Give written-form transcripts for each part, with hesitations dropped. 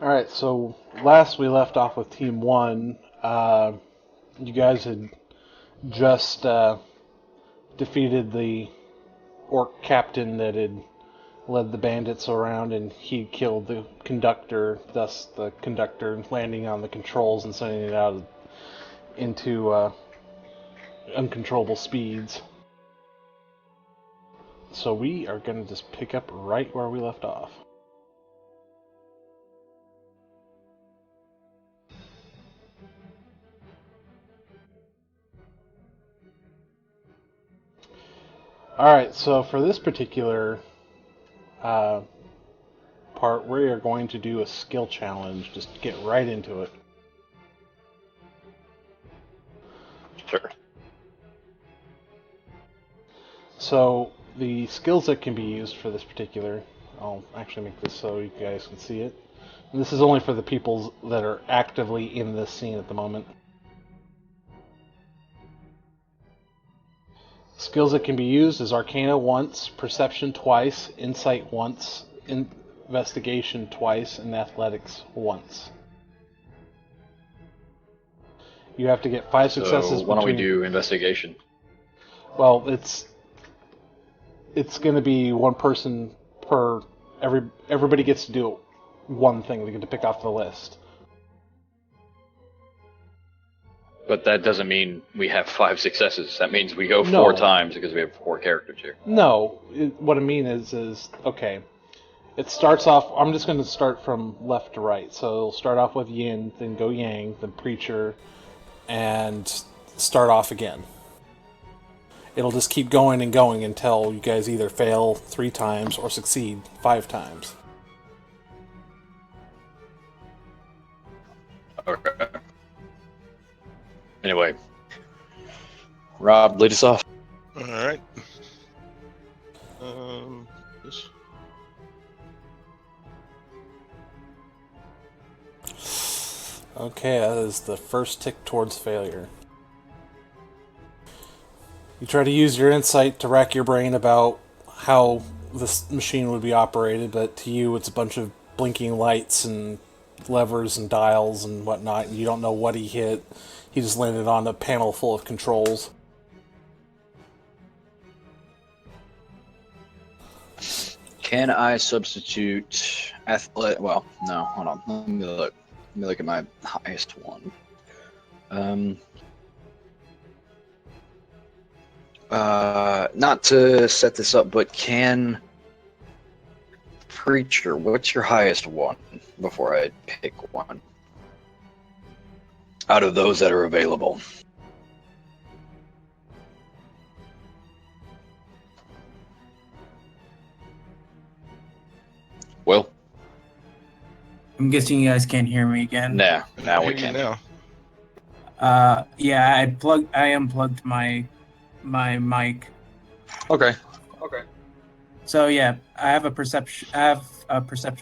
Alright, so last we left off with Team 1. You guys had just defeated the orc captain that had led the bandits around, and he killed the conductor, thus the conductor landing on the controls and sending it out into uncontrollable speeds. So we are going to just pick up right where we left off. Alright, so for this particular part, we are going to do a skill challenge. Just get right into it. Sure. So the skills that can be used for this particular, I'll actually make this so you guys can see it. And this is only for the people that are actively in this scene at the moment. Skills that can be used is Arcana once, Perception twice, Insight once, Investigation twice, and Athletics once. You have to get 5 successes. So why don't we do investigation? Well, it's going to be one person per everybody gets to do one thing. They get to pick off the list. But that doesn't mean we have 5 successes. That means we go 4 times because we have 4 characters here. No, what I mean is okay. It starts off. I'm just going to start from left to right. So it'll start off with Yin, then go Yang, then Preacher, and start off again. It'll just keep going and going until you guys either fail 3 times or succeed 5 times. Okay. Anyway, Rob, lead us off. All right. This. Okay, that is the first tick towards failure. You try to use your insight to rack your brain about how this machine would be operated, but to you it's a bunch of blinking lights and levers and dials and whatnot, and you don't know what he hit. He just landed on a panel full of controls. Can I substitute athletic? Well, no. Hold on. Let me look. Let me look at my highest one. Not to set this up, but can Preacher? What's your highest one? Before I pick one, out of those that are available. Well, I'm guessing you guys can't hear me again. now we Hear you can. now. Yeah, I unplugged my mic. Okay. So yeah, I have a perception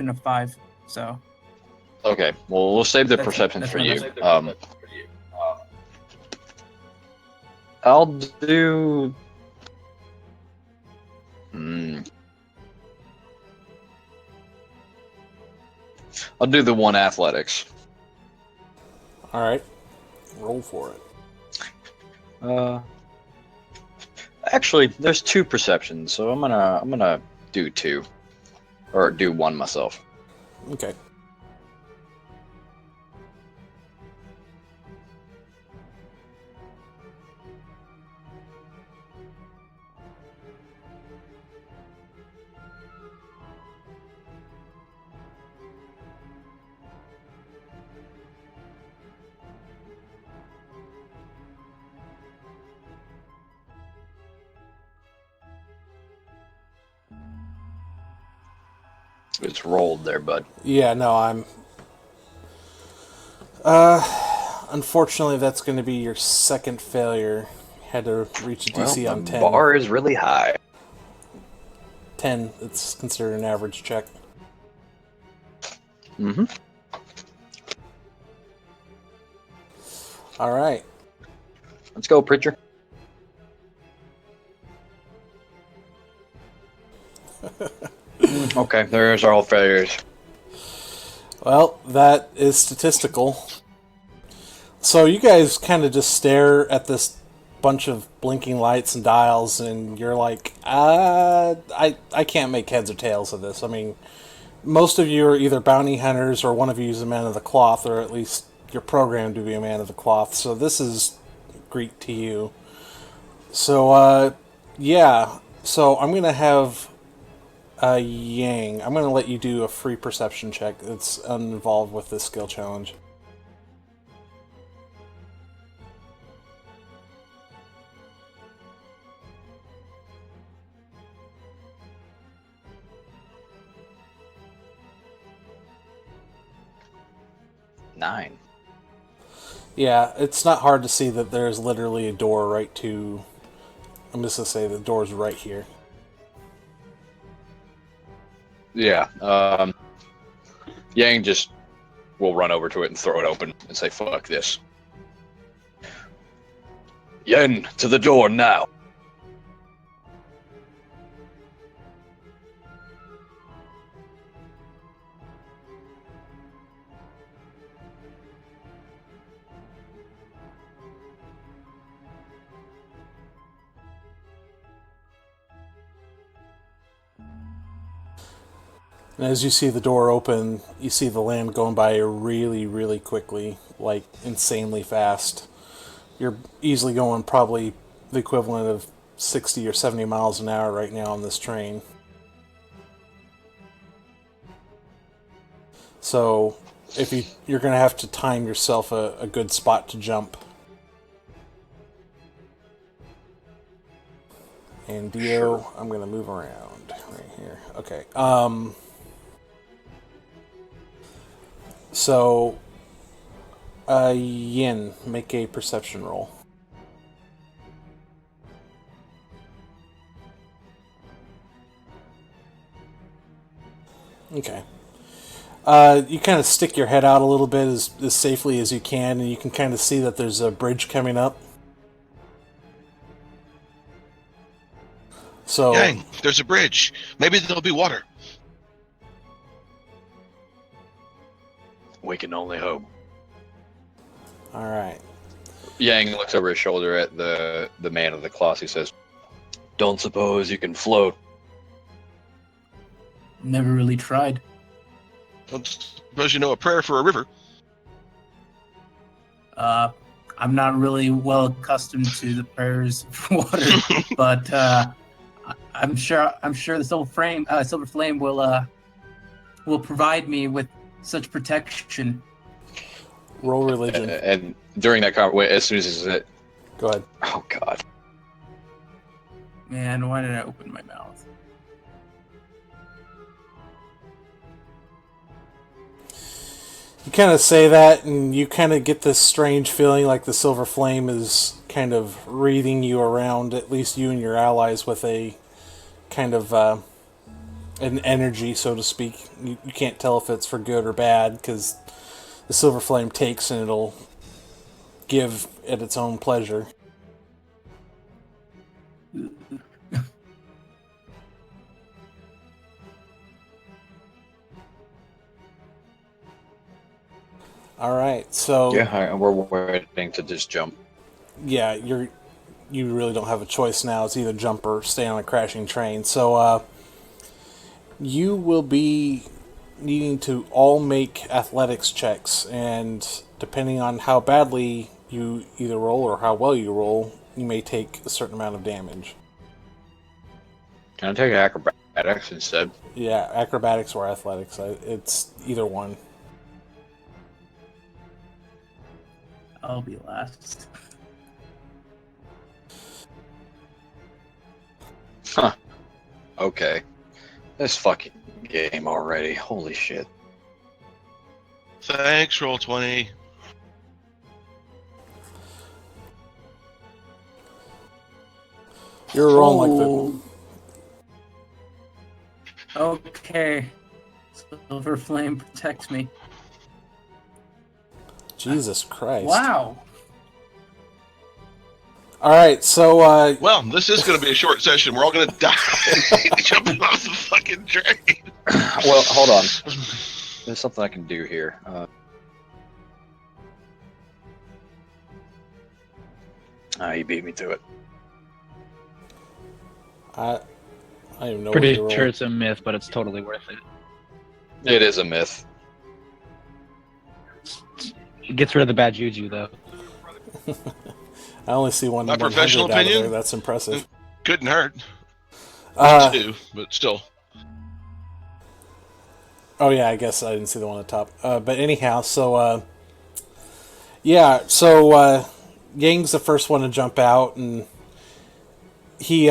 of 5. So Okay. Well, we'll save the That's- perceptions that's for my you. best. I'll do. I'll do the one athletics. Alright, roll for it. Actually, there's 2 perceptions, so I'm gonna do 2, or do 1 myself. Okay. It's rolled there, bud. Yeah, no, I'm... unfortunately, that's going to be your second failure. Had to reach a DC Well, on the 10. bar is really high. 10, it's considered an average check. Mm-hmm. Alright. Let's go, Preacher. Okay, there's all failures. Well, that is statistical. So you guys kind of just stare at this bunch of blinking lights and dials, and you're like, I can't make heads or tails of this. I mean, most of you are either bounty hunters or one of you is a man of the cloth, or at least you're programmed to be a man of the cloth. So this is Greek to you. So, yeah. So I'm going to have Yang. I'm going to let you do a free perception check that's uninvolved with this skill challenge. Nine. Yeah, it's not hard to see that there's literally a door right to... I'm just going to say the door's right here. Yeah. Yang just will run over to it and throw it open and say, "Fuck this." Yen, to the door now. And as you see the door open, you see the land going by really, really quickly, like insanely fast. You're easily going probably the equivalent of 60 or 70 miles an hour right now on this train. So if you're going to have to time yourself a good spot to jump. And Dio, Sure. I'm going to move around right here. Okay. So, Yin, make a perception roll. Okay. You kind of stick your head out a little bit as safely as you can, and you can kind of see that there's a bridge coming up. So, Yang, there's a bridge. Maybe there'll be water. We can only hope. alright. Yang looks over his shoulder at the man of the cloth. He says, "Don't suppose you can float?" Never really tried. Don't suppose you know a prayer for a river. I'm not really well accustomed to the prayers for water, but I'm sure the silver flame will provide me with such protection. Roll religion. And during that conversation, as soon as he says it, Go ahead. oh god. Man, why did I open my mouth? You kind of say that, and you kind of get this strange feeling like the silver flame is kind of wreathing you around, at least you and your allies, with a kind of an energy, so to speak. You can't tell if it's for good or bad, because the silver flame takes and it'll give at its own pleasure. All right, so Yeah, we're waiting to just jump. yeah, you really don't have a choice now. It's either jump or stay on a crashing train. So you will be needing to all make athletics checks, and depending on how badly you either roll or how well you roll, you may take a certain amount of damage. Can I take acrobatics instead? Yeah, acrobatics or athletics. It's either one. I'll be last. Huh. Okay. This fucking game already. Holy shit. Thanks, roll 20. You're rolling like Okay. Silver flame protects me. Jesus Christ. Wow. All right, so Well, this is going to be a short session. We're all going to die jumping off the fucking train. Well, hold on. There's something I can do here. You beat me to it. I don't even know what Pretty to roll. sure it's a myth, but it's totally worth it. It is a myth. It gets rid of the bad juju, though. I only see one My 100 professional out of there. opinion? That's impressive. Couldn't hurt. Me too, but still. Oh yeah, I guess I didn't see the one at the top. But anyhow, so yeah, so Yang's the first one to jump out, and he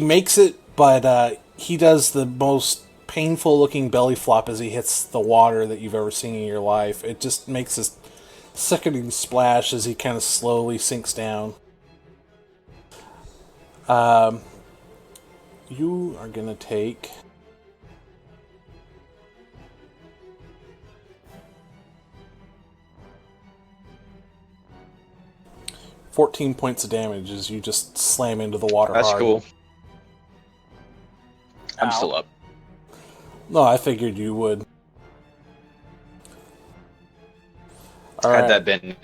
makes it, but he does the most painful looking belly flop as he hits the water that you've ever seen in your life. It just makes this sickening splash as he kind of slowly sinks down. You are gonna take 14 points of damage as you just slam into the water That's hard. cool. I'm Ow. still up. No, I figured you would. All Had right. that been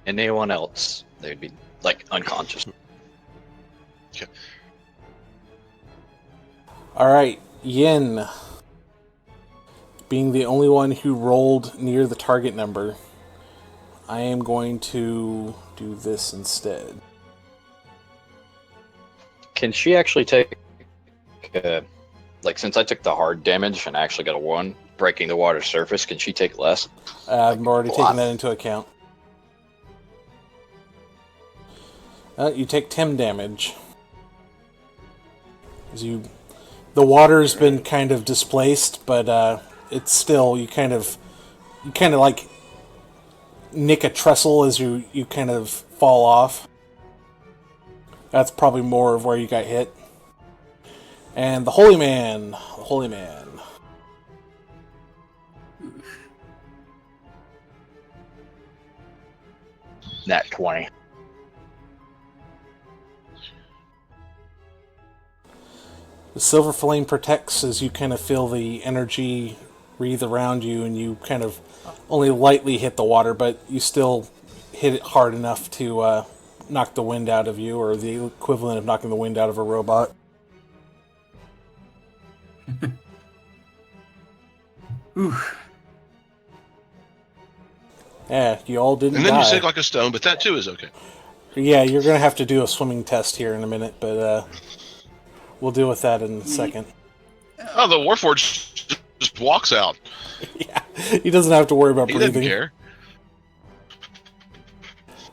anyone else, they'd be like unconscious. All right, Yin. Being the only one who rolled near the target number, I am going to do this instead. Can she actually take, like, since I took the hard damage and I actually got a 1, breaking the water surface, can she take less? I've already Blah. taken that into account. You take 10 damage. As the water's been kind of displaced, but it's still you kind of like nick a trestle as you kind of fall off. That's probably more of where you got hit. And the Holy Man. Nat 20. The Silver Flame protects as you kind of feel the energy wreath around you, and you kind of only lightly hit the water, but you still hit it hard enough to knock the wind out of you, or the equivalent of knocking the wind out of a robot. Oof. Yeah, you all didn't And then die. you sink like a stone, but that too is okay. Yeah, you're going to have to do a swimming test here in a minute, but we'll deal with that in a second. Oh, the Warforged just walks out. Yeah, he doesn't have to worry about He doesn't breathing. care.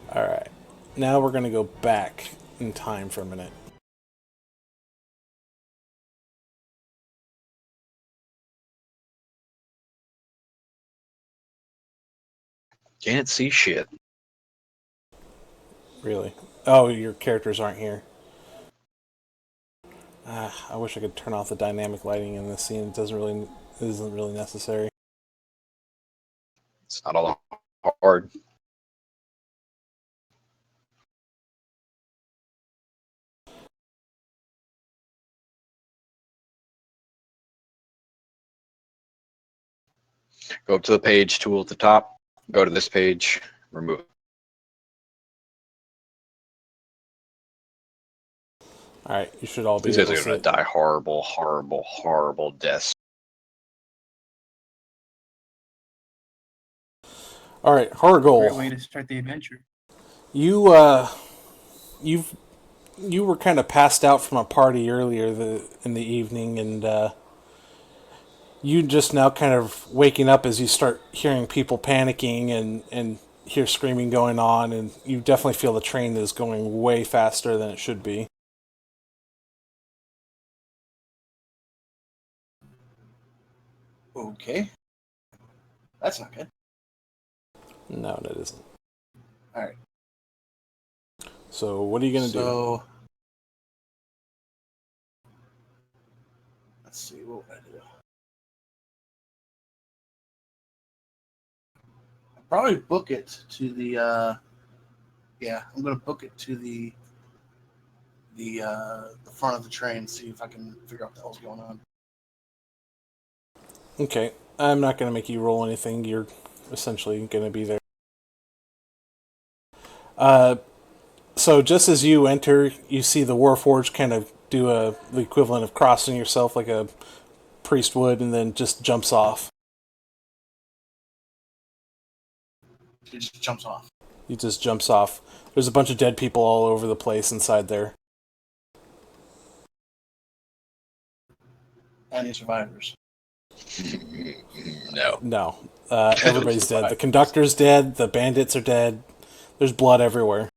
Alright, now we're going to go back in time for a minute. Can't see shit. Really? Oh, your characters aren't here. I wish I could turn off the dynamic lighting in this scene. It isn't really necessary. It's not all hard. Go up to the page tool at the top. Go to this page. Remove it. Alright, you should all be These able guys to are see going to it. die horrible, horrible, horrible deaths. Alright, horror goal. Great way to start the adventure. You were kind of passed out from a party earlier in the evening, and you just now kind of waking up as you start hearing people panicking and hear screaming going on, and you definitely feel the train is going way faster than it should be. Okay. That's not good. No, that isn't. Alright. So, what are you going to do? So, let's see, what would I do? I'll probably book it to the, I'm going to book it to the front of the train, see if I can figure out what the hell's going on. Okay. I'm not going to make you roll anything. You're essentially going to be there. So just as you enter, you see the Warforged kind of do the equivalent of crossing yourself like a priest would, and then just jumps off. He just jumps off. He just jumps off. There's a bunch of dead people all over the place inside there. Any survivors? No. No. Everybody's dead. The conductor's dead. The bandits are dead. There's blood everywhere.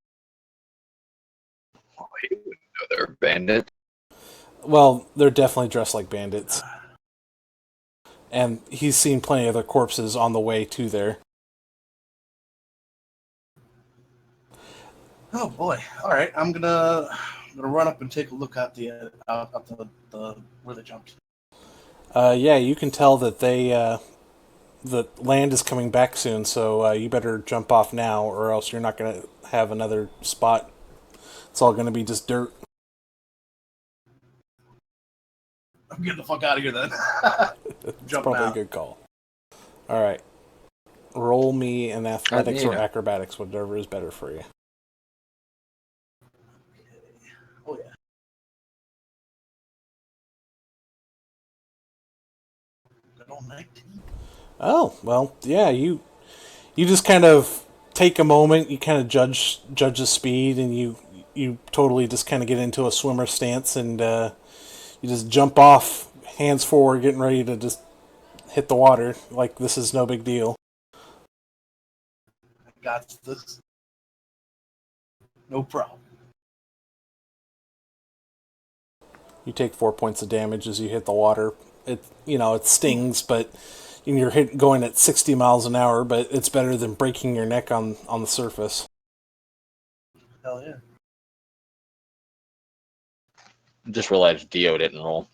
He wouldn't know they're bandits. Well, they're definitely dressed like bandits. And he's seen plenty of their corpses on the way to there. Oh boy! All right, I'm gonna run up and take a look at the where they jumped. Yeah, you can tell that the land is coming back soon, so you better jump off now, or else you're not going to have another spot. It's all going to be just dirt. I'm getting the fuck out of here then. It's probably a good call. All right, roll me an athletics or acrobatics, whatever is better for you. Oh yeah. Good old 19. Oh, well, yeah, you just kind of take a moment, you kind of judge the speed, and you totally just kind of get into a swimmer stance, and you just jump off, hands forward, getting ready to just hit the water, like this is no big deal. I got this. No problem. You take 4 points of damage as you hit the water. It stings, but you're going at 60 miles an hour, but it's better than breaking your neck on the surface. Hell yeah. Just realized Dio didn't roll.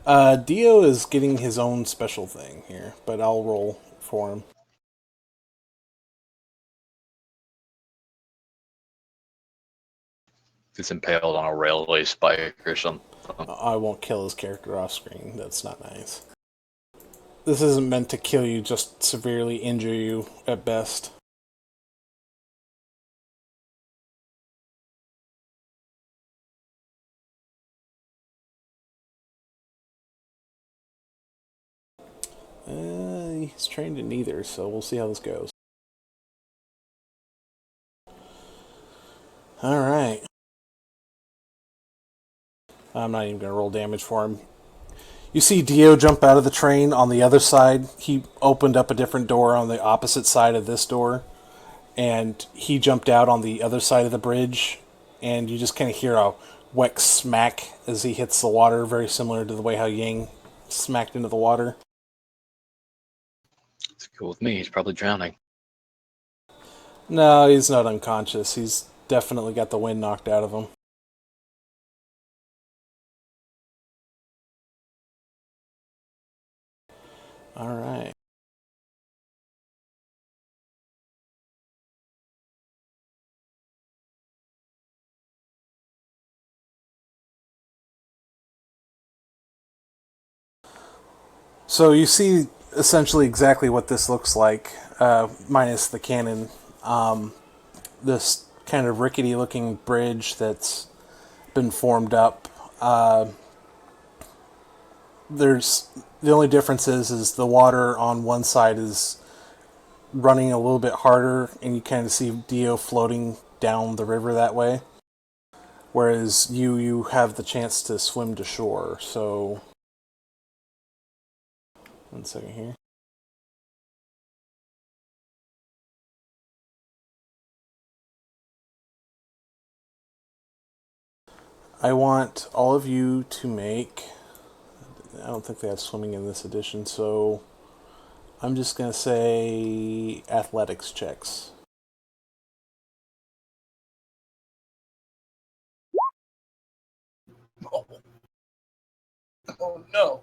Dio is getting his own special thing here, but I'll roll for him. He's impaled on a railway spike or something. I won't kill his character off screen. That's not nice. This isn't meant to kill you, just severely injure you at best. He's trained in neither, so we'll see how this goes. Alright. I'm not even going to roll damage for him. You see Dio jump out of the train on the other side. He opened up a different door on the opposite side of this door, and he jumped out on the other side of the bridge, and you just kind of hear a whack smack as he hits the water, very similar to the way how Yang smacked into the water. It's cool with me. He's probably drowning. No, he's not unconscious. He's definitely got the wind knocked out of him. Alright. So you see essentially exactly what this looks like, minus the cannon. This kind of rickety looking bridge that's been formed up. There's the only difference is the water on one side is running a little bit harder, and you kind of see Dio floating down the river that way, whereas you have the chance to swim to shore. So 1 second here. I want all of you to make... I don't think they have swimming in this edition, so I'm just going to say athletics checks. Oh no.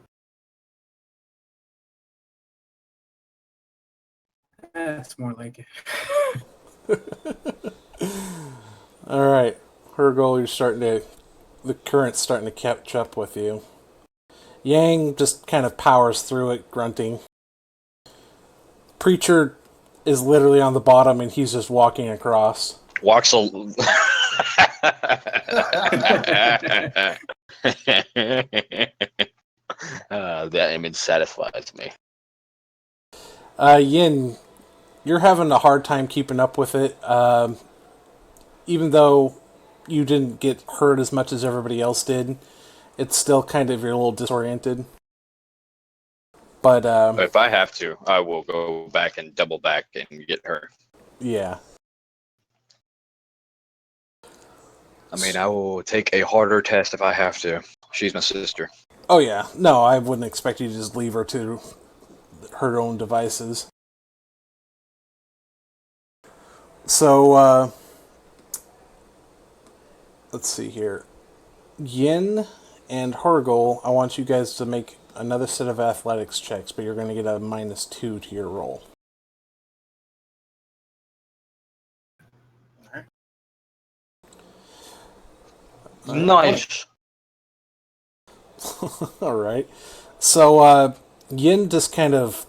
That's more like it. Alright, Hergul, the current's starting to catch up with you. Yang just kind of powers through it, grunting. Preacher is literally on the bottom, and he's just walking across. Walks a. That image satisfies me. Yin, you're having a hard time keeping up with it. Even though you didn't get hurt as much as everybody else did, it's still kind of, you're a little disoriented. But, If I have to, I will go back and double back and get her. yeah. I mean, I will take a harder test if I have to. She's my sister. Oh, yeah. No, I wouldn't expect you to just leave her to her own devices. So, let's see here. Yin and Horgol, I want you guys to make another set of athletics checks, but you're going to get a -2 to your roll. Nice. Alright. So, Yin just kind of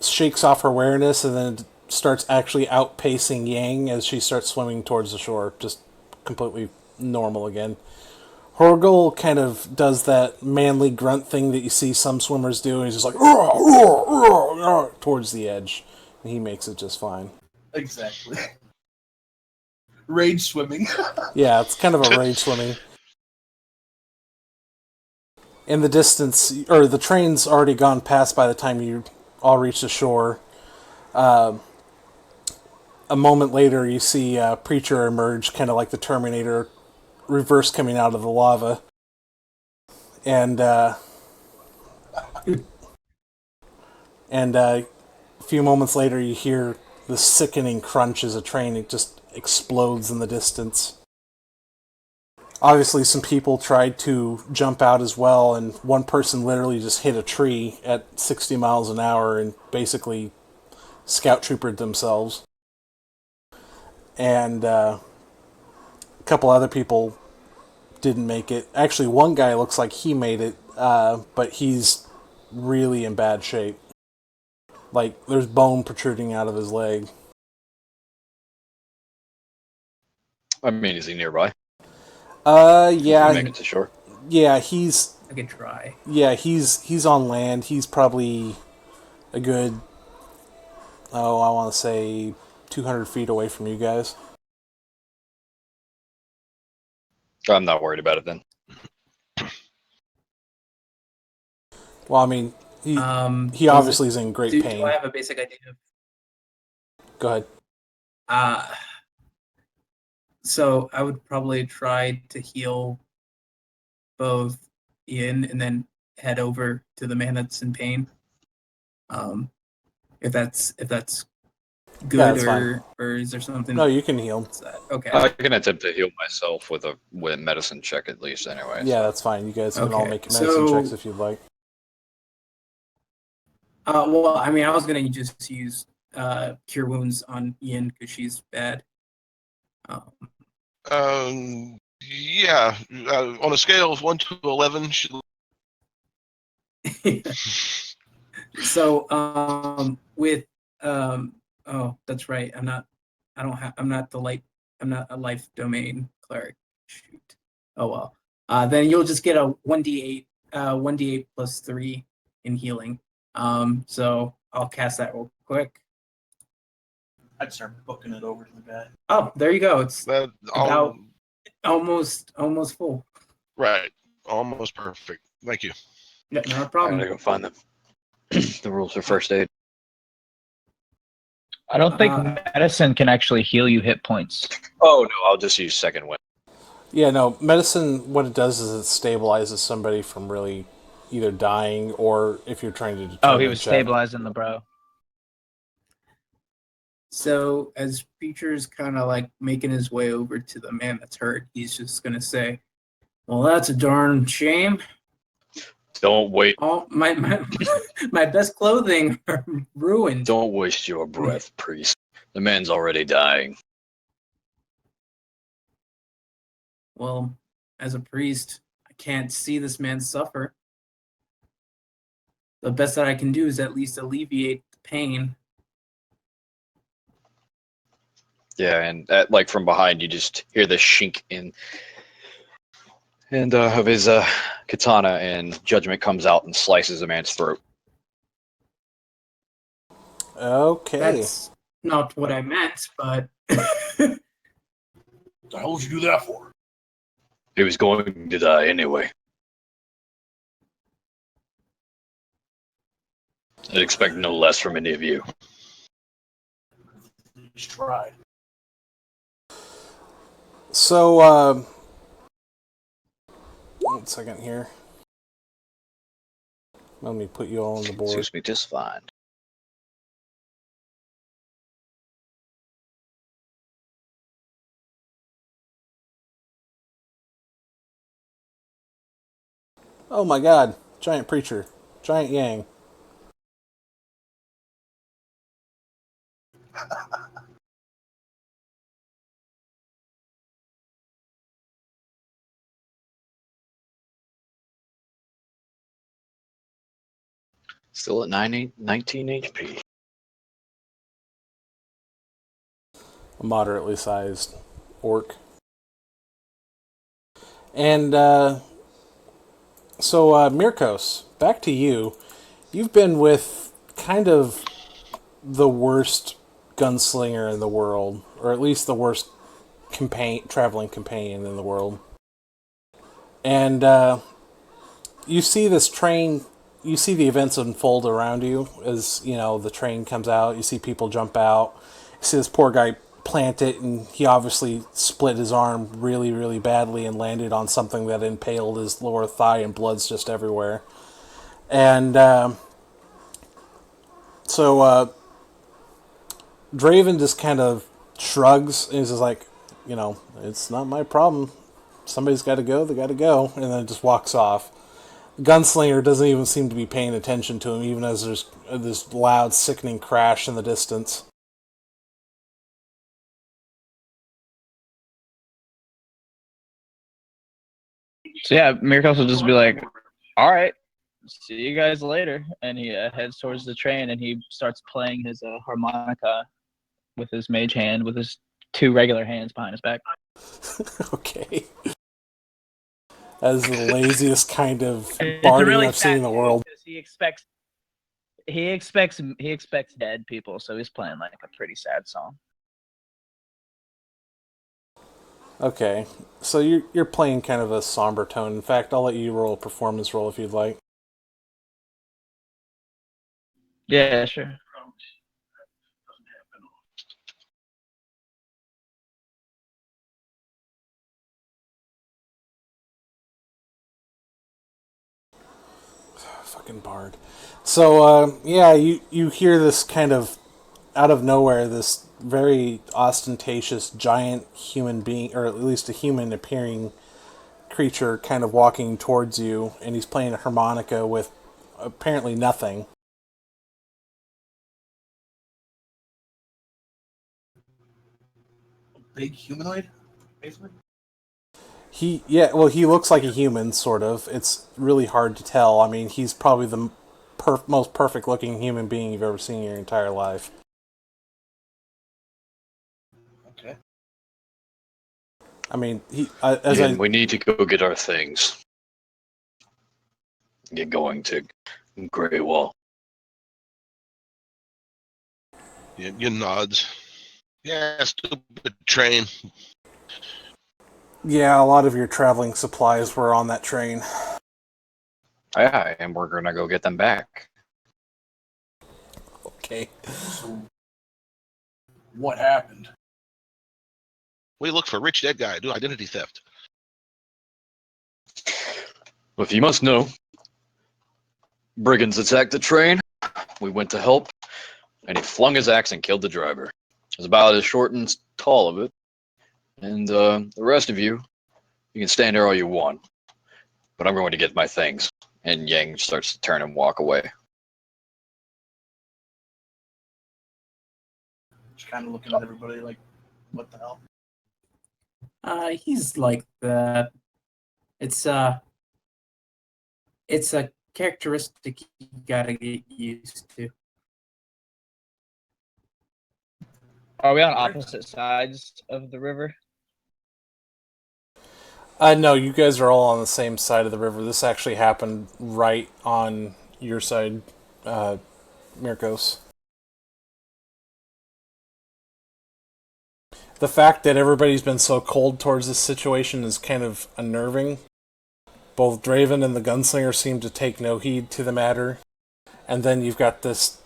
shakes off her awareness and then starts actually outpacing Yang as she starts swimming towards the shore. Just completely normal again. Horgol kind of does that manly grunt thing that you see some swimmers do, and he's just like, "Roar, roar, roar, roar," towards the edge. And he makes it just fine. Exactly. Rage swimming. Yeah, it's kind of a rage swimming. In the distance, or the train's already gone past by the time you all reach the shore. A moment later, you see Preacher emerge, kind of like the Terminator, reverse coming out of the lava. And a few moments later, you hear the sickening crunch as a train just explodes in the distance. Obviously, some people tried to jump out as well, and one person literally just hit a tree at 60 miles an hour and basically scout troopered themselves. And a couple other people didn't make it. Actually, one guy looks like he made it, but he's really in bad shape. Like, there's bone protruding out of his leg. I mean, is he nearby? Yeah. Make it to shore. Yeah, he's... I could try. Yeah, he's on land. He's probably a good, I want to say 200 feet away from you guys. I'm not worried about it then. Well, I mean, he obviously is in great pain. Do I have a basic idea of... Go ahead. So I would probably try to heal both Ian and then head over to the man that's in pain. If that's good, Yeah, that's fine. or is there something? No, you can heal. Okay. I can attempt to heal myself with a medicine check at least, anyway. Yeah, that's fine. You guys can all Okay, make medicine checks if you'd like. Well, I mean, I was gonna just use cure wounds on Ian because she's bad. Yeah. On a scale of 1 to 11, So with oh, that's right. I'm not a life domain cleric. Shoot. Oh well. Then you'll just get a 1d8 1d8 plus 3 in healing. So I'll cast that real quick. I'd start booking it over to the guy. Oh, there you go. It's that about almost full. right, almost perfect. Thank you. Yeah, not a I'm problem. gonna go find them. The rules for first aid. I don't think medicine can actually heal you hit points. Oh no, I'll just use second wind. Yeah, no, medicine, what it does is it stabilizes somebody from really either dying or if you're trying to determine... Oh, he was stabilizing the bro. So as Preacher's kind of like making his way over to the man that's hurt, he's just gonna say, "Well, that's a darn shame. Don't wait. All my my best clothing are ruined." Don't waste your breath, priest. The man's already dying. Well, as a priest, I can't see this man suffer. The best that I can do is at least alleviate the pain Yeah, and like from behind, you just hear the shink of his katana, and Judgment comes out and slices a man's throat. Okay. That's not what I meant, but The hell did you do that for? He was going to die anyway. I'd expect no less from any of you. He's tried. So, 1 second here. Let me put you all on the board. Suits me just fine. Oh my god. Giant preacher. Giant Yang. Still at 19 HP. A moderately sized orc. And, so, Mirkos, back to you. You've been with kind of the worst gunslinger in the world, or at least the worst traveling companion in the world. And you see this train, you see the events unfold around you as, the train comes out. You see people jump out. You see this poor guy plant it, and he obviously split his arm really, really badly and landed on something that impaled his lower thigh, and blood's just everywhere. And so Draven just kind of shrugs, and he's just like, it's not my problem. Somebody's got to go, they got to go, and then just walks off. Gunslinger doesn't even seem to be paying attention to him, even as there's this loud, sickening crash in the distance. So yeah, Mirkos will just be like, "All right, see you guys later," and he heads towards the train, and he starts playing his harmonica with his mage hand, with his 2 regular hands behind his back. Okay. That is the laziest kind of It's barding really I've seen in the world. He expects dead people, so he's playing like a pretty sad song. Okay, so you're playing kind of a somber tone. In fact, I'll let you roll a performance roll if you'd like. Yeah, sure. Fucking bard. So, yeah, you hear this kind of out of nowhere, this very ostentatious giant human being, or at least a human appearing creature, kind of walking towards you, and he's playing a harmonica with apparently nothing. Big humanoid, basically. He looks like a human, sort of. It's really hard to tell. I mean, he's probably the most perfect-looking human being you've ever seen in your entire life. Okay. I mean, We need to go get our things. Get going to Graywall. You nods. Yeah, stupid train. Yeah, a lot of your traveling supplies were on that train. Yeah, and we're gonna go get them back. Okay. So, what happened? We look for rich dead guy. Do identity theft. Well, if you must know, brigands attacked the train. We went to help, and he flung his axe and killed the driver. It was about as short and tall of it. And the rest of you can stand there all you want. But I'm going to get my things. And Yang starts to turn and walk away. Just kind of looking at everybody like, what the hell? he's like that. It's a characteristic you gotta get used to. Are we on opposite sides of the river? No, you guys are all on the same side of the river. This actually happened right on your side, Mirkos. The fact that everybody's been so cold towards this situation is kind of unnerving. Both Draven and the gunslinger seem to take no heed to the matter. And then you've got this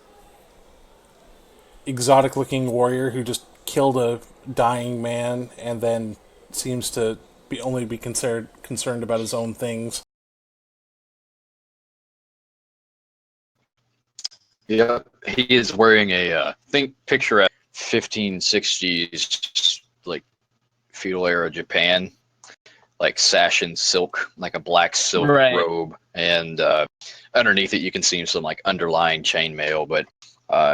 exotic-looking warrior who just killed a dying man and then seems to only be concerned about his own things. Yep, he is wearing a picture at 1560s like feudal era Japan, like sash and silk, like a black silk robe, and underneath it you can see some like underlying chainmail, but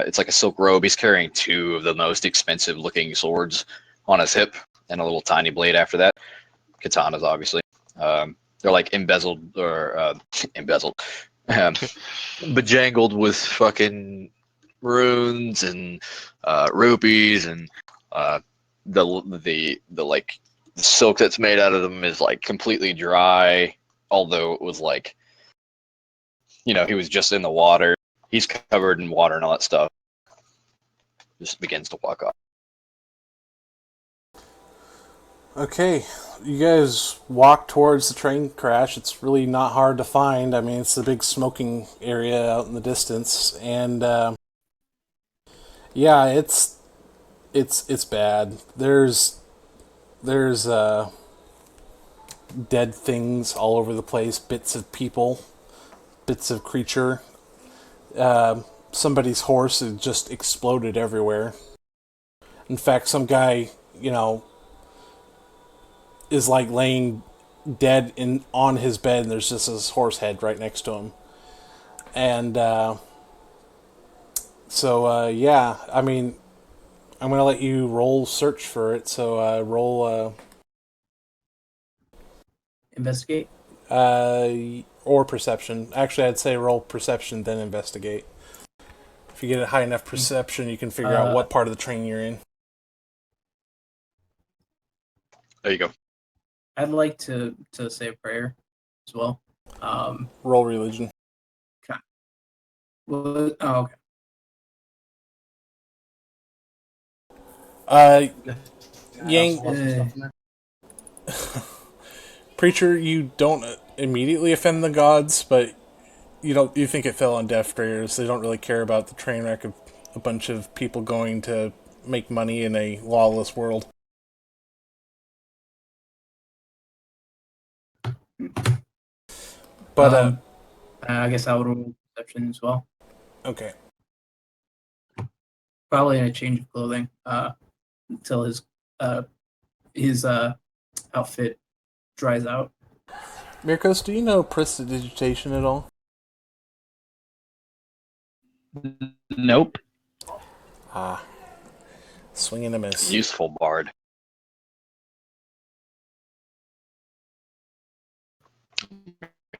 it's like a silk robe. He's carrying two of the most expensive looking swords on his hip and a little tiny blade after that. Katanas, obviously. They're like embezzled or embezzled. Bejangled with fucking runes and rupees, and the like the silk that's made out of them is like completely dry, although it was like, he was just in the water. He's covered in water and all that stuff. Just begins to walk off. Okay, you guys walk towards the train crash. It's really not hard to find. I mean, it's a big smoking area out in the distance, and yeah, it's bad. There's dead things all over the place, bits of people, bits of creature. Somebody's horse has just exploded everywhere. In fact, some guy, is like laying dead on his bed, and there's just his horse head right next to him. And yeah, I mean, I'm gonna let you roll search for it. So roll Investigate. Or perception. Actually, I'd say roll perception then investigate. If you get a high enough perception, you can figure out what part of the train you're in. There you go. I'd like to say a prayer as well. Roll religion. Okay. Well, oh, okay. Yeah, Yang, Preacher, you don't immediately offend the gods, but you think it fell on deaf ears. They don't really care about the train wreck of a bunch of people going to make money in a lawless world. But I guess I would roll perception as well. Okay. Probably in a change of clothing until his outfit dries out. Mirkos, do you know prestidigitation at all? Nope. Swing and a miss. Useful bard.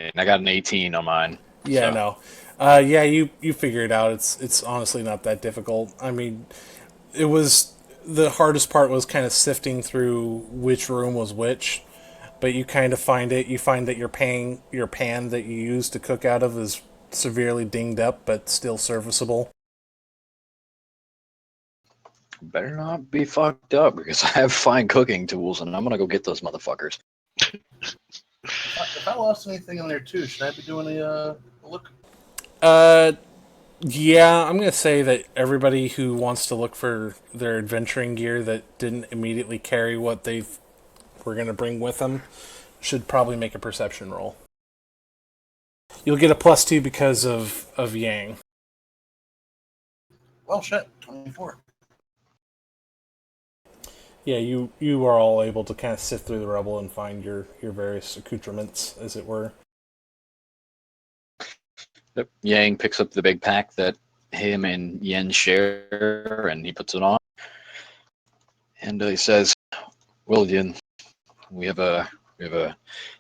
And I got an 18 on mine. Yeah, so. no. Yeah, you figure it out. It's honestly not that difficult. I mean, it was the hardest part was kind of sifting through which room was which, but you kind of find it. You find that your pan that you use to cook out of is severely dinged up, but still serviceable. Better not be fucked up, because I have fine cooking tools, and I'm gonna go get those motherfuckers. If I lost anything in there too, should I be doing a look? Yeah, I'm gonna say that everybody who wants to look for their adventuring gear that didn't immediately carry what they were gonna bring with them should probably make a perception roll. You'll get a +2 because of Yang. Well, shit, 24. Yeah, you are all able to kind of sift through the rubble and find your various accoutrements, as it were. Yep. Yang picks up the big pack that him and Yen share, and he puts it on. And he says, "Well, Yen, we have a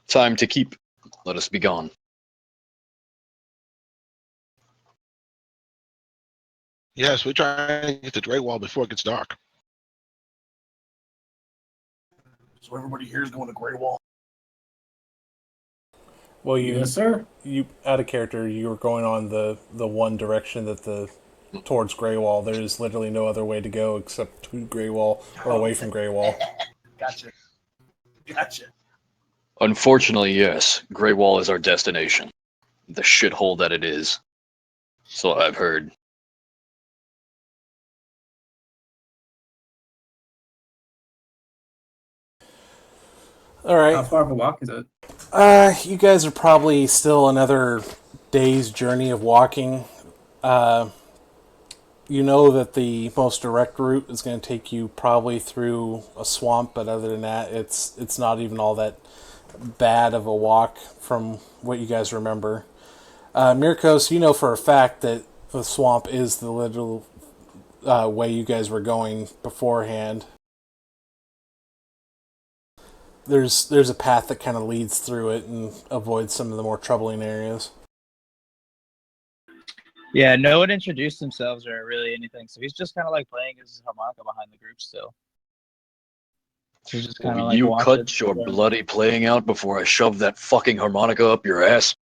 time to keep. Let us be gone." Yes, we're trying to get to Graywall before it gets dark. So everybody here is going to Graywall. Well, Yes, sir. you out of character. You were going on the one direction towards Graywall. There is literally no other way to go except to Graywall or away from Graywall. Gotcha. Unfortunately, yes, Graywall is our destination. The shithole that it is. So I've heard. All right. How far of a walk is it? You guys are probably still another day's journey of walking. You know that the most direct route is going to take you probably through a swamp, but other than that, it's not even all that bad of a walk from what you guys remember. Mirkos, you know for a fact that the swamp is the literal way you guys were going beforehand. There's a path that kind of leads through it and avoids some of the more troubling areas. Yeah, no one introduced themselves or really anything, so he's just kind of like playing his harmonica behind the group still. He's just kind of Will like you watching. cut your bloody playing out before I shove that fucking harmonica up your ass?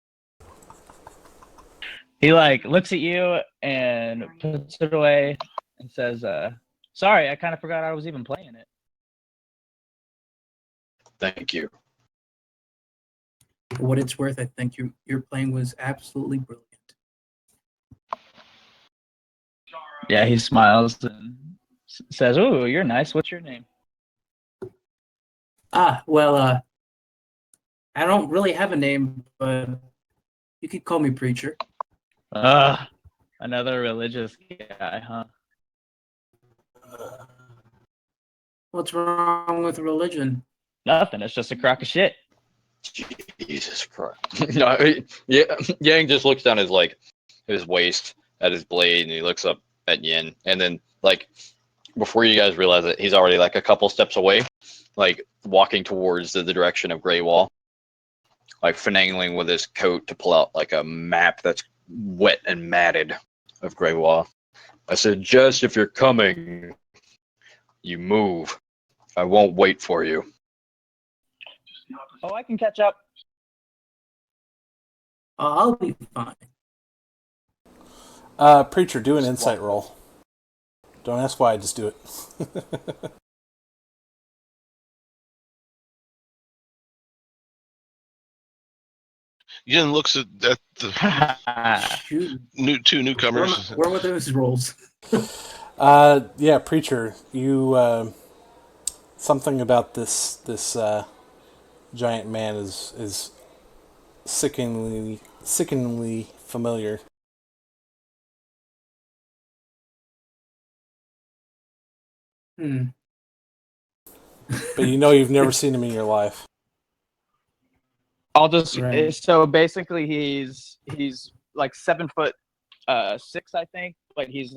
He like looks at you and puts it away and says, "Sorry, I kind of forgot I was even playing it." Thank you. For what it's worth, I think your playing was absolutely brilliant. Yeah, he smiles and says, "Ooh, you're nice. What's your name?" Well, I don't really have a name, but you could call me Preacher. Another religious guy, huh? What's wrong with religion? Nothing. It's just a crock of shit. Jesus Christ. No, yeah, Yang just looks down his waist at his blade, and he looks up at Yin, and then before you guys realize it, he's already a couple steps away, walking towards the direction of Graywall, finagling with his coat to pull out a map that's wet and matted of Graywall. I suggest if you're coming, you move. I won't wait for you. Oh, I can catch up. I'll be fine. Preacher, do an insight roll. Don't ask why, just do it. Yin looks at the Shoot. two newcomers. Where were those rolls? Yeah, Preacher, you something about this giant man is sickeningly familiar. Hmm. But you know you've never seen him in your life. I'll just Right. so basically he's 7'6", I think, but he's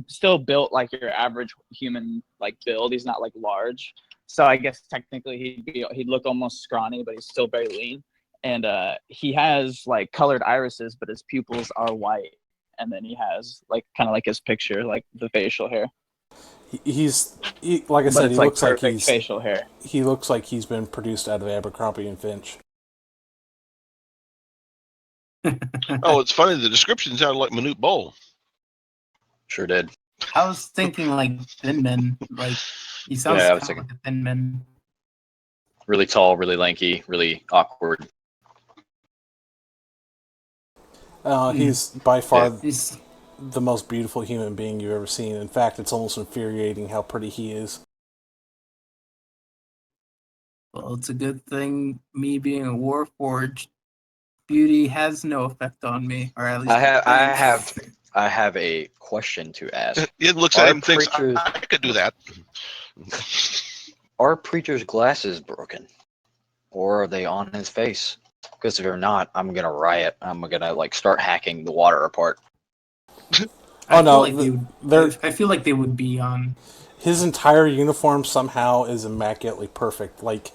still built like your average human build. He's not large, so I guess technically he'd look almost scrawny, but he's still very lean. And he has colored irises, but his pupils are white. And then he has kind of his picture, the facial hair. Like I said, he looks like perfect facial hair. He looks like he's been produced out of Abercrombie and Finch. Oh, it's funny. The description sounded like Manute Bowl. Sure did. I was thinking Thin Men. He sounds Yeah, I was kind of like a Thin Man. Really tall, really lanky, really awkward. He's by far He's the most beautiful human being you've ever seen. In fact, it's almost infuriating how pretty he is. Well, it's a good thing me being a Warforged, beauty has no effect on me, or at least I have a question to ask. Yin looks at him Our and thinks, preachers- I could do that. Are Preacher's glasses broken? Or are they on his face? Because if they're not, I'm gonna riot. I'm gonna start hacking the water apart. Oh no, I feel like they would be on. His entire uniform somehow is immaculately perfect. That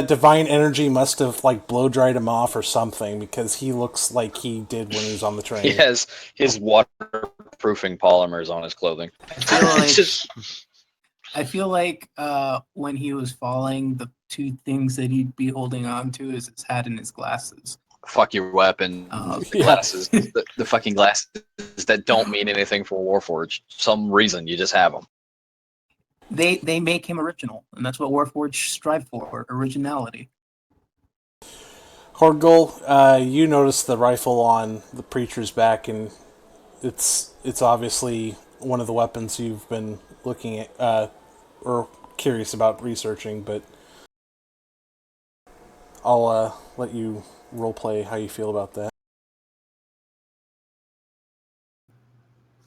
divine energy must have blow dried him off or something, because he looks like he did when he was on the train. He has his waterproofing polymers on his clothing. I feel like I feel like when he was falling, the two things that he'd be holding on to is his hat and his glasses. Fuck your weapon, the Yeah. glasses, the fucking glasses that don't mean anything for Warforged. Some reason you just have them. They make him original, and that's what Warforged strive for: originality. Horgul, you notice the rifle on the preacher's back, and it's obviously one of the weapons you've been looking at or curious about researching. But I'll let you roleplay how you feel about that.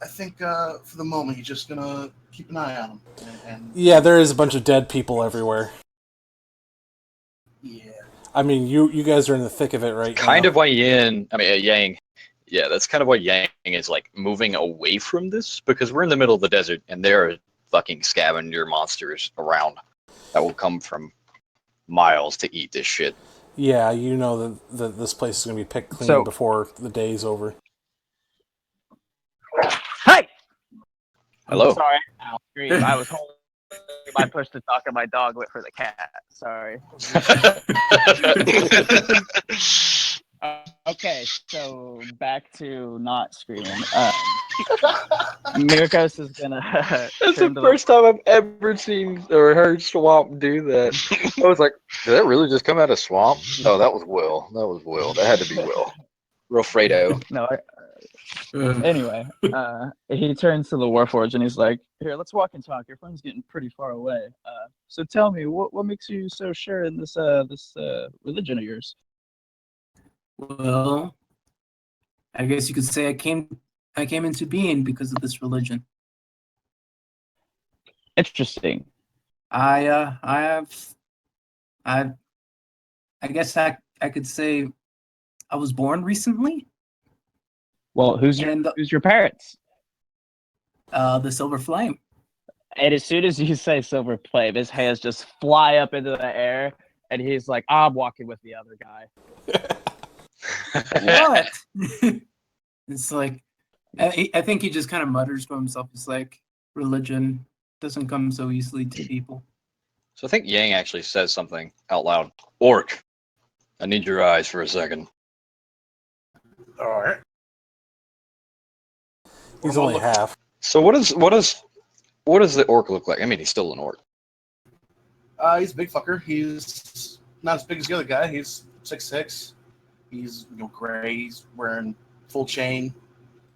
I think for the moment, he's just gonna keep an eye on him. And Yeah, there is a bunch of dead people everywhere. yeah, I mean, you guys are in the thick of it right now. Kind of why Yang. Yeah, that's kind of why Yang is like moving away from this, because we're in the middle of the desert and there are fucking scavenger monsters around that will come from miles to eat this shit. Yeah, you know that this place is going to be picked clean So- before the day's over. Hi. Hello. Sorry. Ow, scream. I was holding my push to talk and my dog went for the cat. Sorry. Okay, so back to not screaming. Mirkos is gonna. That's the first time I've ever seen or heard Swamp do that. I was like, did that really just come out of Swamp? No, that was Will. That was Will. That had to be Will. Real Fredo. No. Anyway, he turns to the Warforged and he's like, "Here, let's walk and talk. Your friend's getting pretty far away. So tell me, what makes you so sure in this religion of yours?" Well, I guess you could say I came into being because of this religion. Interesting. I guess I could say I was born recently. Well, who's And your parents? the Silver Flame. And as soon as you say Silver Flame, his hands just fly up into the air, and he's like, "I'm walking with the other guy." What? It's like I think he just kind of mutters to himself. It's like religion doesn't come so easily to people. So I think Yang actually says something out loud. Orc, I need your eyes for a second. all right. He's only half. So what does the orc look like? I mean, he's still an orc. He's a big fucker. He's not as big as the other guy. He's 6'6". He's gray. He's wearing full chain.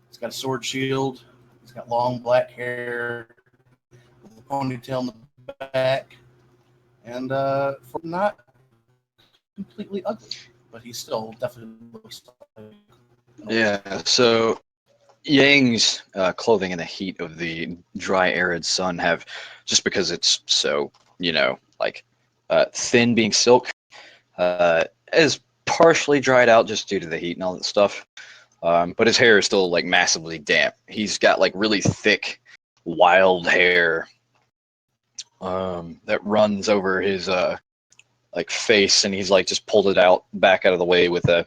He's got a sword shield. He's got long black hair with a ponytail in the back, and for not completely ugly, but he still definitely looks like an orc. Yeah. So Yang's clothing in the heat of the dry, arid sun have, just because it's so, like thin being silk, is partially dried out just due to the heat and all that stuff. But his hair is still like massively damp. He's got like really thick, wild hair that runs over his like face, and he's like just pulled it back out of the way with a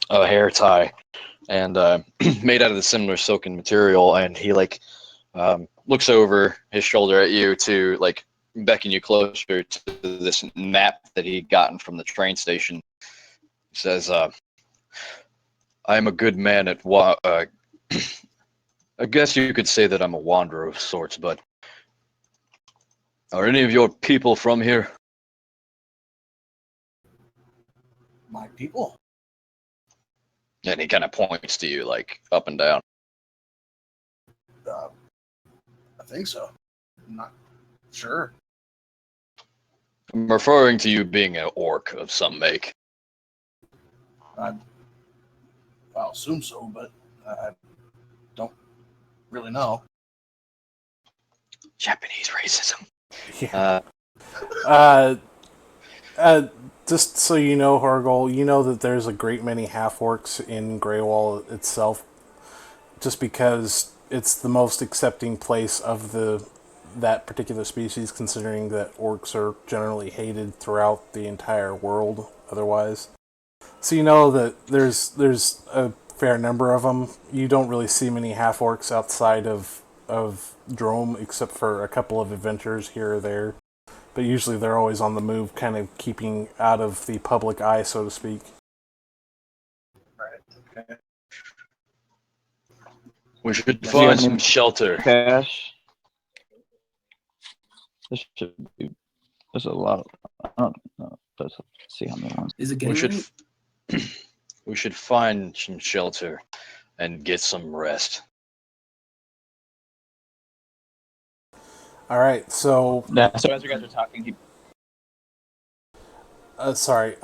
hair tie, and made out of the similar silken material. And he like looks over his shoulder at you to like beckon you closer to this map that he'd gotten from the train station. He says, I am a good man at I guess you could say that I'm a wanderer of sorts, but are any of your people from here? My people. And he kind of points to you, like up and down. I think so. I'm not sure. I'm referring to you being an orc of some make. I'll assume so, but I don't really know. Japanese racism. Yeah. Just so you know, Horgol, you know that there's a great many half-orcs in Graywall itself, just because it's the most accepting place of that particular species, considering that orcs are generally hated throughout the entire world otherwise. So you know that there's a fair number of them. You don't really see many half-orcs outside of of Droaam, except for a couple of adventures here or there. But usually they're always on the move, kind of keeping out of the public eye, so to speak. Right. Okay. We should Do you have find some any shelter. cash? This should be. There's a lot. I don't know. Let's see how many ones. Is it We getting should late? we should find some shelter and get some rest. All right, so Yeah. So as you guys are talking, he sorry.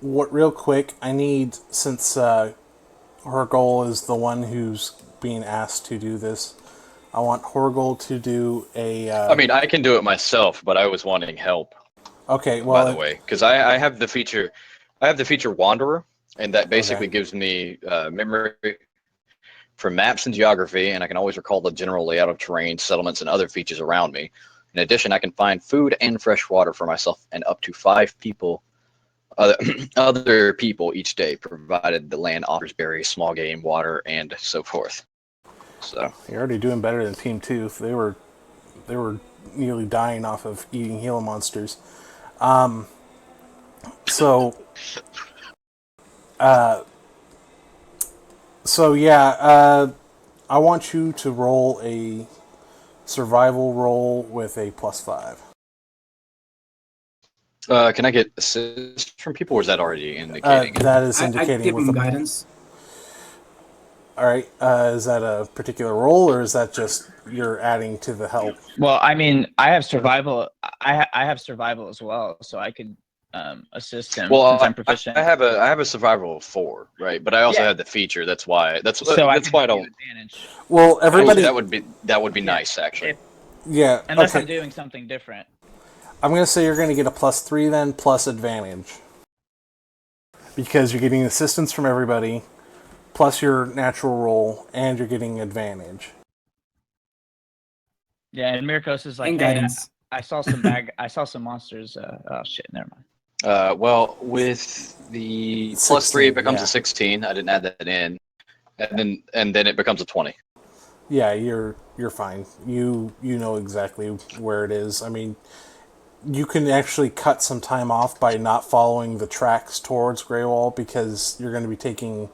What? Real quick, I need, since Horgol is the one who's being asked to do this, I want Horgol to do a. I mean, I can do it myself, but I was wanting help. Okay, well, By the way, because I have the feature, Wanderer, and that basically Okay. gives me memory for maps and geography, and I can always recall the general layout of terrain, settlements, and other features around me. In addition, I can find food and fresh water for myself and up to 5 people, other people each day, provided the land offers berries, small game, water, and so forth. So you're already doing better than Team Two. They were nearly dying off of eating Gila monsters. So, I want you to roll a survival roll with a +5. can I get assist from people, or is that already indicating it? That is I indicating give with him a. guidance. All right. Is that a particular roll, or is that just you're adding to the help? Well, I mean, I have survival. I have survival as well, so I could assist him Well, since I'm proficient. I have a survival of 4, right? But I also Yeah. have the feature. That's why. That's so I that's can why I give you don't. advantage. Well, everybody. That would be Yeah. nice, actually. If, Yeah. unless I'm Okay. doing something different. I'm gonna say you're gonna get a +3 then, plus advantage, because you're getting assistance from everybody, plus your natural roll, and you're getting advantage. Yeah, and Mirkos is like, And hey, guidance. I saw some monsters. Oh shit, never mind. Well, with the 16, +3, it becomes yeah. a 16. I didn't add that in, and then it becomes a 20. Yeah, you're fine. You know exactly where it is. I mean, you can actually cut some time off by not following the tracks towards Graywall, because you're going to be taking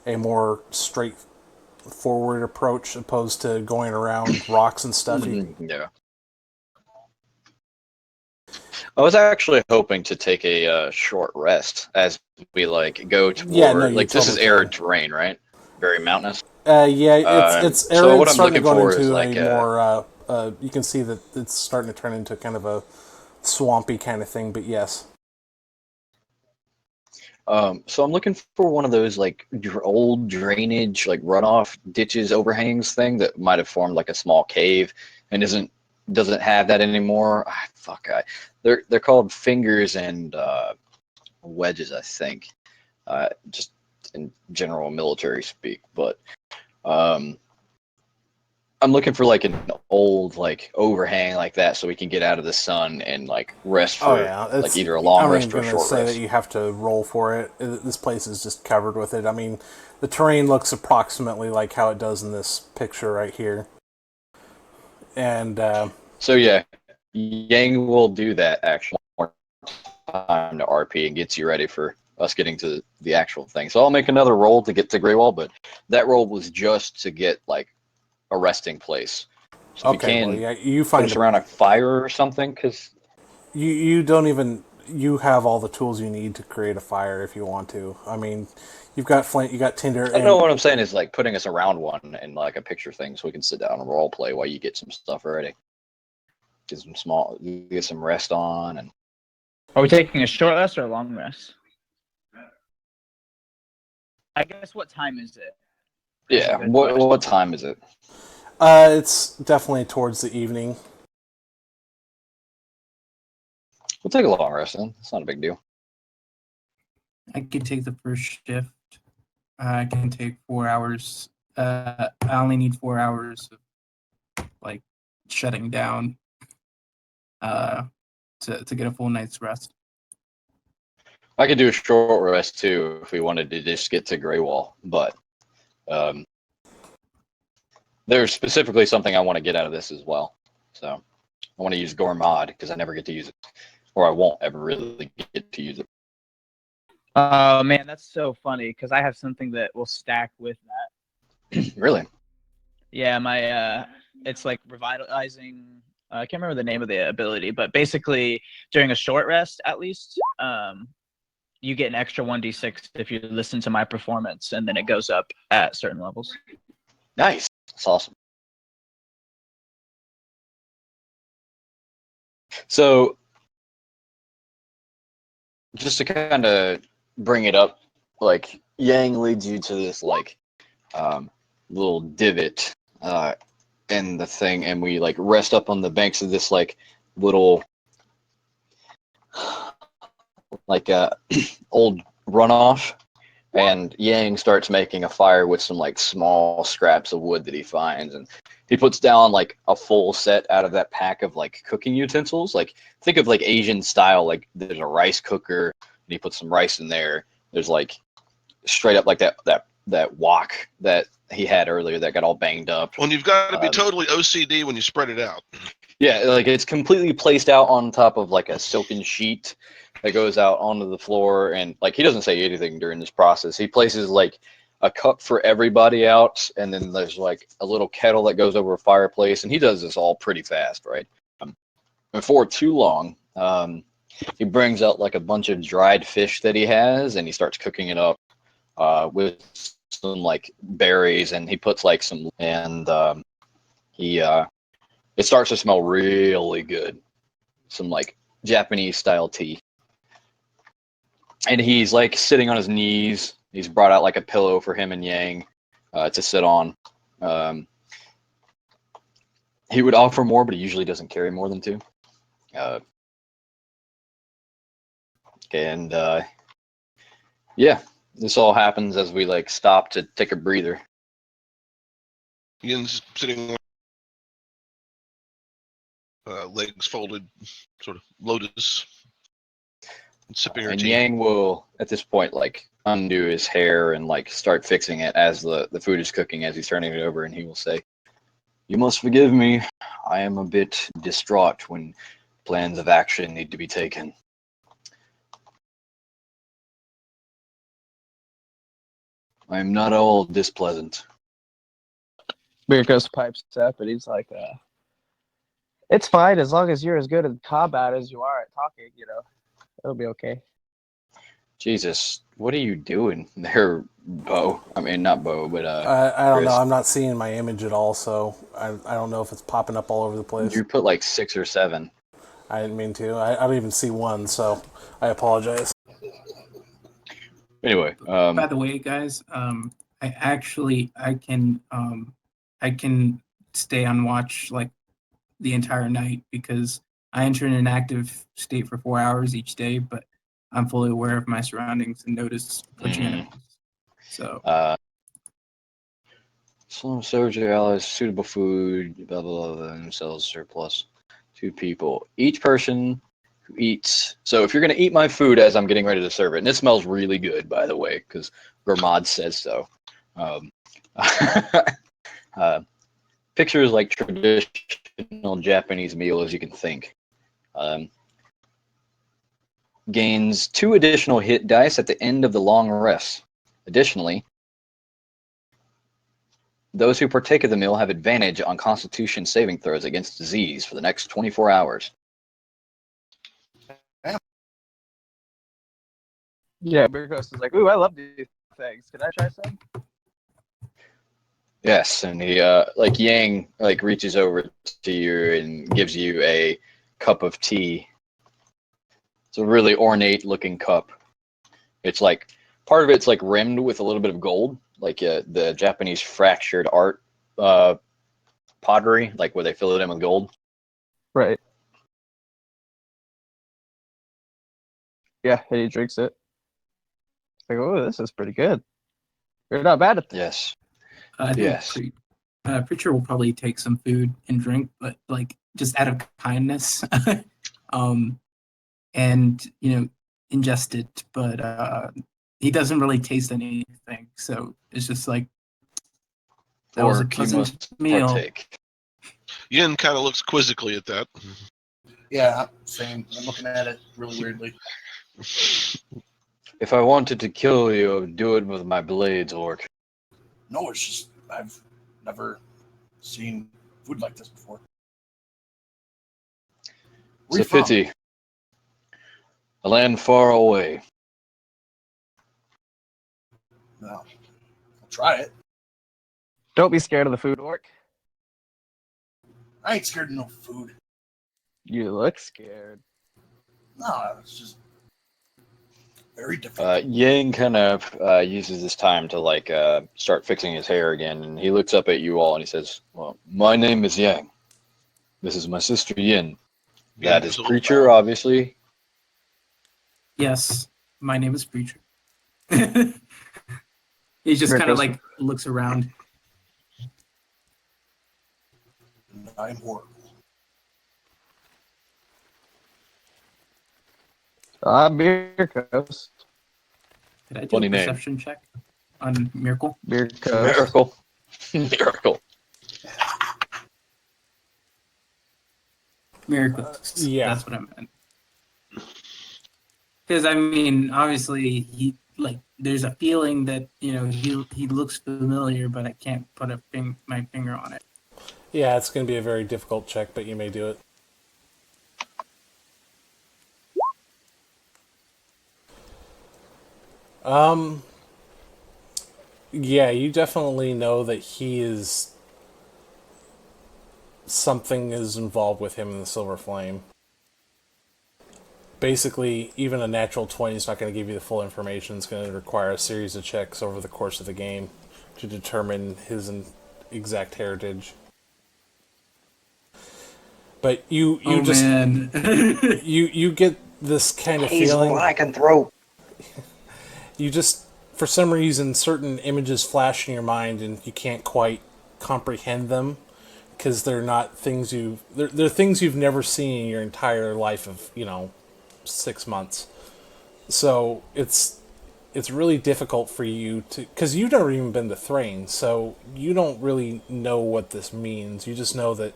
a more straightforward approach opposed to going around rocks and stuff. Yeah. I was actually hoping to take a short rest as we go toward. Yeah, no, you This is totally arid can. terrain, right? Very mountainous. Yeah, it's So arid, what I'm starting to looking go for is into like a more. You can see that it's starting to turn into kind of a swampy kind of thing. But yes, so I'm looking for one of those old drainage, runoff ditches, overhangs thing that might have formed like a small cave and doesn't have that anymore. They're called fingers and wedges, I think, just in general military speak. But I'm looking for an old overhang like that, so we can get out of the sun and rest oh for yeah, it's. either a long I'm rest even or a going to short say rest. that you have to roll for it. This place is just covered with it. I mean, the terrain looks approximately like how it does in this picture right here, and So yeah, Yang will do that actually. More time to RP and gets you ready for us getting to the actual thing. So I'll make another roll to get to Graywall, but that roll was just to get a resting place. So we okay, well, can yeah, you put find us around a fire or something, because you don't even you have all the tools you need to create a fire if you want to. I mean, you've got flint, you got tinder, I don't know and what I'm saying is putting us around one and a picture thing so we can sit down and role play while you get some stuff ready. Get some rest on, and Are we taking a short rest or a long rest? I guess what time is it? That's a yeah. good What question. time is it? it's definitely towards the evening. We'll take a long rest then. It's not a big deal. I can take the first shift. I can take 4 hours. I only need 4 hours of shutting down to get a full night's rest. I could do a short rest too if we wanted to just get to Graywall, but there's specifically something I want to get out of this as well. So I want to use Gourmand because I never get to use it, or I won't ever really get to use it. Oh man, that's so funny because I have something that will stack with that. Really? Yeah, my it's like revitalizing. I can't remember the name of the ability, but basically during a short rest, at least, you get an extra 1d6 if you listen to my performance, and then it goes up at certain levels. Nice. That's awesome. So just to kind of bring it up, like Yang leads you to this like little divot in the thing, and we like rest up on the banks of this like little like old runoff, and Yang starts making a fire with some like small scraps of wood that he finds, and he puts down like a full set out of that pack of like cooking utensils. Like think of like Asian style, like there's a rice cooker and he puts some rice in there. There's like straight up like that wok that he had earlier that got all banged up. Well, you've got to be totally OCD when you spread it out. Yeah, like it's completely placed out on top of like a silken sheet that goes out onto the floor, and like he doesn't say anything during this process. He places like a cup for everybody out, and then there's like a little kettle that goes over a fireplace, and he does this all pretty fast, right? Before too long, he brings out like a bunch of dried fish that he has, and he starts cooking it up with some like berries, and he puts like some, and he it starts to smell really good. Some like Japanese style tea. And he's like sitting on his knees. He's brought out like a pillow for him and Yang to sit on. He would offer more, but he usually doesn't carry more than two. Yeah, this all happens as we like stop to take a breather. Ian's sitting legs folded, sort of lotus, and sipping her And tea. Yang will, at this point, like undo his hair and like start fixing it as the food is cooking, as he's turning it over, and he will say, "You must forgive me. I am a bit distraught when plans of action need to be taken. I am not all displeasant." Beer Ghost pipes up, and he's like, "It's fine as long as you're as good at combat as you are at talking. You know, it'll be okay." Jesus, what are you doing there, Bo? I mean, not Bo, but I don't Chris. know. I'm not seeing my image at all, so I don't know if it's popping up all over the place. You put like 6 or 7. I didn't mean to. I don't even see one, so I apologize. Anyway, By the way, guys, I can stay on watch like the entire night because I enter in an active state for 4 hours each day, but I'm fully aware of my surroundings and notice approaching enemies. So some soldier allies suitable food, blah blah blah, themselves surplus 2 people. Each person who eats. So if you're gonna eat my food as I'm getting ready to serve it, and it smells really good, by the way, because Gourmand says so. Picture is like traditional Japanese meal as you can think. Gains 2 additional hit dice at the end of the long rest. Additionally, those who partake of the meal have advantage on Constitution saving throws against disease for the next 24 hours. Yeah, Beer Ghost is like, "Ooh, I love these things. Can I try some?" Yes, and he like Yang like reaches over to you and gives you a cup of tea. It's a really ornate looking cup. It's like part of it's like rimmed with a little bit of gold, like the Japanese fractured art pottery, like where they fill it in with gold. Right. Yeah, and he drinks it. It's like, "Oh, this is pretty good. You're not bad at this." Yes. I think Yes. Preacher will probably take some food and drink, but like just out of kindness, and ingest it. But he doesn't really taste anything, so it's just like That was a you cousin's must meal. partake. Yin kind of looks quizzically at that. Yeah, same. I'm looking at it really weirdly. If I wanted to kill you, I would do it with my blades, Orc. No, it's just I've never seen food like this before. It's a pity. A land far away. No, I'll try it. Don't be scared of the food, Orc. I ain't scared of no food. You look scared. No, it's just very different. Yang kind of uses this time to start fixing his hair again, and he looks up at you all and he says, "Well, my name is Yang. This is my sister Yin. That is Preacher, obviously." Yes, my name is Preacher. He just kind of like looks around. I'm horrible. Beer Coast. Did I do Funny a name. perception check on Miracle? Beer Coast. Miracle. Miracle. Miracle. Yeah. That's what I meant. Because I mean, obviously, there's a feeling that he looks familiar, but I can't put my finger on it. Yeah, it's going to be a very difficult check, but you may do it. Yeah, you definitely know that something is involved with him in the Silver Flame. Basically, even a natural 20 is not going to give you the full information. It's going to require a series of checks over the course of the game to determine his exact heritage. But you get this kind of feeling. Lycanthrope. You just, for some reason, certain images flash in your mind and you can't quite comprehend them because they're not things they're things you've never seen in your entire life of 6 months. So it's really difficult for you to, because you've never even been to Thrain, so you don't really know what this means. You just know that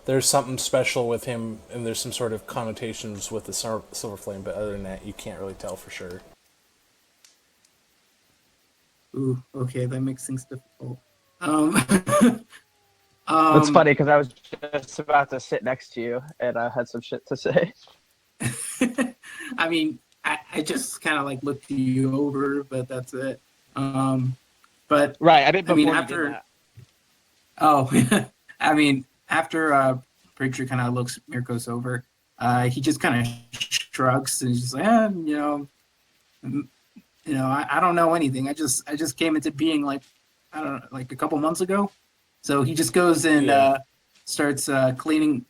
there's something special with him and there's some sort of connotations with the Silver Flame, but other than that, you can't really tell for sure. Ooh, okay, that makes things difficult. It's funny because I was just about to sit next to you and I had some shit to say. I mean, I just kind of looked you over, but that's it. But Right, I did before mean, you after did that. oh, I mean, after Preacher kind of looks Mirkos over, he just kind of shrugs and he's just like, I don't know anything. I just came into being I don't know, a couple months ago. So he just goes and starts cleaning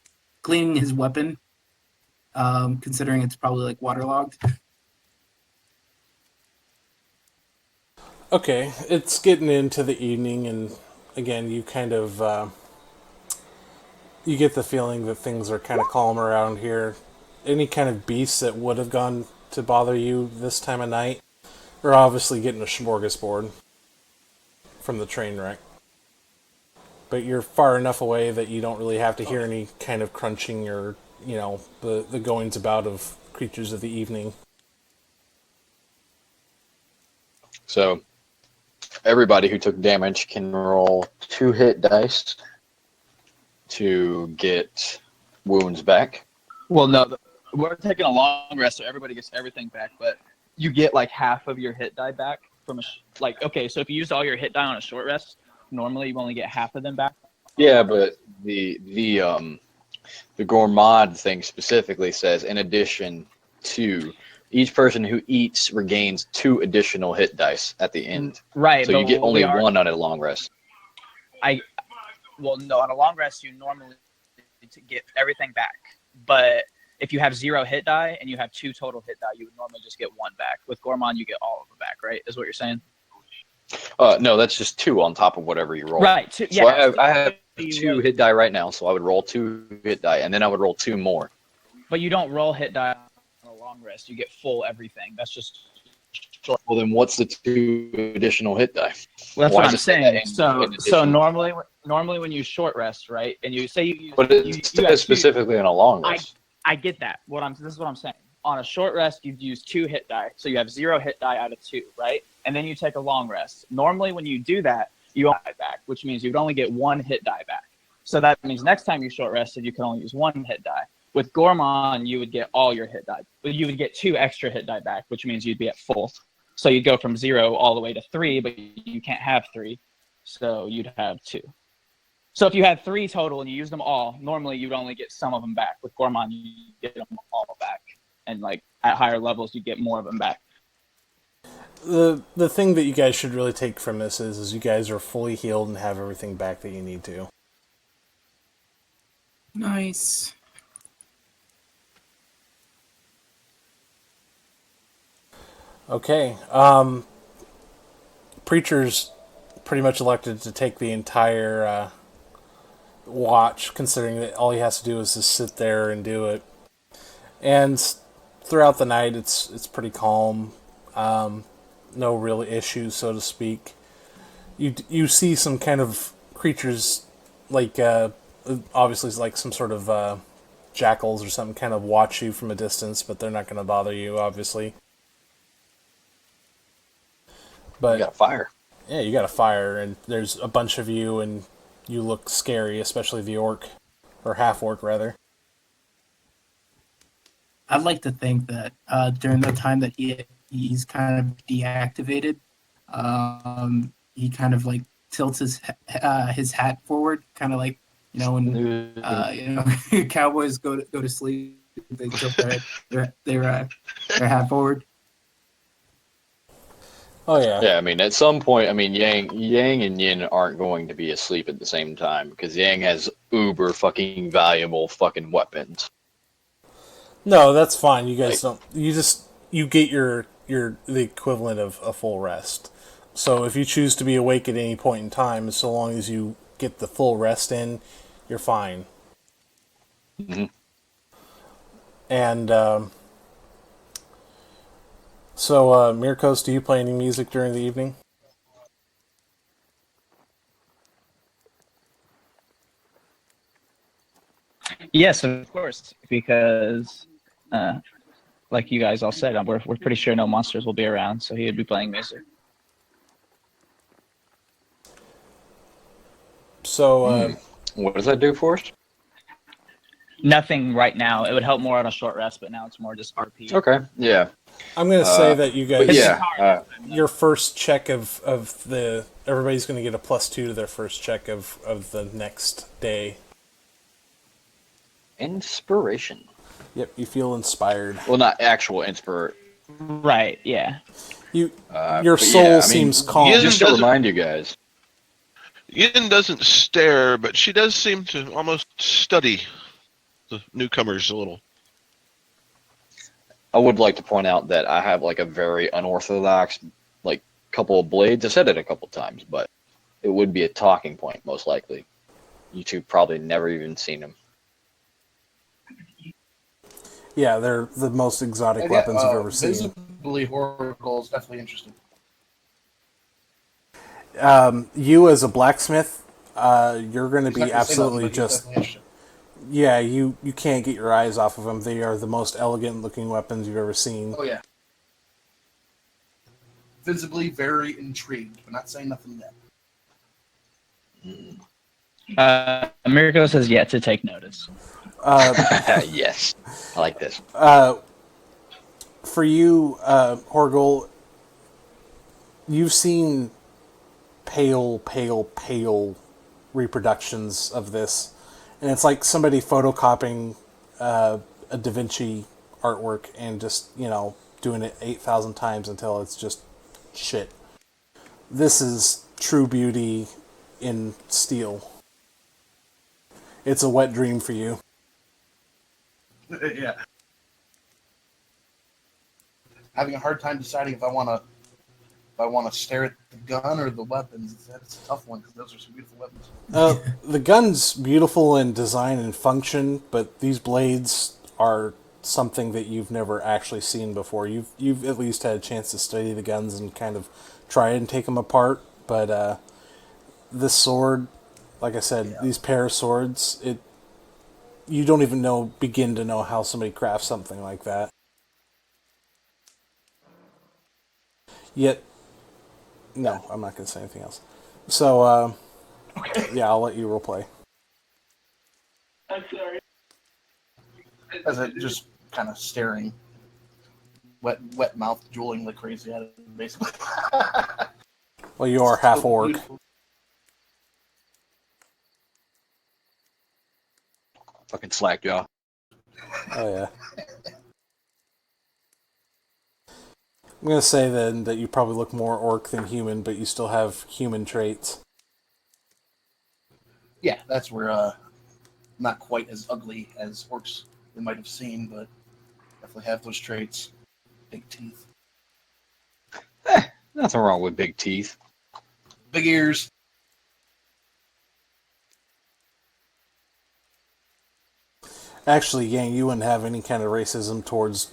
his weapon, considering it's probably waterlogged. Okay, it's getting into the evening, and again, you kind of you get the feeling that things are kind of calm around here. Any kind of beasts that would have gone to bother you this time of night are obviously getting a smorgasbord from the train wreck. But you're far enough away that you don't really have to hear any kind of crunching or, the goings about of creatures of the evening. So, everybody who took damage can roll 2 hit dice to get wounds back. Well, no, we're taking a long rest, so everybody gets everything back, but you get half of your hit die back from okay, so if you used all your hit die on a short rest, normally you only get half of them back. Yeah, but the gourmand thing specifically says, in addition to each person who eats regains 2 additional hit dice at the end. Right. So you get only 1 on a long rest. Well, no, on a long rest you normally get everything back, but if you have 0 hit die and you have 2 total hit die, you would normally just get 1 back. With Gourmand, you get all of them back, right? Is what you're saying? No, that's just 2 on top of whatever you roll. Right. So yeah, I have 2 hit die right now, so I would roll 2 hit die, and then I would roll 2 more. But you don't roll hit die on a long rest. You get full everything. That's just Well, then what's the 2 additional hit die? Well, that's Why what is I'm it saying. in So addition? normally when you short rest, right, and you say you But you, it you have says specifically in a long rest. I get that. This is what I'm saying. On a short rest, you'd use 2 hit die, so you have 0 hit die out of 2, right? And then you take a long rest. Normally, when you do that, you only die back, which means you'd only get 1 hit die back. So that means next time you short rested, you can only use 1 hit die. With Gormon, you would get all your hit die, but you would get 2 extra hit die back, which means you'd be at full. So you'd go from 0 all the way to 3, but you can't have 3, so you'd have 2. So if you had 3 total and you used them all, normally you'd only get some of them back. With Gormon, you get them all back, and like at higher levels, you get more of them back. The thing that you guys should really take from this is you guys are fully healed and have everything back that you need to. Nice. Okay. Preacher's pretty much elected to take the entire watch, considering that all he has to do is just sit there and do it. And throughout the night, it's pretty calm. No real issues, so to speak. You see some kind of creatures, like obviously like some sort of jackals or something, kind of watch you from a distance, but they're not going to bother you, obviously. But You got a fire. yeah, you got a fire, and there's a bunch of you, and you look scary, especially the orc, or half-orc, rather. I'd like to think that during the time that he's kind of deactivated, he kind of like tilts his hat forward, kind of like when cowboys go to sleep, they tilt their hat forward. Oh yeah. Yeah, I mean, at some point, I mean, Yang and Yin aren't going to be asleep at the same time because Yang has uber fucking valuable fucking weapons. No, that's fine. You guys don't. You get the equivalent of a full rest. So if you choose to be awake at any point in time, so long as you get the full rest in, you're fine. Mm-hmm. And so, Mirkos, do you play any music during the evening? Yes, of course, because like you guys all said, we're pretty sure no monsters will be around, so he would be playing music. So, What does that do for us? Nothing right now. It would help more on a short rest, but now it's more just RP. Okay, yeah. I'm going to say that you guys, Yeah. your first check of everybody's going to get a +2 to their first check of the next day. Inspiration. Yep, you feel inspired. Well, not actual inspiration. Right, yeah. Your soul seems calm. Yin Just to doesn't- remind you guys. Yin doesn't stare, but she does seem to almost study the newcomers a little. I would like to point out that I have like a very unorthodox like couple of blades. I said it a couple times, but it would be a talking point most likely. You two probably never even seen them. Yeah, they're the most exotic weapons I've ever seen. Visibly, Horrible is definitely interesting. You as a blacksmith, you're going to be absolutely just... Yeah, you can't get your eyes off of them. They are the most elegant looking weapons you've ever seen. Oh yeah. Visibly very intrigued, but not saying nothing yet. Mirko has yet to take notice. Yes, I like this. For you, Horgol, you've seen pale reproductions of this. And it's like somebody photocopying a Da Vinci artwork and just, doing it 8,000 times until it's just shit. This is true beauty in steel. It's a wet dream for you. Yeah. Having a hard time deciding if I want to stare at the gun or the weapons. That's a tough one because those are some beautiful weapons. The gun's beautiful in design and function, but these blades are something that you've never actually seen before. You've at least had a chance to study the guns and kind of try and take them apart, but this sword, like I said, these pair of swords, you don't even begin to know how somebody crafts something like that. Yet, no, I'm not going to say anything else. So, yeah, I'll let you roleplay. I'm sorry. As it just kind of staring, wet mouth, drooling like crazy at it, basically. Well, you are half orc. Fucking slack jaw. Oh, yeah. I'm going to say then that you probably look more orc than human, but you still have human traits. Yeah, that's where not quite as ugly as orcs we might have seen, but definitely have those traits. Big teeth. Nothing wrong with big teeth. Big ears. Actually, Yang, you wouldn't have any kind of racism towards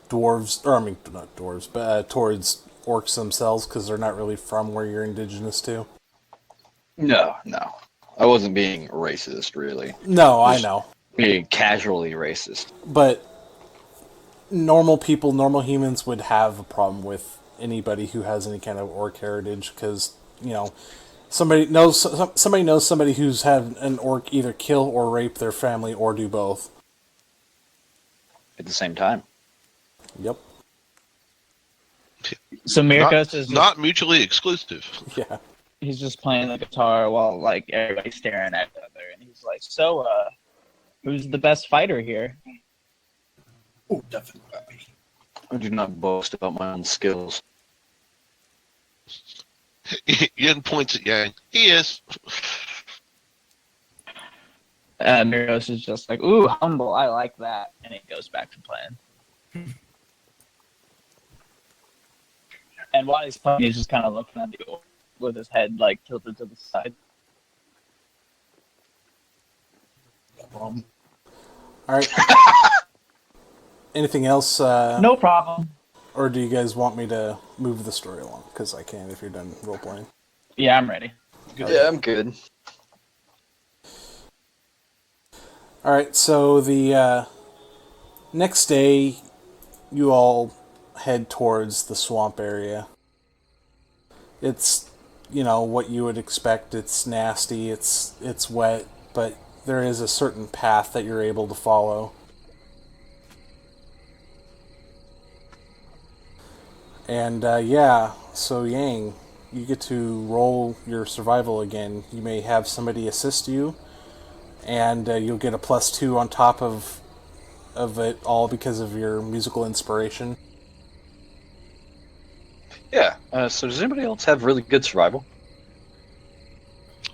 dwarves, or I mean, not dwarves, but towards orcs themselves, because they're not really from where you're indigenous to. No. I wasn't being racist, really. No, I Just know. being casually racist. But normal people, normal humans would have a problem with anybody who has any kind of orc heritage, because, somebody knows somebody who's had an orc either kill or rape their family or do both. At the same time. Yep. So Mirkos is Not mutually exclusive. Yeah. he's just playing the guitar while like everybody's staring at each other, and he's like, "So, who's the best fighter here?" Oh, definitely. I do not boast about my own skills. Yin points at Yang. He is. Miros is just like, "Ooh, humble. I like that," and he goes back to playing. And while he's playing, he's just kind of looking at the orc with his head like tilted to the side. All right. Anything else? No problem. Or do you guys want me to move the story along? Because I can if you're done role playing. Yeah, I'm ready. Yeah, I'm good. All right. So the next day, you all head towards the swamp area. It's what you would expect. It's nasty. It's wet, but there is a certain path that you're able to follow. And so Yang, you get to roll your survival again. You may have somebody assist you, and you'll get a +2 on top of it all because of your musical inspiration. Yeah. So does anybody else have really good survival?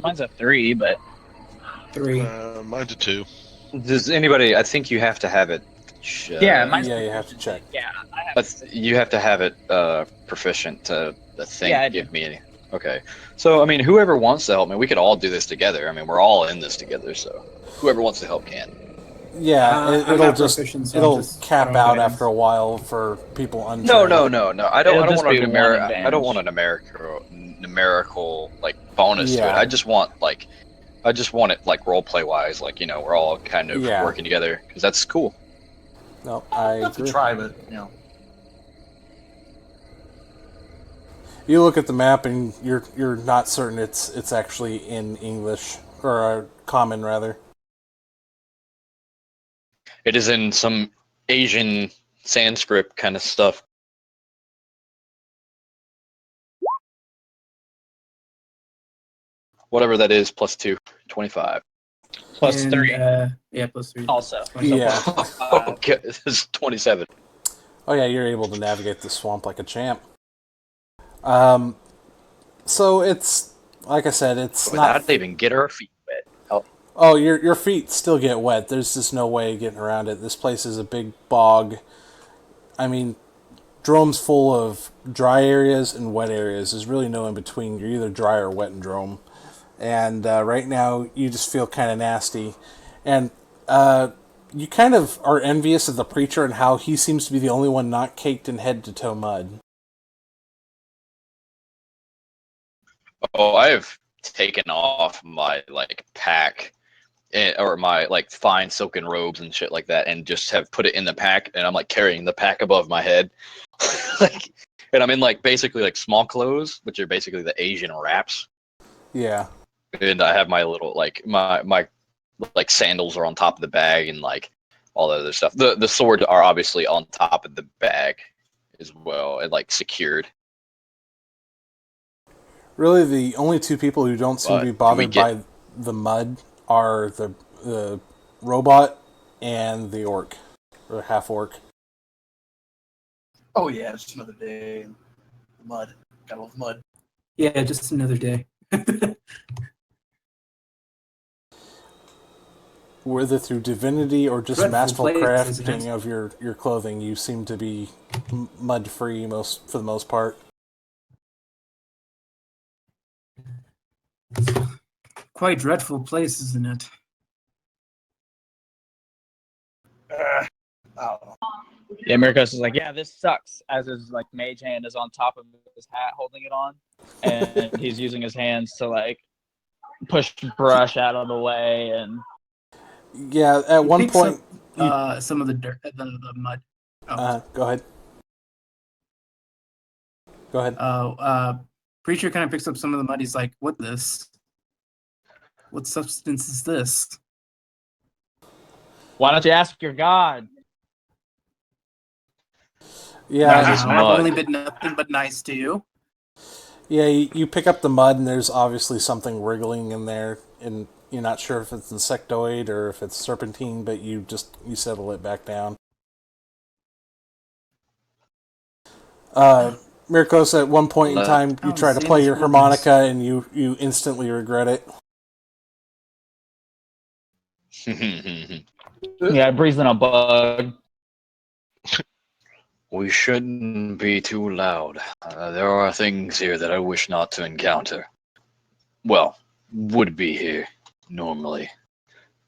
Mine's a 3, but 3. Mine's a 2. Does anybody? I think you have to have it. yeah, mine's Yeah, you have to check. Yeah, I have. But you have to have it proficient to the thing. Yeah, I give do. me any. Okay. So I mean, whoever wants to help me, we could all do this together. I mean, we're all in this together, so whoever wants to help can. Yeah, I'm it'll not just proficient, so it'll I'm just cap throwing out guidance. after a while for people untrained. No. I don't It'll want just a be one I don't advantage. want a numerical like bonus to Yeah. it. I just want it like role play wise, like we're all kind of Yeah. working together because that's cool. No, I Not to agree. try, but You look at the map and you're not certain it's actually in English or common rather. It is in some Asian Sanskrit kind of stuff. Whatever that is, +2, 25. Plus And, 3 yeah, +3. also. Yeah. Okay, this is 27. Oh yeah, you're able to navigate the swamp like a champ. So it's like I said, it's Without not. even get our feet wet. Oh, Oh, your feet still get wet. There's just no way of getting around it. This place is a big bog. I mean, Droaam's full of dry areas and wet areas. There's really no in between. You're either dry or wet in Droaam. And right now, you just feel kind of nasty. And you kind of are envious of the preacher and how he seems to be the only one not caked in head-to-toe mud. Oh, I have taken off my pack or my fine silken robes and shit like that, and just have put it in the pack, and I'm carrying the pack above my head, and I'm in basically small clothes, which are basically the Asian wraps, Yeah. and I have my little my sandals are on top of the bag and all the other stuff. The swords are obviously on top of the bag as well and secured. Really, the only two people who don't seem to be bothered get- by the mud are the robot and the orc, or half orc. Oh yeah, it's just another day. Mud. Gotta love mud. Yeah, just another day. Whether through divinity or just Dreadful masterful place, isn't crafting it? of your clothing, you seem to be mud free for the most part. Quite dreadful place, isn't it? I don't know. Yeah, Mirkos is like, yeah, this sucks. As his mage hand is on top of his hat, holding it on, and he's using his hands to push brush out of the way. And Yeah, at He one picks point. up, some of the dirt, the mud. Go ahead. Go ahead. Preacher kind of picks up some of the mud. He's like, "What this? What substance is this?" why don't you ask your god? Yeah, This is I've mud. only been nothing but nice to you. yeah. You pick up the mud, and there's obviously something wriggling in there, and you're not sure if it's insectoid or if it's serpentine, but you settle it back down. Mirkos, at one point in time, you Oh, try to same play as your Williams. harmonica, and you instantly regret it. Yeah, breathing a bug. We shouldn't be too loud. There are things here that I wish not to encounter. Well, would be here, normally.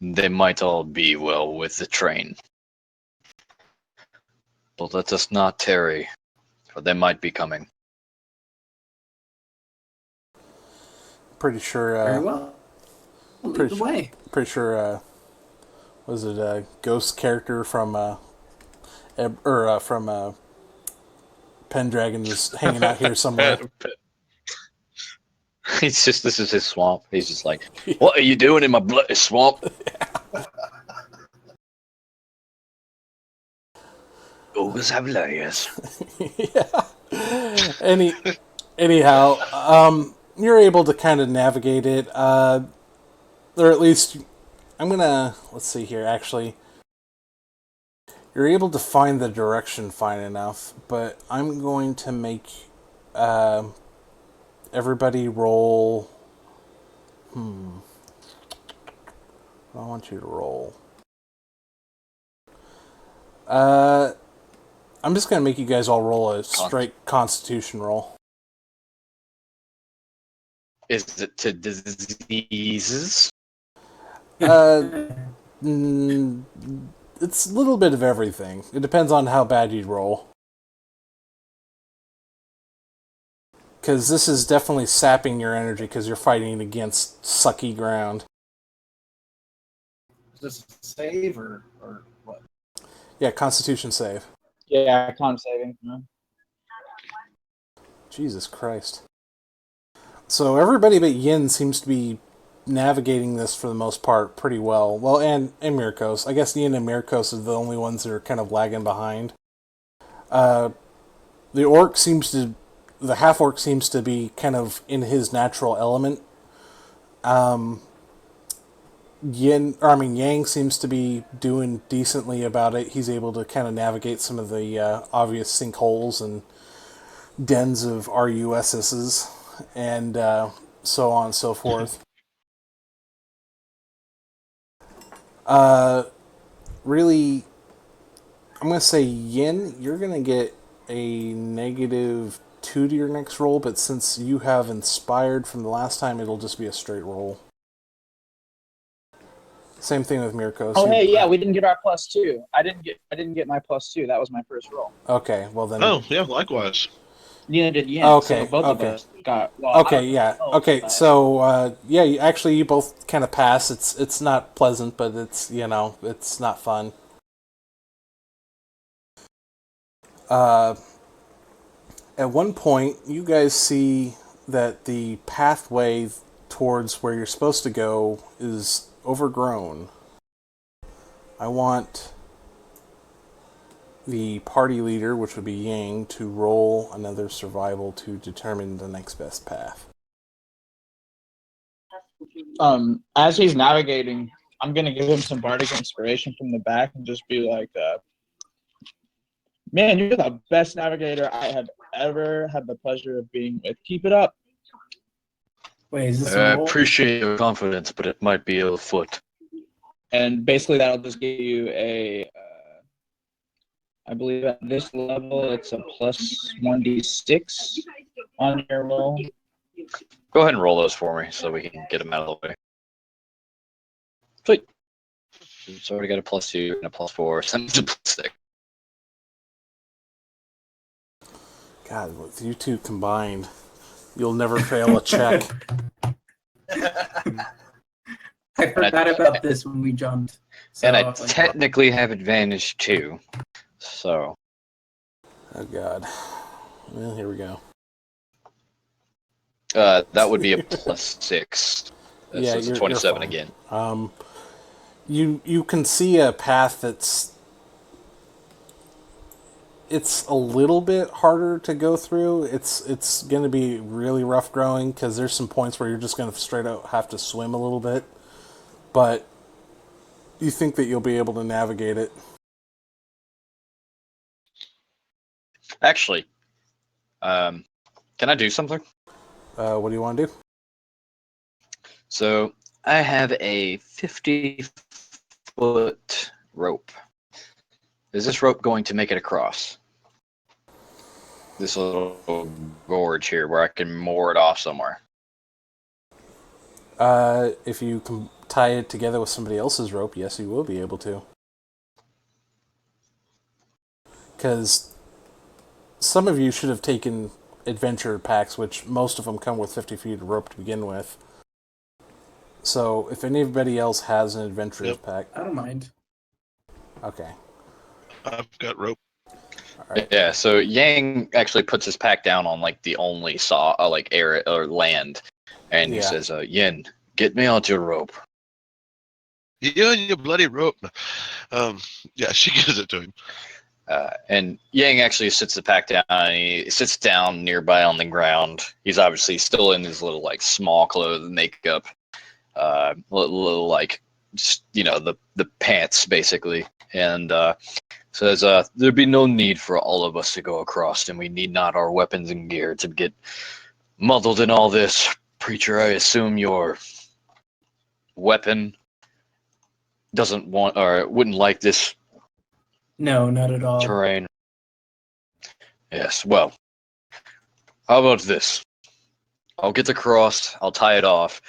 They might all be well with the train. But let us not tarry, for they might be coming. Pretty sure. Very well. Lead pretty the su- way. Pretty sure. Was it a ghost character from Pendragon just hanging out here somewhere? This is his swamp. He's just like, what are you doing in my bloody swamp? Ogres have layers. Yeah. Anyhow, you're able to kind of navigate it. Or at least, let's see here, actually. You're able to find the direction fine enough, but I'm going to make everybody roll. I want you to roll. I'm just going to make you guys all roll a straight Constitution roll. Is it to diseases? It's a little bit of everything. It depends on how bad you roll. Because this is definitely sapping your energy because you're fighting against sucky ground. Is this a save or what? Yeah, Constitution save. Yeah, con saving. Jesus Christ. So everybody but Yin seems to be navigating this for the most part pretty well. Well, and Mirkos. I guess Yin and Mirkos are the only ones that are kind of lagging behind. The half-orc seems to be kind of in his natural element. Yang seems to be doing decently about it. He's able to kind of navigate some of the obvious sinkholes and dens of RUSSs and so on and so forth. Really, I'm going to say, Yin, you're going to get a -2 to your next roll, but since you have inspired from the last time, it'll just be a straight roll. Same thing with Mirkos. Oh, hey, yeah, we didn't get our +2. I didn't get my +2. That was my first roll. Okay, well then. Oh, yeah, likewise. Neither did Yen. Okay, So both of okay. us got. Well, I Okay, don't yeah. know, Okay, but- so yeah, you both kind of pass. It's not pleasant, but it's not fun. Uh, at one point, you guys see that the pathway towards where you're supposed to go is overgrown. I want the party leader, which would be Yang, to roll another survival to determine the next best path. As he's navigating, I'm gonna give him some bardic inspiration from the back and just be like, "Man, you're the best navigator I have ever had the pleasure of being with. Keep it up." Wait, is this I a roll? appreciate your confidence, but it might be afoot. And basically, that'll just give you a. I believe at this level, it's a +1d6 on your roll. Go ahead and roll those for me so we can get them out of the way. Sweet. It's already got a +2 and a +4, so it's a +6. God, with you two combined, you'll never fail a check. I forgot about this when we jumped. So And I was like, technically have advantage too. So Oh God. Well, here we go. that would be a +6. Yeah, So it's a you're 27 fine. again. You can see a path it's a little bit harder to go through. It's going to be really rough growing because there's some points where you're just going to straight out have to swim a little bit. But you think that you'll be able to navigate it. Actually, can I do something? What do you want to do? So I have a 50-foot rope. Is this rope going to make it across this little gorge here where I can moor it off somewhere? If you can tie it together with somebody else's rope, yes, you will be able to. Because some of you should have taken adventure packs, which most of them come with 50 feet of rope to begin with. So if anybody else has an adventurer's pack, I don't mind. okay. I've got rope. All right. Yeah, so Yang actually puts his pack down on like the only like area or land, and he Yeah. says, "Yin, get me onto a rope." You and your bloody rope. Yeah, she gives it to him. And Yang actually sits the pack down. And he sits down nearby on the ground. He's obviously still in his little like small clothes, makeup, little like just the pants basically, and says, "There'd be no need for all of us to go across, and we need not our weapons and gear to get muddled in all this. Preacher, I assume your weapon doesn't want or wouldn't like this No, not at all. terrain." Yes, well, how about this? I'll get across, I'll tie it off.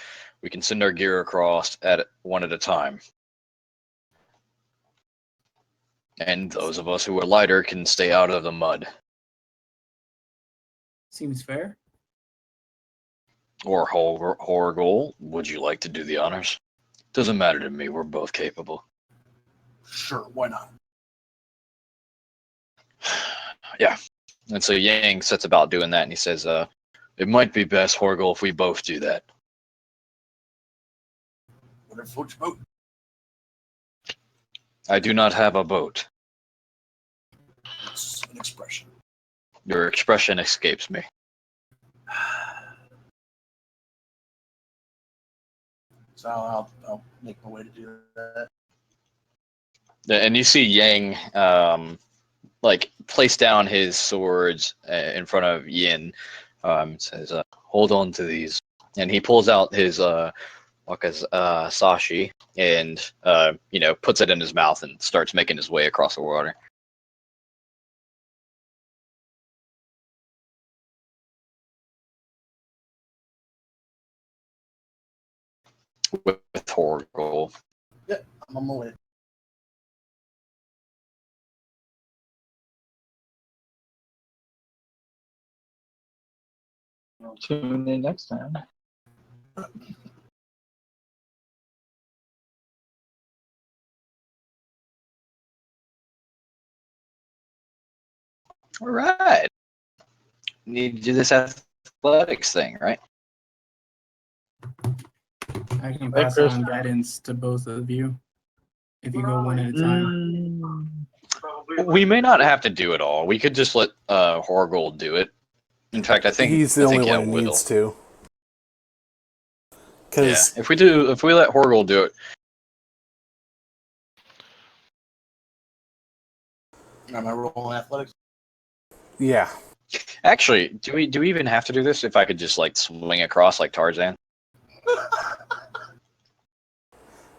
We can send our gear across at one at a time. And those of us who are lighter can stay out of the mud. Seems fair. Or Horgol, would you like to do the honors? Doesn't matter to me, we're both capable. Sure, why not? Yeah. And so Yang sets about doing that, and he says, it might be best, Horgol, if we both do that. Whatever floats your boat. I do not have a boat. It's an expression. Your expression escapes me. So I'll make my way to do that. And you see Yang like place down his swords in front of Yin. Says, "Hold on to these," and he pulls out his sashi and puts it in his mouth and starts making his way across the water. With Horgol. I'm on my way. Tune in next time. All right. Need to do this athletics thing, right? I can pass on guidance to both of you if you go one at a time. We may not have to do it all. We could just let Horgold do it. In fact, I think He's the only one who will. needs to. Yeah, Because if we let Horgold do it, Am I rolling athletics? yeah, actually, do we even have to do this? If I could just like swing across like Tarzan.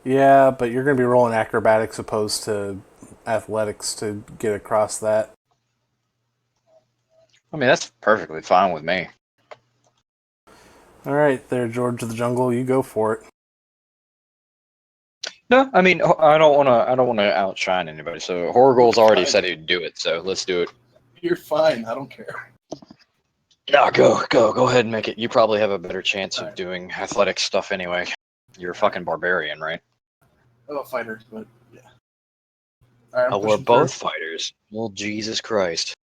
yeah, but you're going to be rolling acrobatics opposed to athletics to get across that. I mean, that's perfectly fine with me. All right, there, George of the Jungle, you go for it. No, I mean, I don't want to outshine anybody. So Horgold's already said he'd do it. So let's do it. You're fine. I don't care. No, go ahead and make it. You probably have a better chance of Alright. doing athletic stuff anyway. You're a fucking barbarian, right? I'm a fighter, but yeah. All right, I'm Oh, we're pushing both through. fighters. Well, Jesus Christ.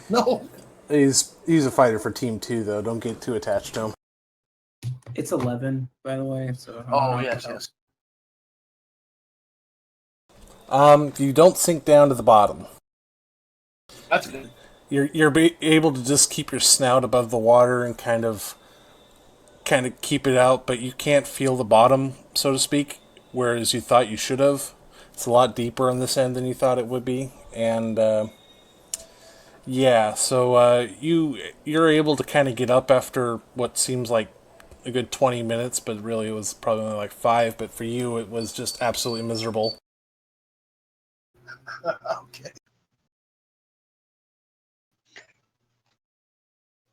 No. He's a fighter for Team 2, though. Don't get too attached to him. It's 11, by the way. So Oh yes, yes. You don't sink down to the bottom. That's good. You're able to just keep your snout above the water and kind of keep it out, but you can't feel the bottom, so to speak, whereas you thought you should have. It's a lot deeper on this end than you thought it would be, and yeah, so you're able to kind of get up after what seems like a good 20 minutes, but really it was probably only like 5, but for you it was just absolutely miserable. Okay.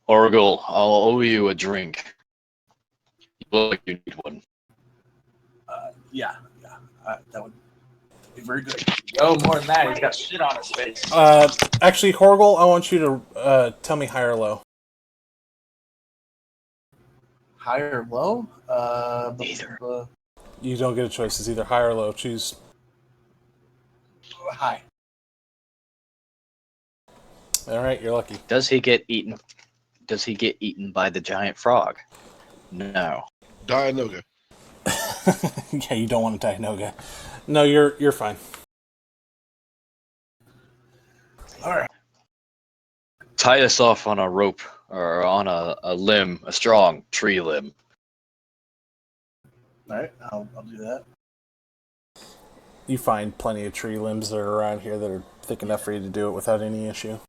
Horgold, I'll owe you a drink. You look like you need one. Yeah. That would be very good. Oh, more than that, he's got shit on his face. Actually, Horgel, I want you to tell me high or low. High or low? Either. You don't get a choice. It's either high or low. Choose. High. All right, you're lucky. Does he get eaten? Does he get eaten by the giant frog? No. Dianoga. Yeah, you don't want to die, Noga. No, you're fine. All right. Tie us off on a rope or on a limb, a strong tree limb. All right. I'll do that. You find plenty of tree limbs that are around here that are thick enough for you to do it without any issue.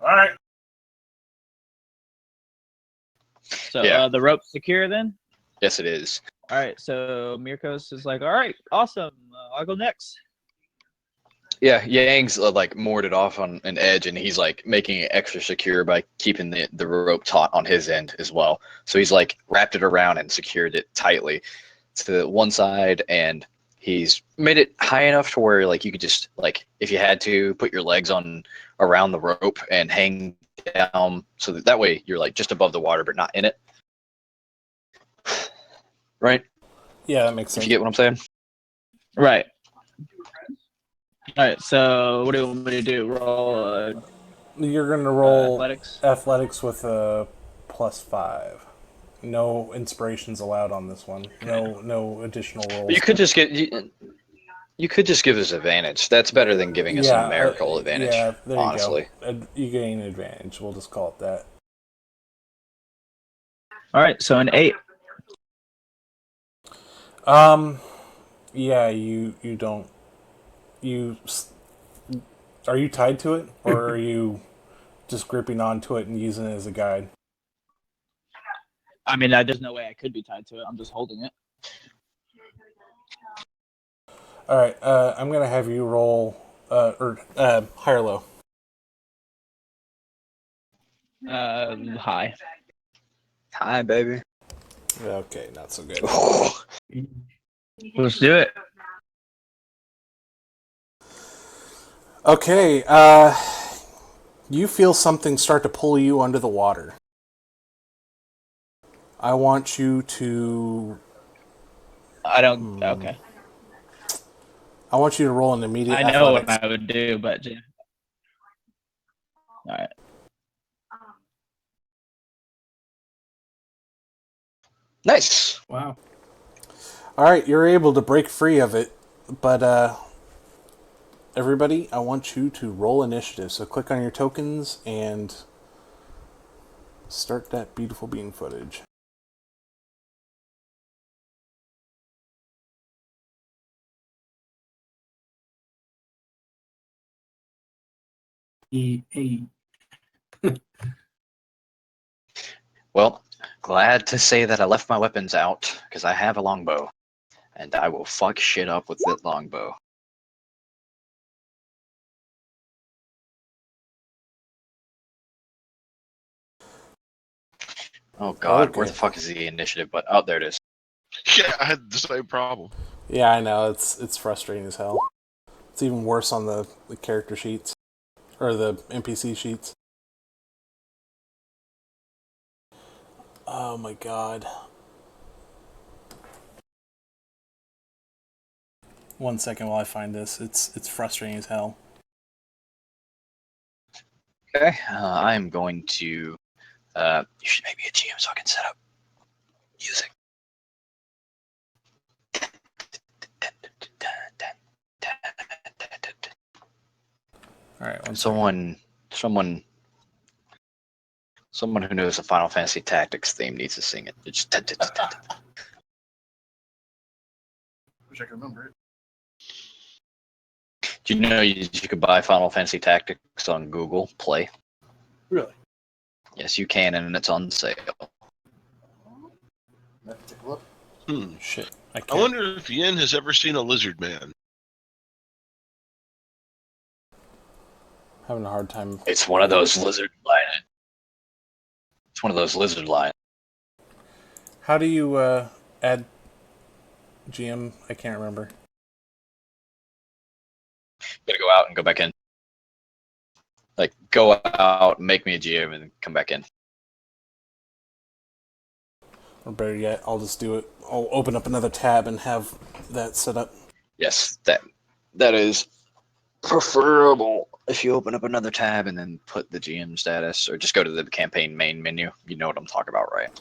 All right. So Yeah. the rope's secure then? Yes, it is. All right, so Mirkos is like, all right, awesome. I'll go next. Yeah, Yang's like moored it off on an edge, and he's like making it extra secure by keeping the rope taut on his end as well. So he's like wrapped it around and secured it tightly to one side, and he's made it high enough to where like you could just like if you had to put your legs on around the rope and hang down, so that way you're like just above the water but not in it. Right? Yeah, that makes If sense. you get what I'm saying. Right. All right, so what do you want me to do? Roll You're going to roll athletics? athletics with a +5. No inspirations allowed on this one. No additional rolls. But you could just get you could just give us advantage. That's better than giving us a numerical advantage. Yeah, there honestly. you go. You gain advantage. We'll just call it that. All right, so an 8. Yeah, you don't. Are you tied to it, or are you just gripping onto it and using it as a guide? I mean, there's no way I could be tied to it. I'm just holding it. All right, I'm gonna have you roll high or low. High. Hi, baby. Okay, not so good. Let's do it. Okay, you feel something start to pull you under the water. I want you to... I don't. Okay. I want you to roll an immediate I know what athletics. I would do, but all right. Nice. Wow. Alright, you're able to break free of it, but everybody, I want you to roll initiative. So click on your tokens and start that beautiful bean footage. Hey. Well, glad to say that I left my weapons out because I have a longbow, and I will fuck shit up with that longbow. Oh god, where Okay. the fuck is the initiative? But oh, there it is. Yeah, I had the same problem. Yeah, I know, it's frustrating as hell. It's even worse on the character sheets. Or the NPC sheets. Oh my god. 1 second while I find this. It's frustrating as hell. Okay, I'm going to. You should make me a GM so I can set up music. Alright, Someone who knows the Final Fantasy Tactics theme needs to sing it. It's just Wish I could remember it. Do you know you could buy Final Fantasy Tactics on Google Play? Really? Yes, you can, and it's on sale. Let's take a look. Shit. I I can't. wonder if Yin has ever seen a lizard man. Having a hard time. It's one of those lizard lines. It's one of those lizard lines. How do you add GM? I can't remember. Gotta go out and go back in. Like, go out, make me a GM, and come back in. Or better yet, I'll just do it. I'll open up another tab and have that set up. Yes, that is preferable. If you open up another tab and then put the GM status, or just go to the campaign main menu, you know what I'm talking about, right?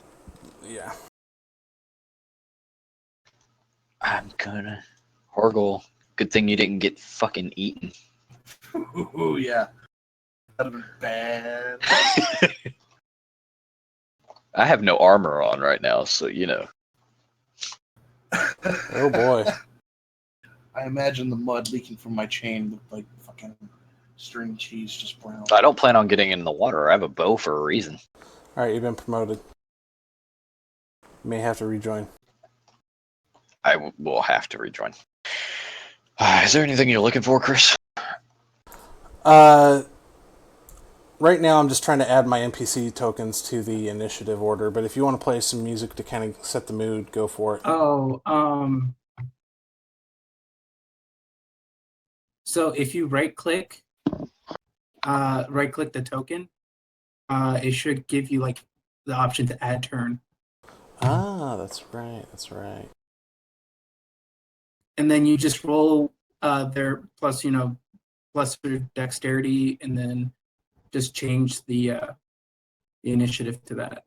Yeah. I'm gonna Horgel. Good thing you didn't get fucking eaten. Ooh, yeah. That'd have been bad. I have no armor on right now, so you know. Oh boy. I imagine the mud leaking from my chain with like fucking string cheese just brown. I don't plan on getting in the water. I have a bow for a reason. Alright, you've been promoted. You may have to rejoin. I will have to rejoin. Is there anything you're looking for, Chris? Right now I'm just trying to add my NPC tokens to the initiative order, but if you want to play some music to kind of set the mood, go for it. Oh, so if you right click the token, it should give you like the option to add turn. Ah, that's right. And then you just roll their plus their dexterity, and then just change the initiative to that.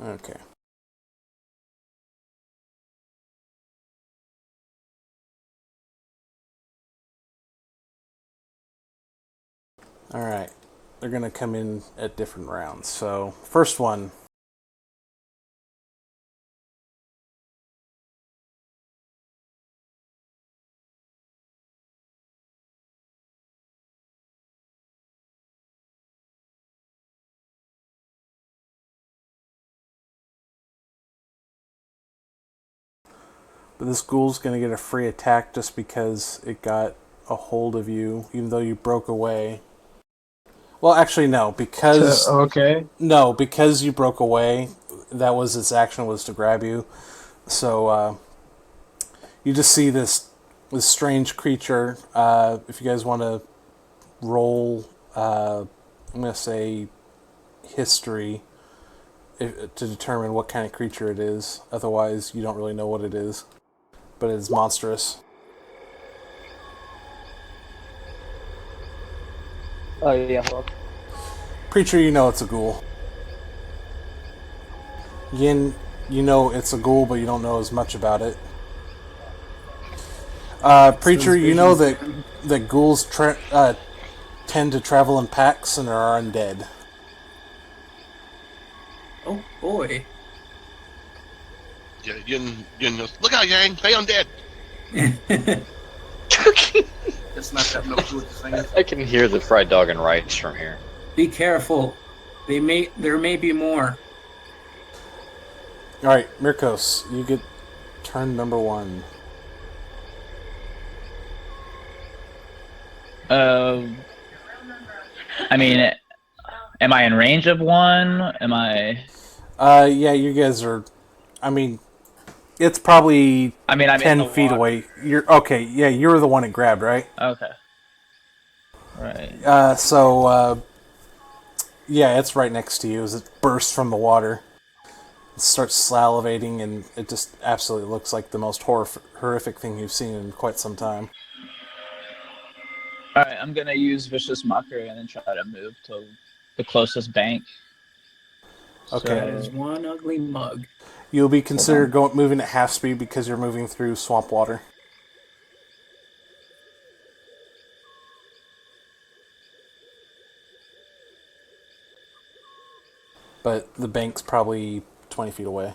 Okay. Alright. They're going to come in at different rounds. So, first one. But this ghoul's going to get a free attack just because it got a hold of you, even though you broke away. Well, actually, no, because Okay. because you broke away, that was its action, was to grab you. So you just see this strange creature. If you guys want to roll, I'm going to say history to determine what kind of creature it is. Otherwise, you don't really know what it is. But it's monstrous. Oh yeah. Well, Creature, you know it's a ghoul. Yin, you know it's a ghoul, but you don't know as much about it. Preacher, you know that ghouls tend to travel in packs and are undead. Oh boy. Yeah, Yin goes, look out, Yang, hey, I'm dead. It's not that no clue what this thing is. I can hear the fried dog and rice from here. Be careful. There may be more. Alright, Mirkos, you get turn number 1. I mean, am I in range of one? Am I? Yeah, you guys are... I mean, it's probably I'm 10 in the feet water. away. You're okay, yeah, you were the one it grabbed, right? Okay. Right. Yeah, it's right next to you as it bursts from the water. It starts salivating, and it just absolutely looks like the most horrific thing you've seen in quite some time. All right. I'm gonna use vicious mockery and then try to move to the closest bank. Okay. That is one ugly mug. You'll be considered moving at half speed because you're moving through swamp water. But the bank's probably 20 feet away.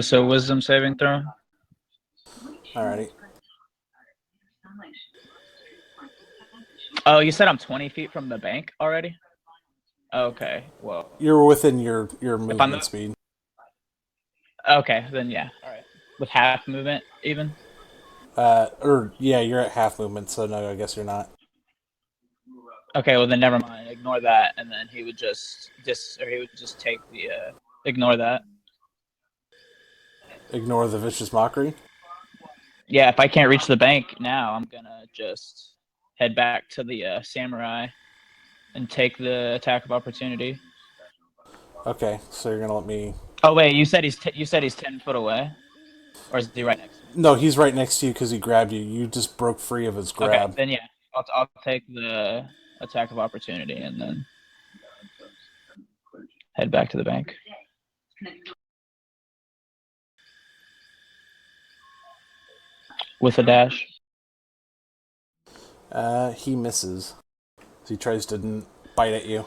So wisdom saving throw. Alrighty. Oh, you said I'm 20 feet from the bank already? Okay. Well. You're within your movement speed. Okay, then yeah. All right. With half movement, even. Yeah, you're at half movement, so no, I guess you're not. Okay, well then never mind. Ignore that, and then he would just take the ignore that. Ignore the vicious mockery. Yeah, if I can't reach the bank now, I'm gonna just head back to the samurai and take the attack of opportunity. Okay, so you're gonna let me. Oh wait, you said he's 10 foot away, or is he right next to me? No, he's right next to you because he grabbed you. You just broke free of his grab. Okay, then yeah, I'll take the attack of opportunity and then head back to the bank. With a dash. He misses. So he tries to bite at you.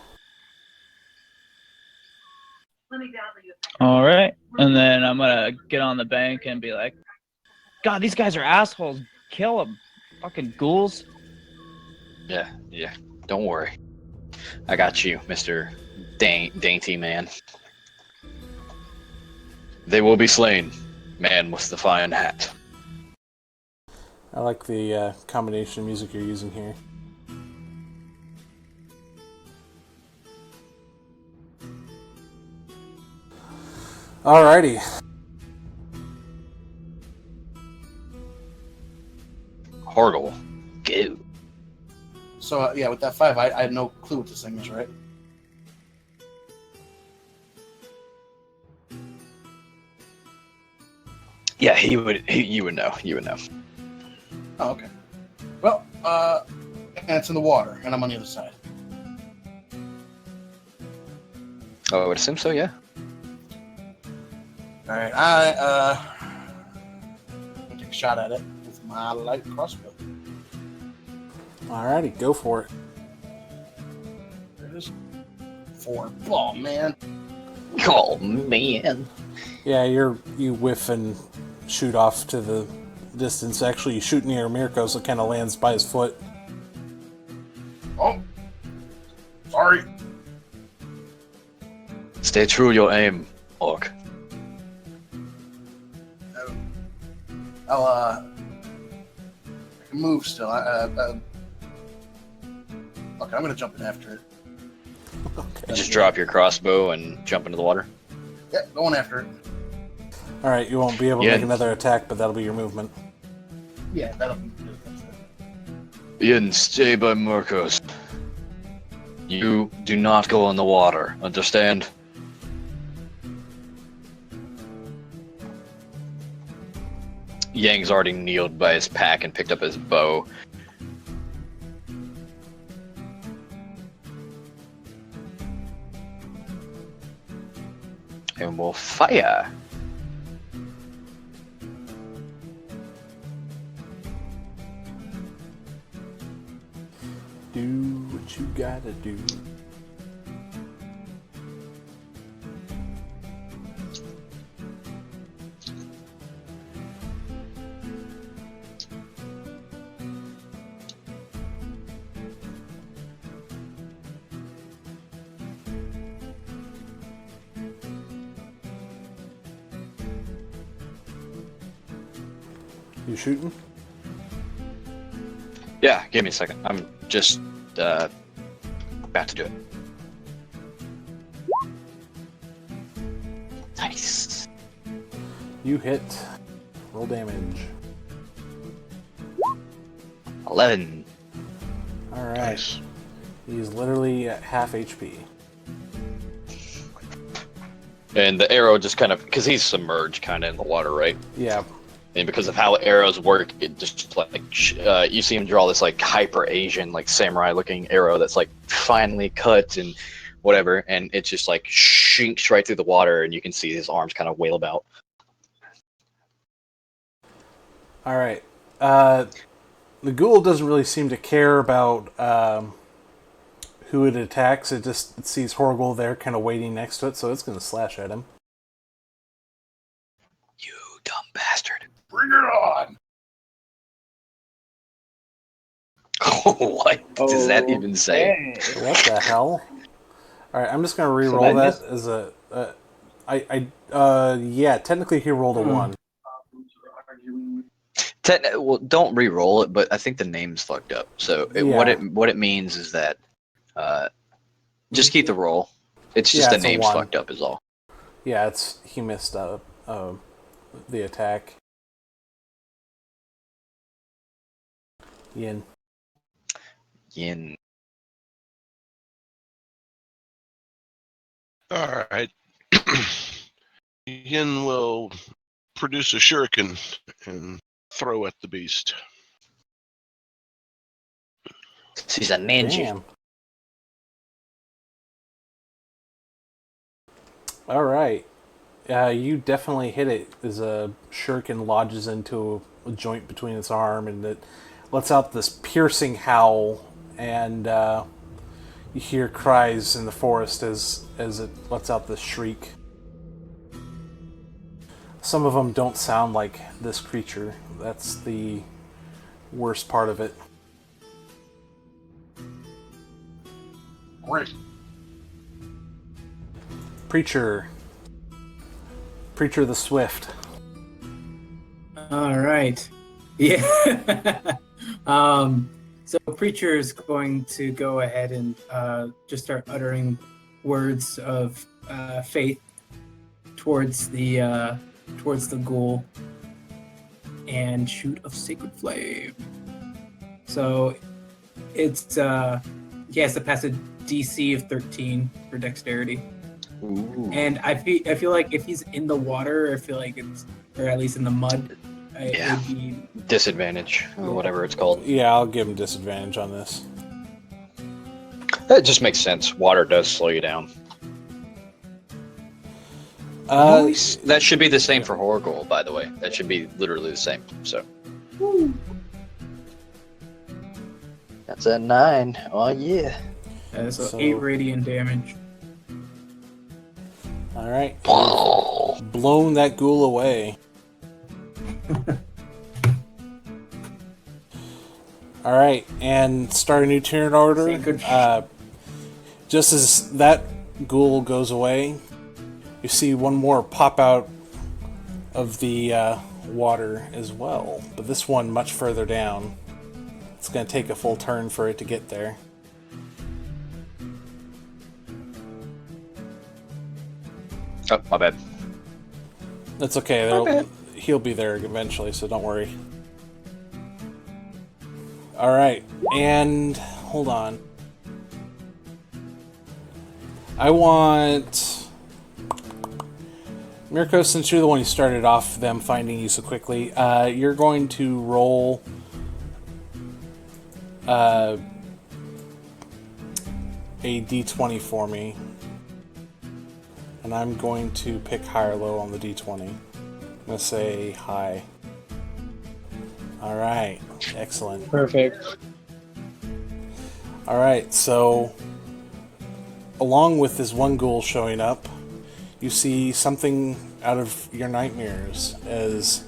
All right, and then I'm gonna get on the bank and be like, "God, these guys are assholes. Kill them, fucking ghouls." Yeah. Don't worry. I got you, Mr. Dainty Man. They will be slain. Man with the fine hat. I like the combination of music you're using here. Alrighty. Hargle. Go. So yeah, with that 5, I had no clue what this thing is, right? Yeah, you would know. You would know. Oh, okay. Well, and it's in the water, and I'm on the other side. Oh, I would assume so, yeah. All right, I'm gonna take a shot at it with my light crossbow. Alrighty, go for it. There it is. 4. Oh man. Oh, man. Yeah, you whiff and shoot off to the distance. Actually, you shoot near Mirko, so it kind of lands by his foot. Oh, sorry. Stay true to your aim, Orc. I can move still. Okay, I'm gonna jump in after it. You just drop your crossbow and jump into the water. Yep, going after it. All right, you won't be able to Yeah. make another attack, but that'll be your movement. Yeah, that'll be good. Ian, stay by Marcos. You do not go in the water, understand? Yang's already kneeled by his pack and picked up his bow. And we'll fire. Do what you gotta do. You shooting? Yeah, give me a second. I'm just about to do it. Nice. You hit. Roll damage. 11. All right. Nice. He's literally at half HP. And the arrow just kind of, because he's submerged kind of in the water, right? Yeah. And because of how arrows work, it just like you see him draw this like hyper Asian, like samurai looking arrow that's like finely cut and whatever, and it just like shinks right through the water, and you can see his arms kind of wail about. All right. The ghoul doesn't really seem to care about who it attacks. It sees Horgul there kind of waiting next to it, so it's going to slash at him. You dumb bastard! Bring it on! What does that even say? Okay. What the hell? All right, I'm just going to re-roll So that that as yeah, technically he rolled a 1. Well, don't re-roll it, but I think the name's fucked up. So what it means is that just keep the roll. It's just Yeah, the it's a name's 1. fucked up is all. Yeah, he missed the attack. Yin. Yin. All right. Yin will produce a shuriken and throw at the beast. She's a ninja. Damn. All right. You definitely hit it as a shuriken lodges into a joint between its arm, and it lets out this piercing howl, and you hear cries in the forest as it lets out this shriek. Some of them don't sound like this creature. That's the worst part of it. Great. Preacher the Swift. All right. Yeah. So Preacher is going to go ahead and just start uttering words of faith towards the ghoul and shoot of sacred flame. So it's he has to pass a DC of 13 for dexterity. Ooh. And I feel like if he's in the water, I feel like it's, or at least in the mud, Yeah. it would be Disadvantage, or whatever it's called. Yeah, I'll give him disadvantage on this. That just makes sense. Water does slow you down. That should be the same for Horgul, by the way. That should be literally the same. So. That's a 9. Oh yeah. so 8 radiant damage. All right. Blown that ghoul away. All right, and start a new turn order. Just as that ghoul goes away, you see one more pop out of the water as well, but this one much further down. It's going to take a full turn for it to get there. Oh, my bad. That's okay. He'll be there eventually, so don't worry. Alright, and hold on. I want... Mirko, since you're the one who started off them finding you so quickly, you're going to roll a d20 for me. And I'm going to pick high or low on the d20. I'm going to say high. Alright, excellent. Perfect. Alright, so along with this one ghoul showing up, you see something out of your nightmares as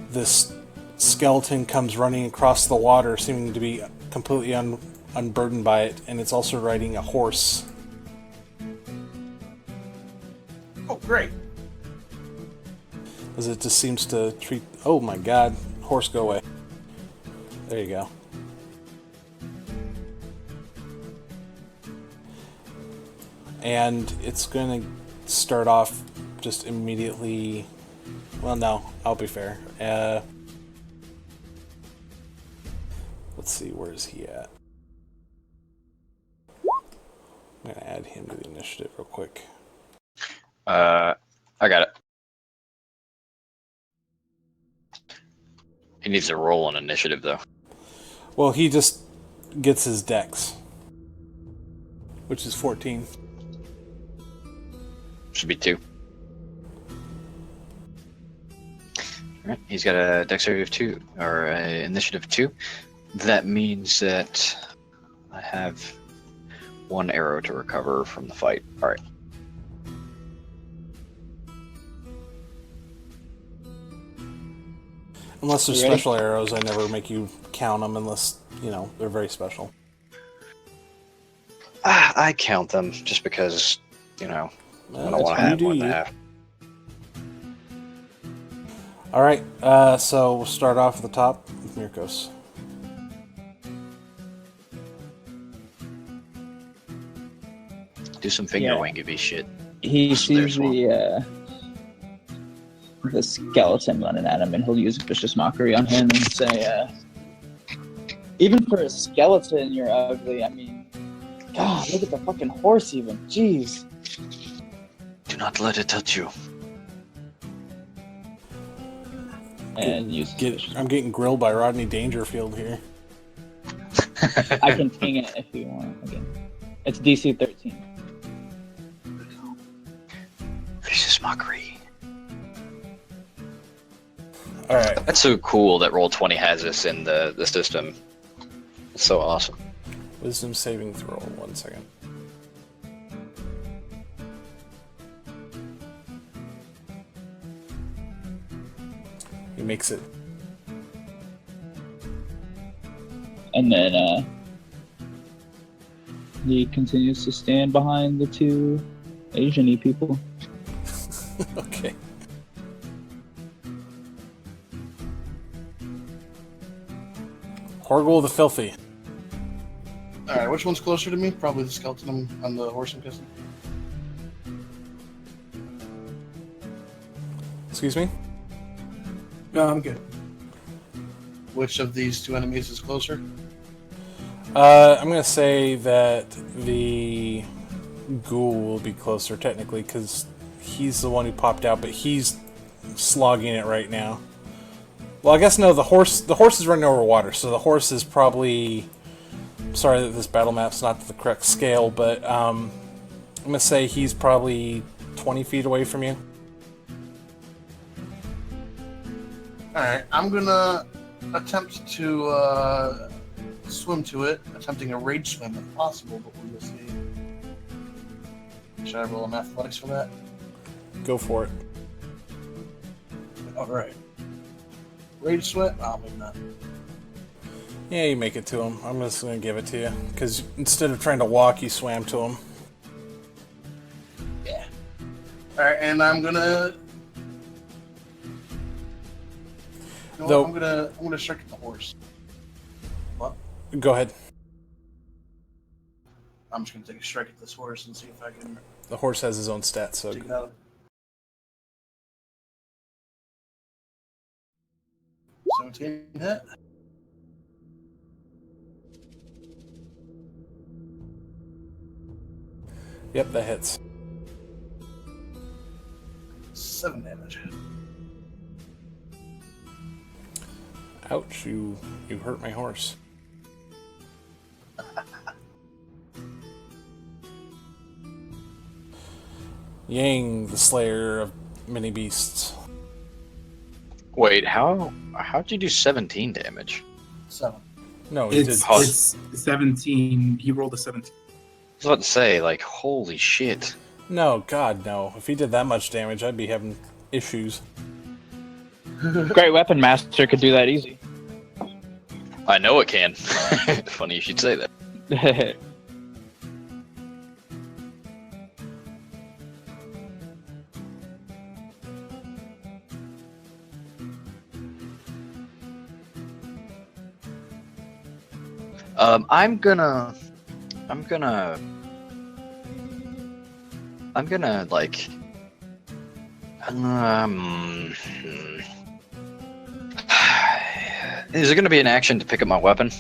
this skeleton comes running across the water, seeming to be completely unburdened by it, and it's also riding a horse. Oh, great. As it just seems to treat... Oh my god. Horse, go away. There you go. And it's going to start off just immediately... Well, no. I'll be fair. Let's see. Where is he at? I'm going to add him to the initiative real quick. I got it. He needs to roll an initiative, though. Well, he just gets his dex, which is 14. Should be 2. Alright, he's got a dexterity of 2, or an initiative 2. That means that I have 1 arrow to recover from the fight. Alright. Unless there's You ready? special arrows, I never make you count them unless, you know, they're very special. I count them just because, you know, I don't want to have 1.5. Alright, so we'll start off at the top with Mirkos. Do some finger winging shit. He There's sees one. the skeleton running at him, and he'll use vicious mockery on him and say, "Even for a skeleton, you're ugly. I mean, God, look at the fucking horse. Even, jeez." Do not let it touch you. And use. I'm getting grilled by Rodney Dangerfield here. I can ping it if you want. Again, it's DC 13. Vicious mockery. Alright, That's so cool that Roll20 has this in the system. It's so awesome. wisdom saving throw. 1 second. He makes it. And then he continues to stand behind the 2 Asian-y people. Okay. Horgul the Filthy. Alright, which one's closer to me? Probably the skeleton on the horse, I'm guessing. Excuse me? No, I'm good. Which of these 2 enemies is closer? I'm gonna say that the ghoul will be closer technically because he's the one who popped out, but he's slogging it right now. Well, I guess no. The horse is running over water, so the horse is probably. Sorry that this battle map's not the correct scale, but I'm gonna say he's probably 20 feet away from you. Alright, I'm gonna attempt to swim to it, attempting a rage swim if possible, but we will see. Should I roll an athletics for that? Go for it. Alright. Rage swim? Oh, maybe not. Yeah, you make it to him. I'm just gonna give it to you because instead of trying to walk, you swam to him. Yeah. Alright, and I'm gonna know Though- what? I'm gonna strike at the horse. What? Go ahead. I'm just gonna take a strike at this horse and see if I can The horse has his own stats, so take it out. 17 hit. yep, that hits. 7 damage. Ouch! You hurt my horse. Yang, the slayer of many beasts. Wait, how'd you do 17 damage? 7. No, he did. It's 17. He rolled a 17. I was about to say, like, holy shit. No, God, no. If he did that much damage, I'd be having issues. Great weapon master could do that easy. I know it can. Funny you should say that. I'm gonna like is it gonna be an action to pick up my weapon?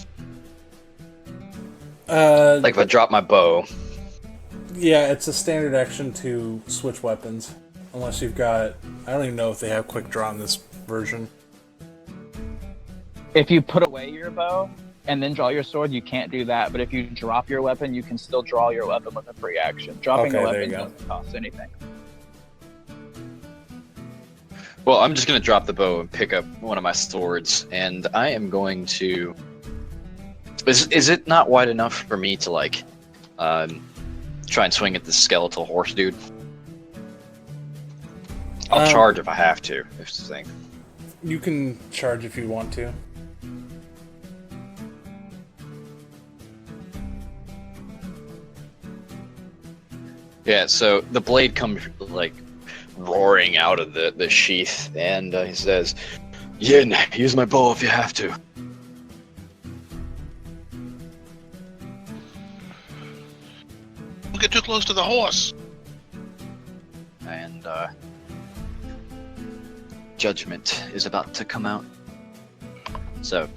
Like if I drop my bow. Yeah, it's a standard action to switch weapons. Unless you've got... I don't even know if they have quick draw in this version. If you put away your bow and then draw your sword, you can't do that. But if you drop your weapon, you can still draw your weapon with a free action. Dropping Okay, a there weapon you go. doesn't cost anything. Well, I'm just gonna drop the bow and pick up one of my swords, and I am going to. Is it not wide enough for me to like, try and swing at the skeletal horse dude? I'll charge if I have to. If the thing. You can charge if you want to. Yeah. So the blade comes like roaring out of the sheath, and he says, "Yin, use my bow if you have to." Don't get too close to the horse. And judgment is about to come out. So,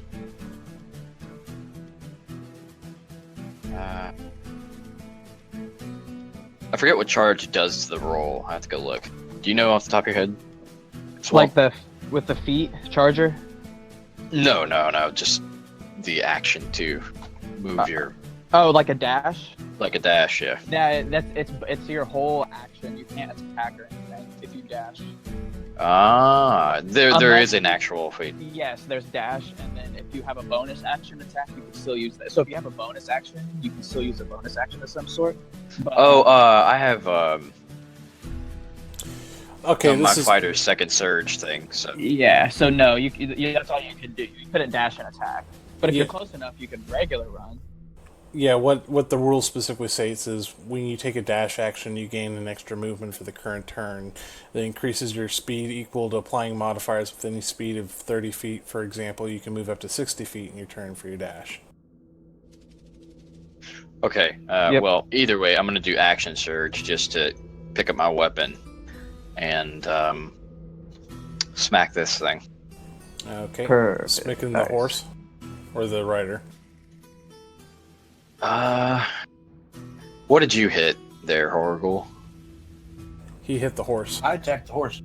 I forget what charge does to the roll. I have to go look. Do you know off the top of your head? Like with the feet charger. No, just the action to move your Oh, like a dash. like a dash. Yeah. Yeah, it's your whole action. You can't attack or anything if you dash. Ah, there Unless- is an actual feat. Yes, there's dash, and then if you have a bonus action attack, you can still use that. So if you have a bonus action, you can still use a bonus action of some sort. But, I have Okay, my this is... fighter's second surge thing. So yeah. So no, that's all you can do. You couldn't dash and attack. But if Yeah. you're close enough, you can regular run. Yeah, what the rule specifically states is when you take a dash action, you gain an extra movement for the current turn that increases your speed equal to applying modifiers with any speed of 30 feet. For example, you can move up to 60 feet in your turn for your dash. okay. Yep. Well, either way, I'm gonna do action surge just to pick up my weapon and smack this thing. Okay. Perfect. Smicking the Nice. horse or the rider. What did you hit there, Horgul? He hit the horse. I attacked the horse.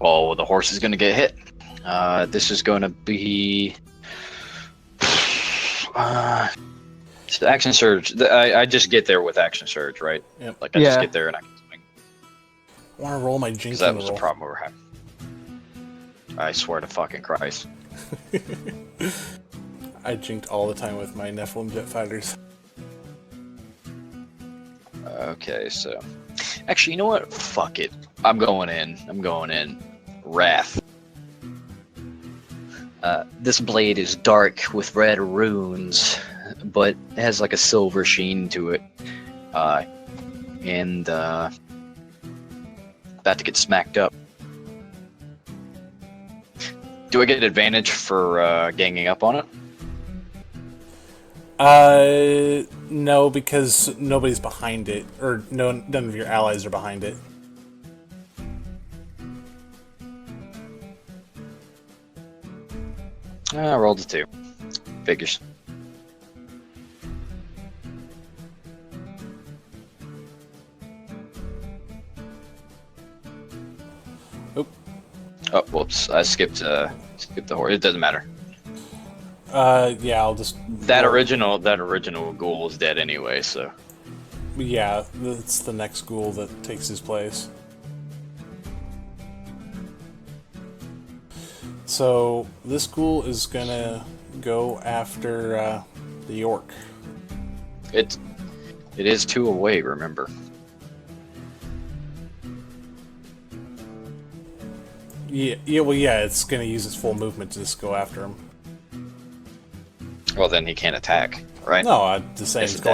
Oh, the horse is gonna get hit. This is gonna be just action surge. I just get there with action surge, right? Yep. Like I just Yeah. get there and I can swing. I want to roll my Because jinx that in was the the roll. problem we were having. I swear to fucking Christ. I jinked all the time with my Nephilim jet fighters. Okay, so actually, you know what? Fuck it. I'm going in. Wrath. This blade is dark with red runes, but it has like a silver sheen to it. And about to get smacked up. Do I get advantage for ganging up on it? No, because nobody's behind it, or none of your allies are behind it. I rolled a 2. Figures. Oop. Oh, whoops! I skipped the horse. It doesn't matter. Yeah, I'll just... That original ghoul is dead anyway, so... Yeah, it's the next ghoul that takes his place. So, this ghoul is gonna go after, the orc. It is 2 away, remember. Yeah, it's gonna use its full movement to just go after him. Well, then he can't attack, right? No, I'm just saying Yes, it's it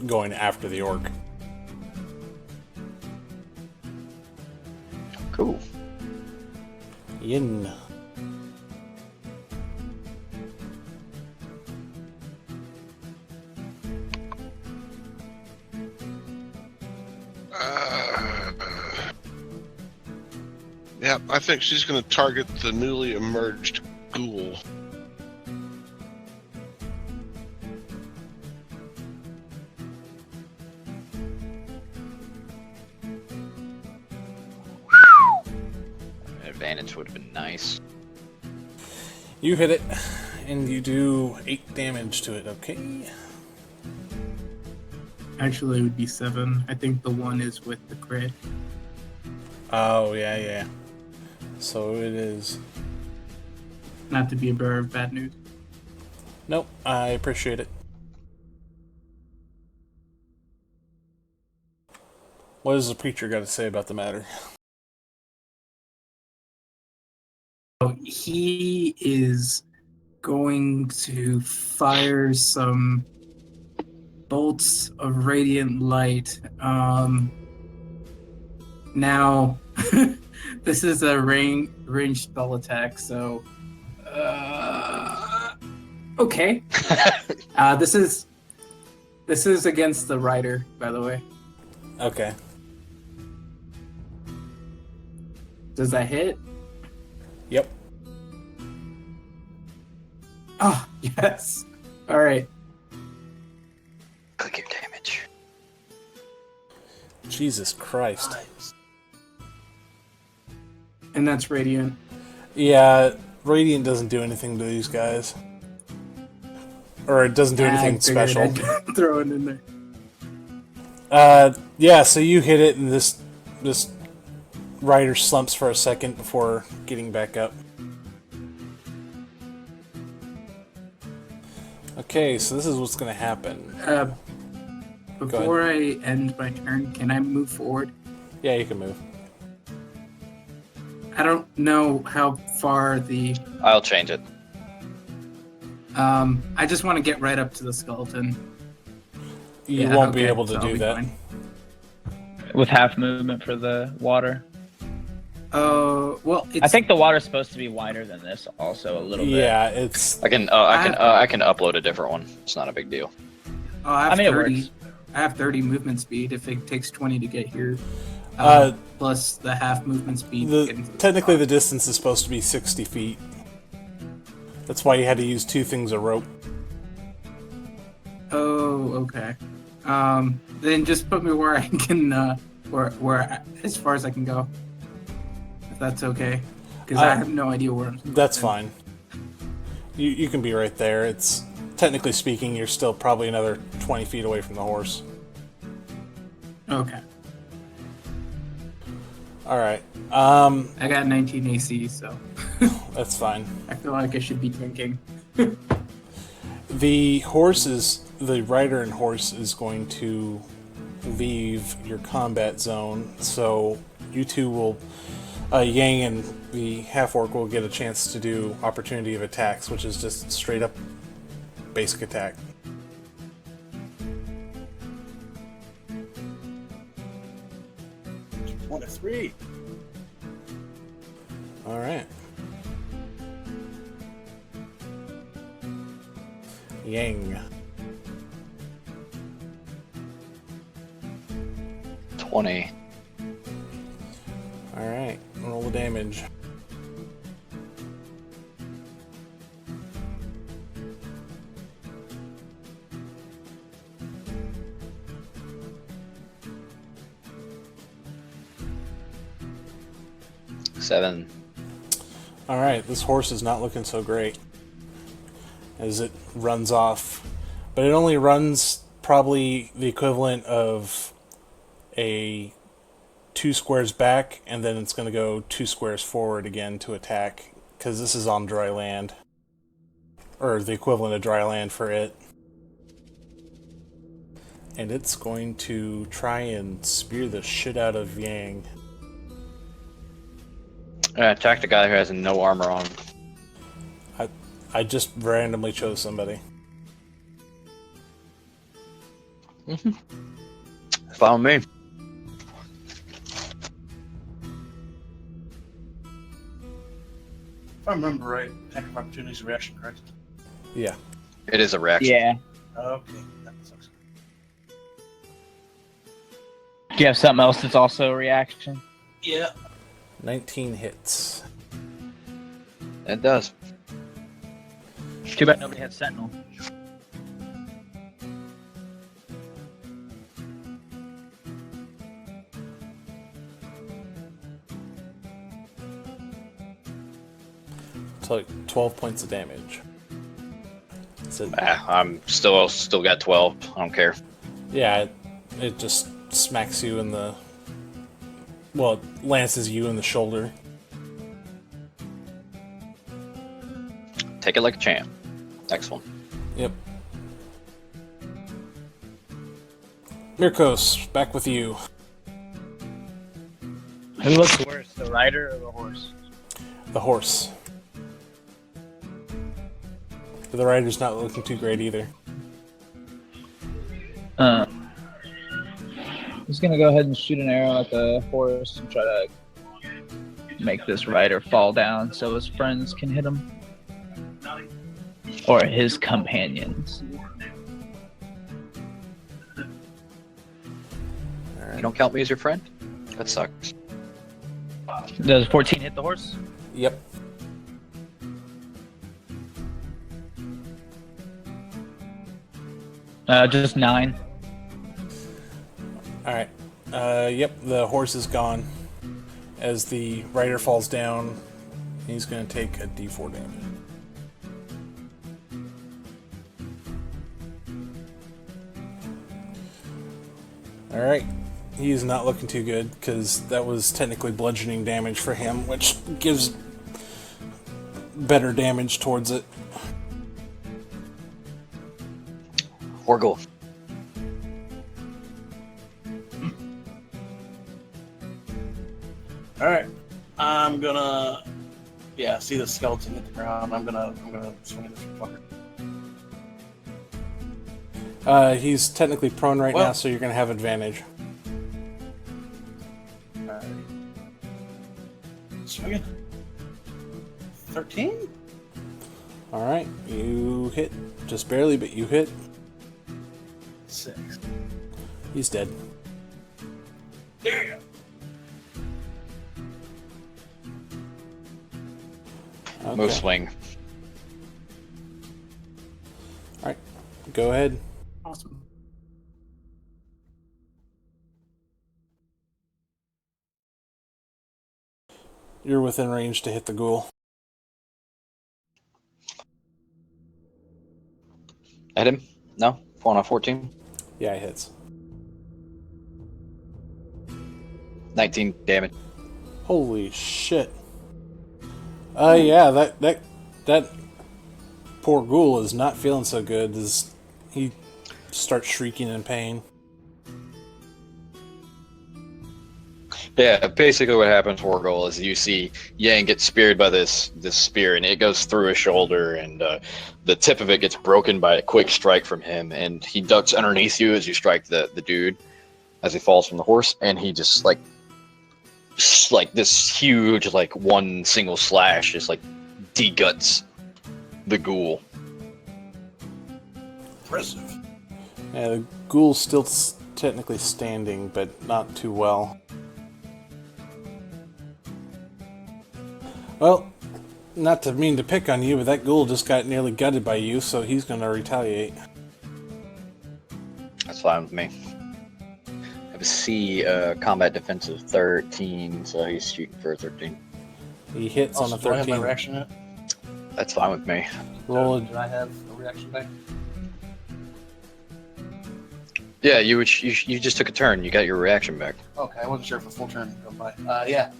going after the orc. Cool. Yin. Yeah, I think she's going to target the newly emerged ghoul. Advantage would have been nice. You hit it, and you do 8 damage to it, okay? Actually, it would be 7. I think the 1 is with the crit. Oh, yeah. So it is... Not to be a bearer of bad news. Nope, I appreciate it. What does the preacher got to say about the matter? He is going to fire some bolts of radiant light. Now, this is a ranged spell attack, so okay. This is against the rider, by the way. Okay. Does that hit? Yep. Oh, yes. All right. Click your damage. Jesus Christ. And that's radiant. Yeah, Radiant doesn't do anything to these guys. Or it doesn't do anything special. I'd throw it in there. Yeah, so you hit it, and this rider slumps for a second before getting back up. Okay, so this is what's going to happen. Before I end my turn, can I move forward? Yeah, you can move. I don't know how far the... I'll change it. I just want to get right up to the skeleton. You Yeah, won't be okay, able to so I'll do be that. fine. With half movement for the water. Well, it's... I think the water's supposed to be wider than this, also a little bit. Yeah, it's... I can upload a different one. It's not a big deal. Oh, I have I mean, it 30. works. I have 30 movement speed if it takes 20 to get here. Plus the half movement speed. Technically, the distance is supposed to be 60 feet. That's why you had to use 2 things of rope. Oh, okay. Then just put me where I can, where as far as I can go. If that's okay. Because I have no idea where I'm supposed That's to. fine. You can be right there. It's technically speaking, you're still probably another 20 feet away from the horse. Okay. All right. I got 19 AC, so That's fine. I feel like I should be tanking. The rider and horse is going to leave your combat zone, so you two will, Yang and the half-orc will get a chance to do opportunity of attacks, which is just straight up basic attack. One of 3. All right. Yang. 20. Alright, roll the damage. Seven. Alright, this horse is not looking so great as it runs off. But it only runs probably the equivalent of a 2 squares back, and then it's going to go 2 squares forward again to attack, because this is on dry land. Or the equivalent of dry land for it. And it's going to try and spear the shit out of Yang. Attack the guy who has no armor on. I just randomly chose somebody. Follow me. If I remember right, attack of opportunity is a reaction, correct? Yeah. It is a reaction. Yeah. Okay, that sucks. Do you have something else that's also a reaction? Yeah. 19 hits. It does. Too bad nobody had Sentinel. It's like 12 points of damage. So, I'm still got 12. I don't care. yeah, it just smacks you in the... Well, it lances you in the shoulder. Take it like a champ. Next one. Yep. Mirkos, back with you. Who looks worse, the rider or the horse? The horse. But the rider's not looking too great either. He's gonna go ahead and shoot an arrow at the horse and try to make this rider fall down so his friends can hit him. Or his companions. You don't count me as your friend? That sucks. Does 14 hit the horse? Yep. Just 9. Alright. Yep, the horse is gone. As the rider falls down, he's going to take a d4 damage. Alright. He's not looking too good, because that was technically bludgeoning damage for him, which gives better damage towards it. Horgle. Alright. I'm gonna see the skeleton hit the ground. I'm gonna swing at this fucker. He's technically prone right now, so you're going to have advantage. Alright. Swing it. 13? Alright, you hit. Just barely, but you hit. 6. He's dead. Yeah. Okay. Move swing. Alright, go ahead. Awesome. You're within range to hit the ghoul. Hit him? No? 4 on 14? Yeah, it hits. 19 damage. Holy shit. Yeah, that poor ghoul is not feeling so good as he starts shrieking in pain. Yeah, basically what happens to Horgle is you see Yang get speared by this spear, and it goes through his shoulder, and the tip of it gets broken by a quick strike from him, and he ducks underneath you as you strike the dude as he falls from the horse, and he just like this huge one single slash just deguts the ghoul. Impressive. Yeah, the ghoul's still technically standing, but not too well. Well, not to mean to pick on you, but that ghoul just got nearly gutted by you, so he's gonna retaliate. That's fine with me. I have a C combat defensive 13, so he's shooting for a 13. He hits Also, on a do I have my 13. reaction yet? That's fine with me. Roll Did I have a reaction back? Yeah, you just took a turn. You got your reaction back. Okay, I wasn't sure if a full turn would go by. Yeah.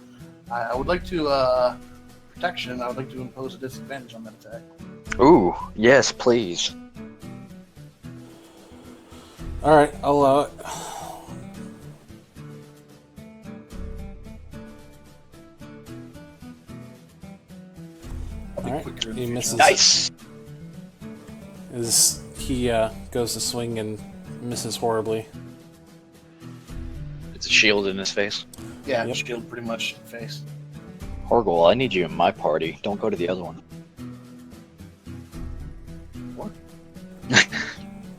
I would like to, protection, I would like to impose a disadvantage on that attack. Ooh, yes, please. Alright, I'll allow it. I'll be Alright, quicker in the he future. misses. Nice. As he goes to swing and misses horribly. It's a shield in his face. Yeah, Yep. shield pretty much face. Horgol, I need you in my party. Don't go to the other one.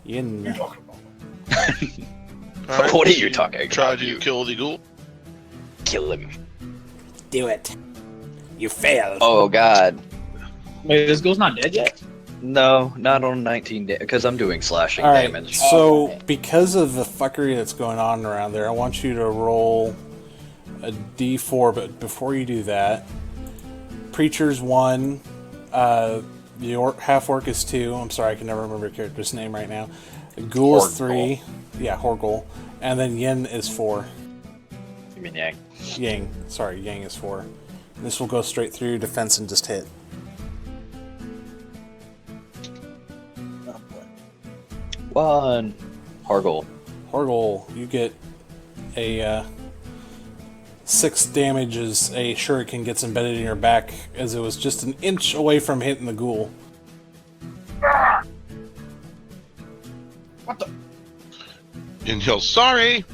Yin. Talking about. Alright, What are you talking Try about? to You kill the ghoul. kill him. Do it. You failed. Oh God. Wait, this ghoul's not dead yet? No, not on 19 because I'm doing slashing Alright, damage. so Okay. because of the fuckery that's going on around there, I want you to roll a d4, but before you do that, Preacher's 1, the half orc is 2. I'm sorry, I can never remember your character's name right now. Ghoul is Horgol. 3. Yeah, Horgol. And then Yin is 4. You mean Yang? Yang. Sorry, Yang is 4. This will go straight through your defense and just hit. Oh, boy. 1. Horgol. Horgol, you get a 6 damage as a shuriken gets embedded in your back as it was just an inch away from hitting the ghoul. What the? And he'll sorry.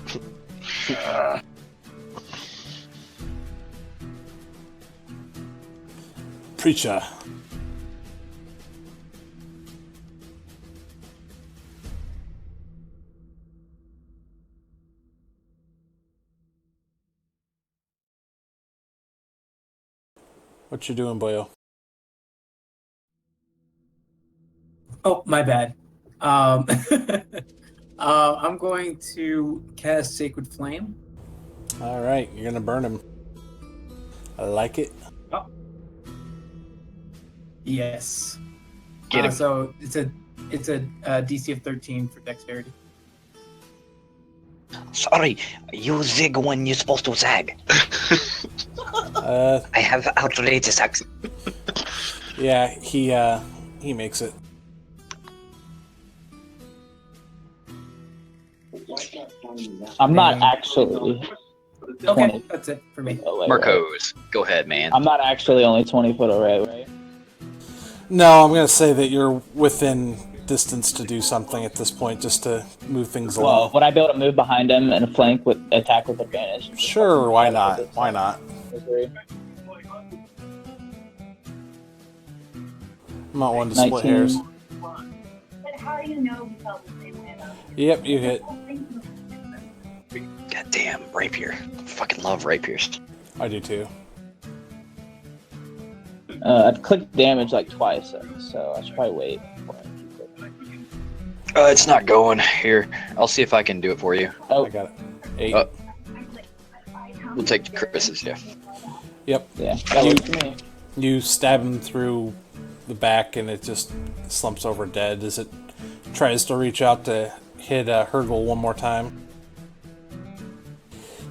Preacher. What you doing, boyo? Oh, my bad. I'm going to cast Sacred Flame. All right, you're gonna burn him. I like it. Yes. Get him. So it's a DC of 13 for dexterity. Sorry, you zig when you're supposed to zag. Uh, I have outrageous accent. yeah, he makes it. I'm not actually. Okay, 20. that's it for me. Oh, wait, wait. Marcos, go ahead, man. I'm not actually only 20 foot away, right? No, I'm gonna say that you're within distance to do something at this point, just to move things Well, along. would I be able to move behind him and flank with attack with advantage? Sure, why not? Why not? Agree. I'm not one to split 19. hairs. But how do you know we felt the same way about it? Yep, you hit. Goddamn, rapier. Fucking love rapiers. I do too. I've clicked damage like twice, so I should probably wait. It's not going. Here, I'll see if I can do it for you. Oh, I got it. 8. Oh. We'll take Chris's, yeah. Yep. yeah, that You- works for me. You stab him through the back, and it just slumps over dead as it tries to reach out to hit Hergel one more time.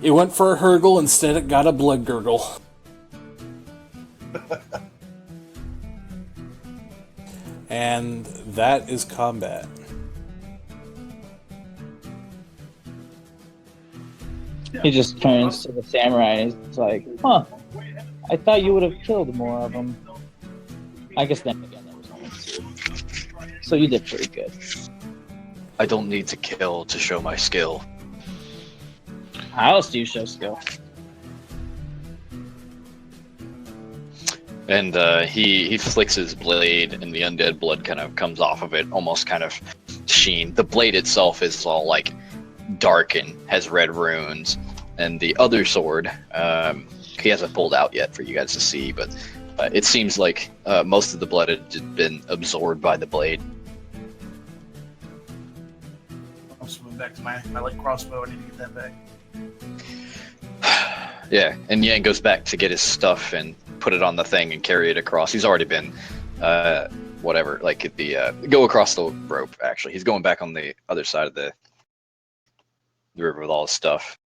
It went for a Hergel, instead it got a blood gurgle. And that is combat. He just turns to the samurai and he's like, huh, I thought you would have killed more of them. I guess then again, there was only 2. So you did pretty good. I don't need to kill to show my skill. How else do you show skill? And he flicks his blade, and the undead blood kind of comes off of it, almost kind of sheen. The blade itself is all like dark and has red runes, and the other sword, he hasn't pulled out yet for you guys to see, but it seems like most of the blood had been absorbed by the blade. I'll swim back to my light crossbow. I need to get that back. Yeah, and Yang goes back to get his stuff and put it on the thing and carry it across. He's already been, go across the rope, actually. He's going back on the other side of the river with all his stuff.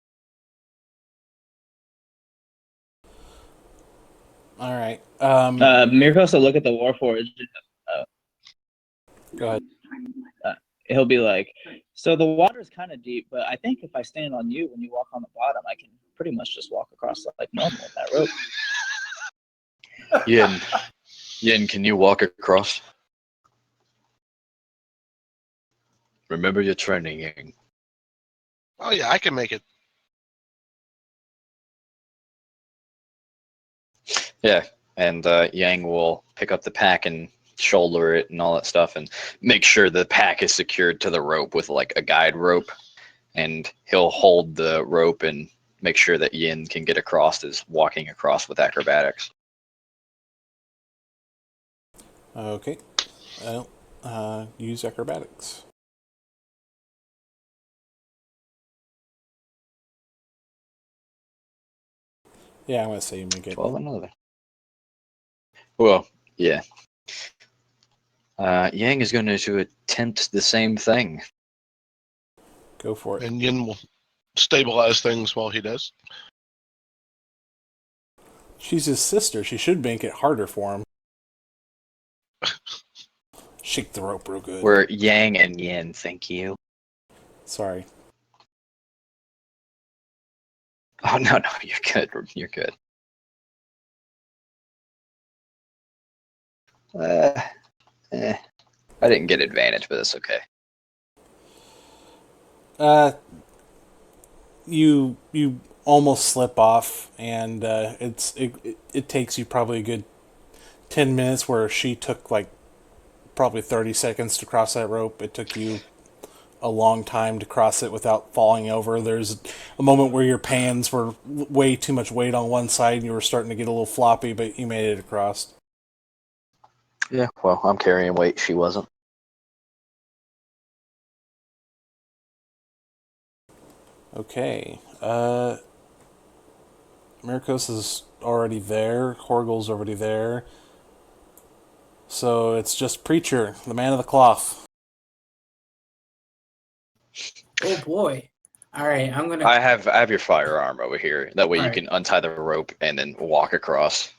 All right. Mirkos will look at the Warforged. Go ahead. He'll be like, so the water's kind of deep, but I think if I stand on you when you walk on the bottom, I can pretty much just walk across like normal with that rope. Yin, can you walk across? Remember your training, Yin. Oh yeah, I can make it. Yeah, and Yang will pick up the pack and shoulder it and all that stuff and make sure the pack is secured to the rope with like a guide rope, and he'll hold the rope and make sure that Yin can get across as walking across with acrobatics. Okay. Use acrobatics. Yeah, I'm going to say you make it. 12 another. Well, yeah. Yang is going to attempt the same thing. Go for it. And Yin will stabilize things while he does. She's his sister. She should make it harder for him. Shake the rope real good. We're Yang and Yin, thank you. Sorry. Oh, no, you're good. You're good. I didn't get advantage, but that's okay. You almost slip off, and it takes you probably a good 10 minutes, where she took like probably 30 seconds to cross that rope. It took you a long time to cross it without falling over. There's a moment where your pans were way too much weight on one side and you were starting to get a little floppy, but you made it across. Yeah, well, I'm carrying weight. She wasn't. Okay. Mirkos is already there. Horgel's already there. So it's just Preacher, the man of the cloth. Oh boy! All right, I'm gonna. I have your firearm over here. That way All you right. can untie the rope and then walk across.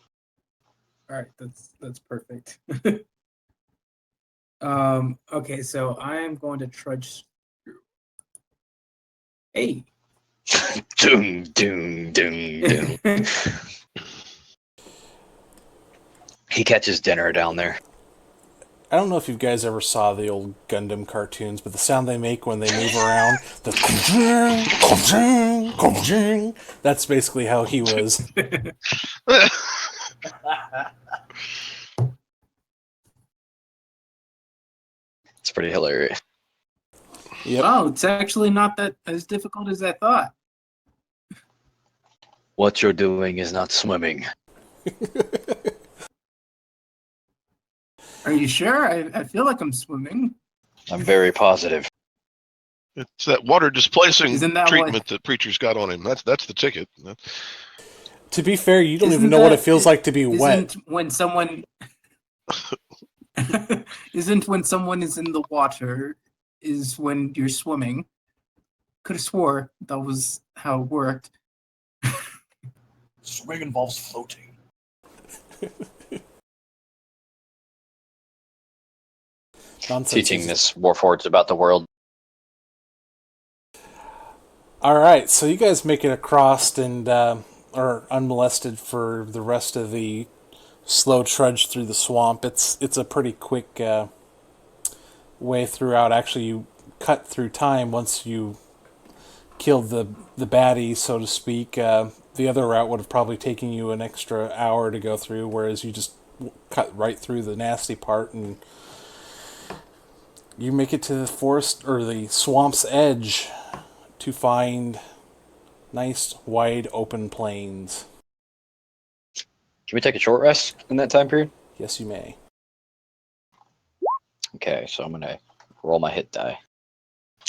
All right, that's perfect. Okay, so I'm going to trudge through. Hey. Doom, doom, doom, doom. He catches dinner down there. I don't know if you guys ever saw the old Gundam cartoons, but the sound they make when they move around, the ka-ching, ka-ching, ka-ching, that's basically how he was. It's pretty hilarious. Yep. Wow, it's actually not that as difficult as I thought. What you're doing is not swimming. Are you sure? I feel like I'm swimming. I'm very positive. It's that water displacing Isn't that treatment that Preacher's got on him. That's the ticket. To be fair, you don't Isn't even know what that- it feels like to be wet. Isn't when someone isn't when someone is in the water is when you're swimming. Could have swore that was how it worked. Swimming involves floating. Nonsense. Teaching this Warforged about the world. All right, so you guys make it across and are unmolested for the rest of the slow trudge through the swamp. It's a pretty quick way throughout. Actually, you cut through time once you killed the baddie, so to speak. The other route would have probably taken you an extra hour to go through, whereas you just cut right through the nasty part and You make it to the forest or the swamp's edge to find nice, wide, open plains. Can we take a short rest in that time period? Yes, you may. Okay, so I'm gonna roll my hit die.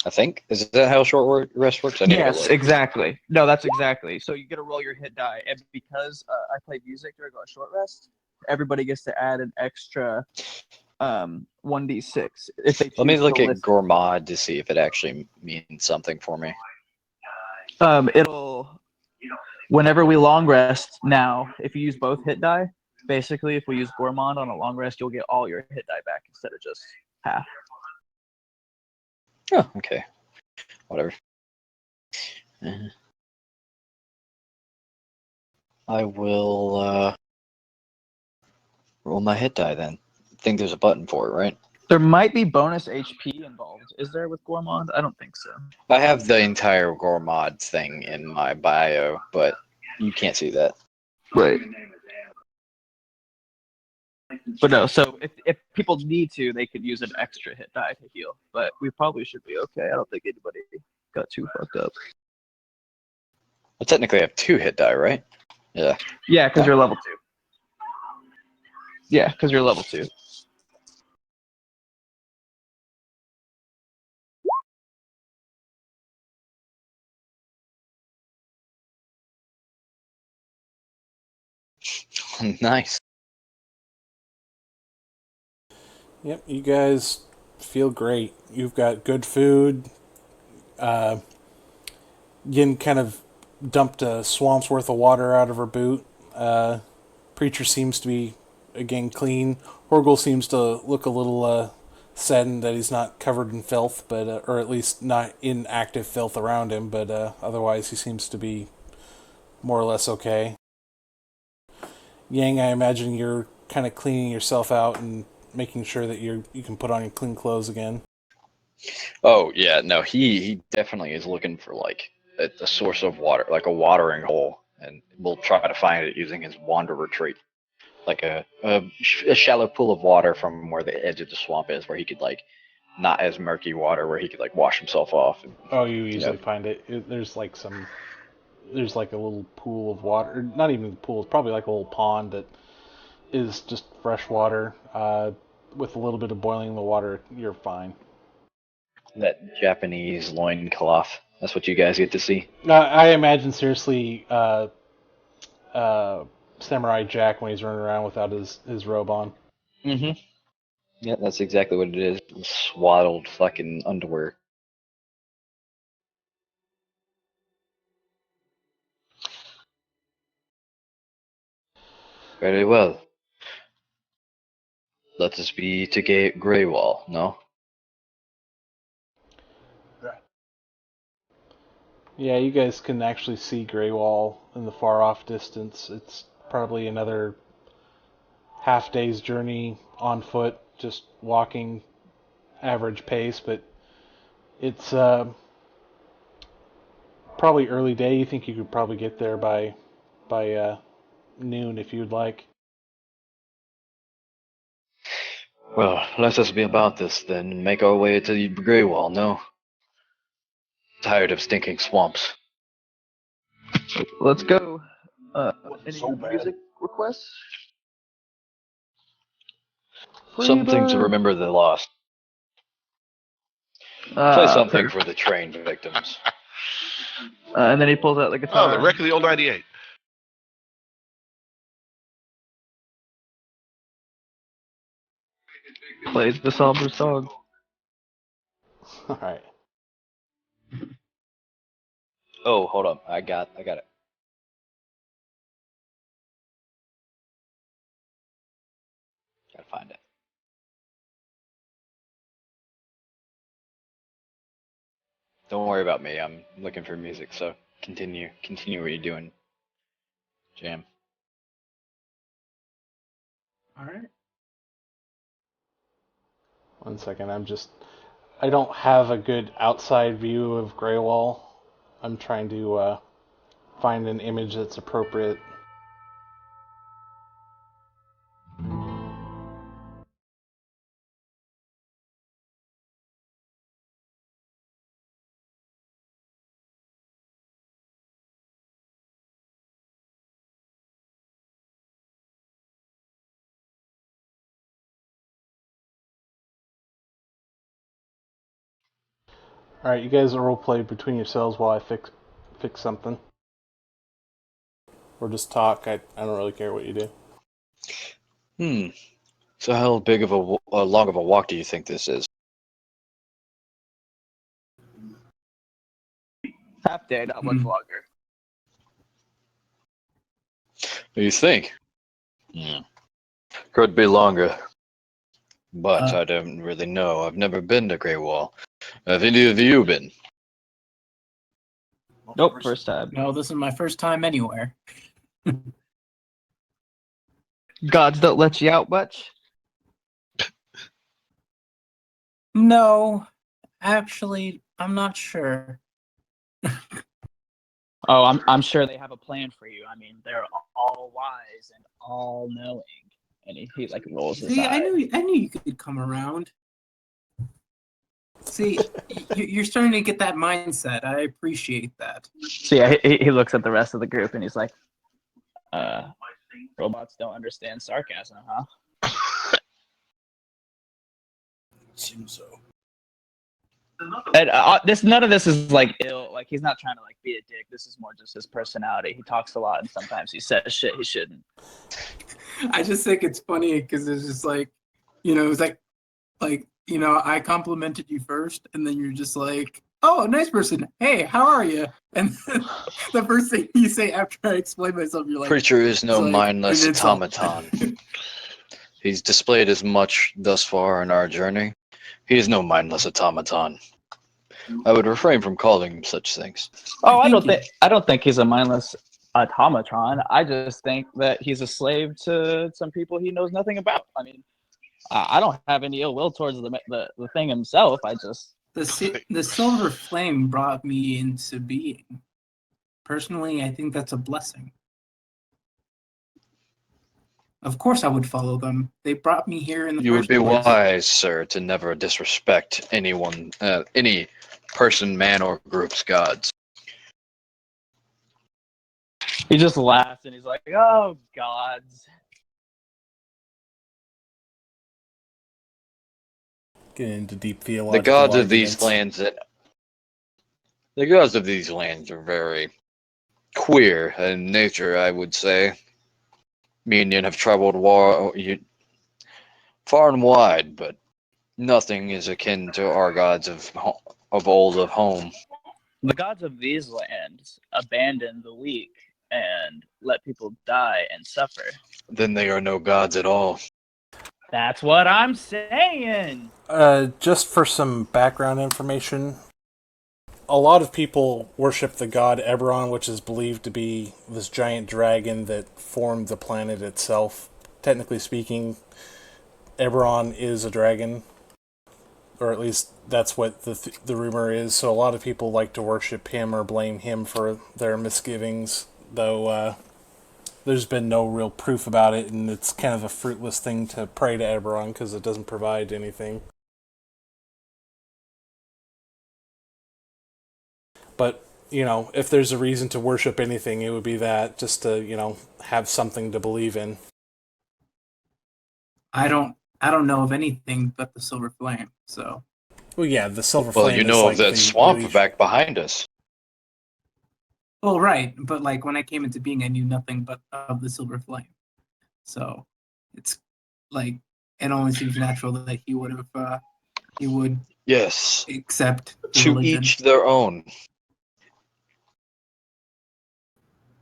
I think is that how short rest works? I need to go Yes, look. exactly. No, that's exactly. So you get to roll your hit die, and because I play music during a short rest, everybody gets to add an extra 1d6 if they choose Let me look to at listen. Gourmand to see if it actually means something for me. It'll whenever we long rest now, if you use both hit die, basically if we use Gourmand on a long rest, you'll get all your hit die back instead of just half. Oh, okay. Whatever. I will roll my hit die then. I think there's a button for it, right? There might be bonus HP involved. Is there with Gourmand? I don't think so. I have the entire Gourmand thing in my bio, but you can't see that. Right. But no, so if people need to, they could use an extra hit die to heal. But we probably should be okay. I don't think anybody got too fucked up. Well, technically I have 2 hit die, right? Yeah. Yeah, because you're level 2. Yeah, because you're level 2. Nice. Yep, you guys feel great. You've got good food. Yin kind of dumped a swamp's worth of water out of her boot. Preacher seems to be, again, clean. Horgel seems to look a little saddened that he's not covered in filth, but or at least not in active filth around him, but otherwise he seems to be more or less okay. Yang, I imagine you're kind of cleaning yourself out and making sure that you can put on your clean clothes again. Oh yeah, no, he definitely is looking for like a source of water, like a watering hole, and we'll try to find it using his wanderer trait, like a shallow pool of water from where the edge of the swamp is, where he could like not as murky water, where he could like wash himself off. And, Oh, you easily find it. There's like a little pool of water. Not even a pool. It's probably like a little pond that is just fresh water. With a little bit of boiling the water, you're fine. that Japanese loincloth. That's what you guys get to see. I imagine seriously, Samurai Jack when he's running around without his robe on. Mm-hmm. Yeah, that's exactly what it is. Swaddled fucking underwear. Very well. Let us be to Graywall, no? Yeah, you guys can actually see Graywall in the far off distance. It's probably another half day's journey on foot, just walking average pace, but it's probably early day. You think you could probably get there by noon if you'd like. Well, let us be about this then and make our way to the Graywall, no? Tired of stinking swamps. Let's go. Any music requests? Something to remember the lost. Play something for the trained victims. And then he pulls out the guitar. Oh, the wreck of the old 98. Plays the somber song. All right. Oh, hold on. I got it. Gotta find it. Don't worry about me. I'm looking for music, so continue what you're doing. Jam. All right. One second. I don't have a good outside view of Graywall. I'm trying to find an image that's appropriate. All right, you guys role play between yourselves while I fix something, or just talk. I don't really care what you do. So how big of a long of a walk do you think this is? Half day, not much longer. What do you think? Could be longer. But I don't really know. I've never been to Graywall. Have any of you been? Nope, first time. No, this is my first time anywhere. Gods don't let you out much? No, actually, I'm not sure. Oh, I'm sure they have a plan for you. I mean, they're all wise and all knowing. And he like rolls his See, eyes. I knew you could come around. See, you're starting to get that mindset. I appreciate that. So yeah, he looks at the rest of the group and he's like, robots don't understand sarcasm, huh? Seems so. And none of this is like ill. Like he's not trying to like be a dick. This is more just his personality. He talks a lot, and sometimes he says shit he shouldn't. I just think it's funny because it's just like, it's like, I complimented you first, and then you're just like, oh, nice person. Hey, how are you? And the first thing you say after I explain myself, you're like, Preacher is no like, mindless an insult. automaton. He's displayed as much thus far in our journey. He is no mindless automaton. I would refrain from calling him such things. Oh, I don't think he's a mindless automaton. I just think that he's a slave to some people he knows nothing about. I mean, I don't have any ill will towards the thing himself. I just the silver flame brought me into being. Personally, I think that's a blessing. Of course I would follow them. They brought me here in the You would first be place. wise, sir, to never disrespect anyone, any person, man, or group's gods. he just laughs and he's like, "Oh gods." Get into deep theological The gods of arguments. these lands the gods of these lands are very queer in nature, I would say. Me and Yin have traveled far and wide, but nothing is akin to our gods of old of home. The gods of these lands abandon the weak and let people die and suffer. Then they are no gods at all. That's what I'm saying. Just for some background information, a lot of people worship the god Eberron, which is believed to be this giant dragon that formed the planet itself. Technically speaking, Eberron is a dragon, or at least that's what the rumor is. So a lot of people like to worship him or blame him for their misgivings, though there's been no real proof about it, and it's kind of a fruitless thing to pray to Eberron because it doesn't provide anything. But, if there's a reason to worship anything, it would be that, just to, have something to believe in. I don't know of anything but the silver flame, so. Well, yeah, the silver Well, flame you is know like of that the swamp really... back behind us. Well, right, but like when I came into being, I knew nothing but of the silver flame. So it's like, it only seems natural that he would Yes. accept the To religion. each their own.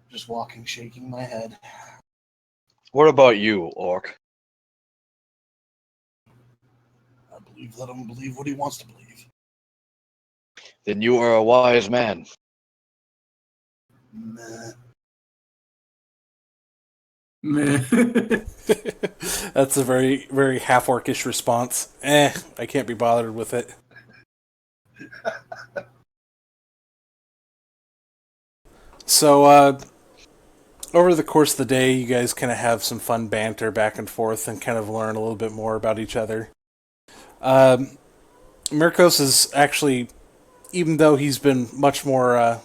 Just walking, shaking my head. What about you, Orc? I believe, let him believe what he wants to believe. Then you are a wise man. Meh. Meh. That's a very, very half-orcish response. I can't be bothered with it. So, over the course of the day, you guys kind of have some fun banter back and forth and kind of learn a little bit more about each other. Mirkos is actually, even though he's been much more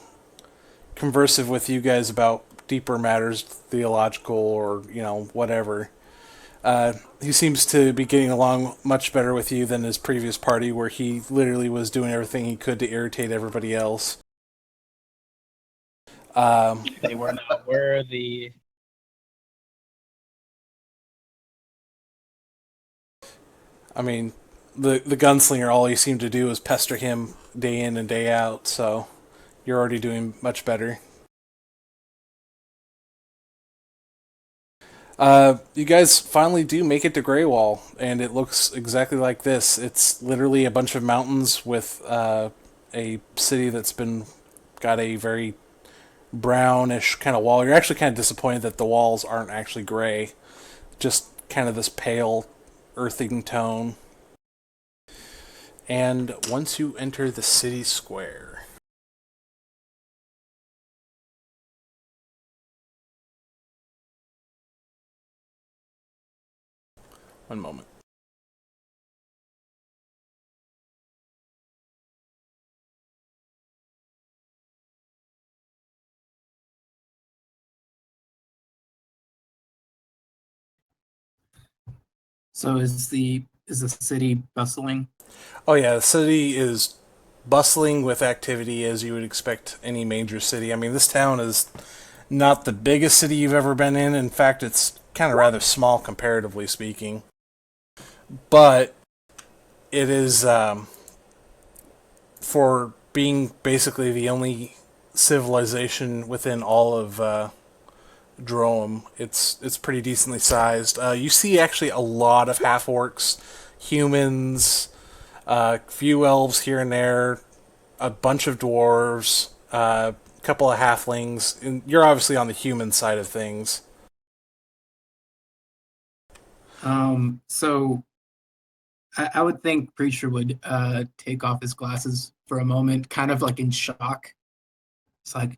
conversive with you guys about deeper matters, theological or, whatever, He seems to be getting along much better with you than his previous party, where he literally was doing everything he could to irritate everybody else. They were not worthy. I mean, the gunslinger, all he seemed to do was pester him day in and day out, so you're already doing much better. You guys finally do make it to Graywall, and it looks exactly like this. It's literally a bunch of mountains with a city that's been got a very brownish kind of wall. You're actually kind of disappointed that the walls aren't actually gray, just kind of this pale, earthing tone. And once you enter the city square, one moment. So is the city bustling? Oh yeah, the city is bustling with activity as you would expect any major city. I mean, this town is not the biggest city you've ever been in. In fact, it's kind of rather small comparatively speaking. But it is, for being basically the only civilization within all of Droaam, it's pretty decently sized. You see actually a lot of half orcs, humans, few elves here and there, a bunch of dwarves, a couple of halflings. And you're obviously on the human side of things. So I would think Preacher would take off his glasses for a moment, kind of like in shock. It's like,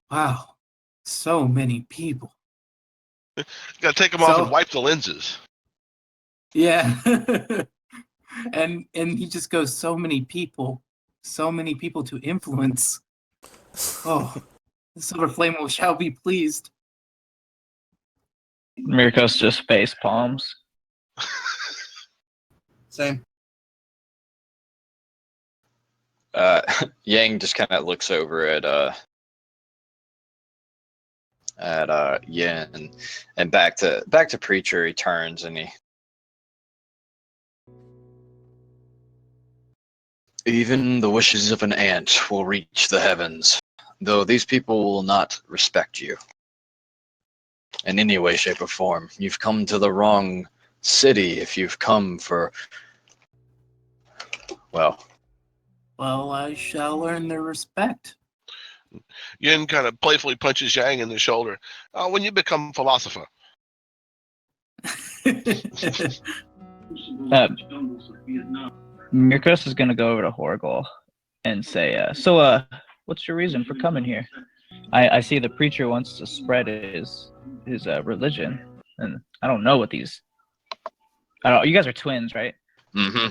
wow, so many people. Got to take them off So- and wipe the lenses. Yeah. and he just goes, so many people to influence. Oh, the Silver Flame shall be pleased. Mirkos just face palms. Same. Yang just kind of looks over at Yin and back to Preacher. He turns and he. Even the wishes of an ant will reach the heavens, though these people will not respect you in any way, shape, or form. You've come to the wrong city if you've come for, well, I shall earn their respect. Yin kind of playfully punches Yang in the shoulder. When you become philosopher. Mirkos is gonna go over to Horgol and say, what's your reason for coming here? I see the preacher wants to spread his religion, and I don't know what these. I don't. You guys are twins, right? mm-hmm.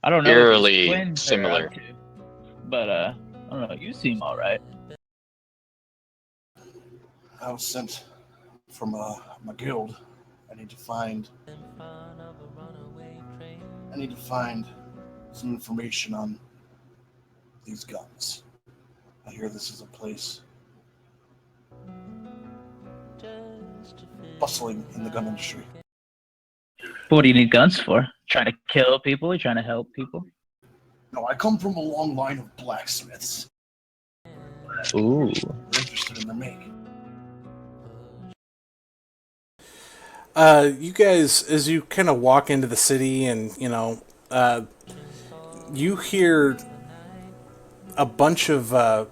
I don't know what these Eerily twins similar. are up to, but I don't know. You seem all right. I was sent from my guild. I need to find some information on these guns. I hear this is a place bustling in the gun industry. What do you need guns for? Trying to kill people? Or trying to help people? No, I come from a long line of blacksmiths. Ooh. We're interested in the making. You guys, as you kind of walk into the city, and you hear a bunch of, not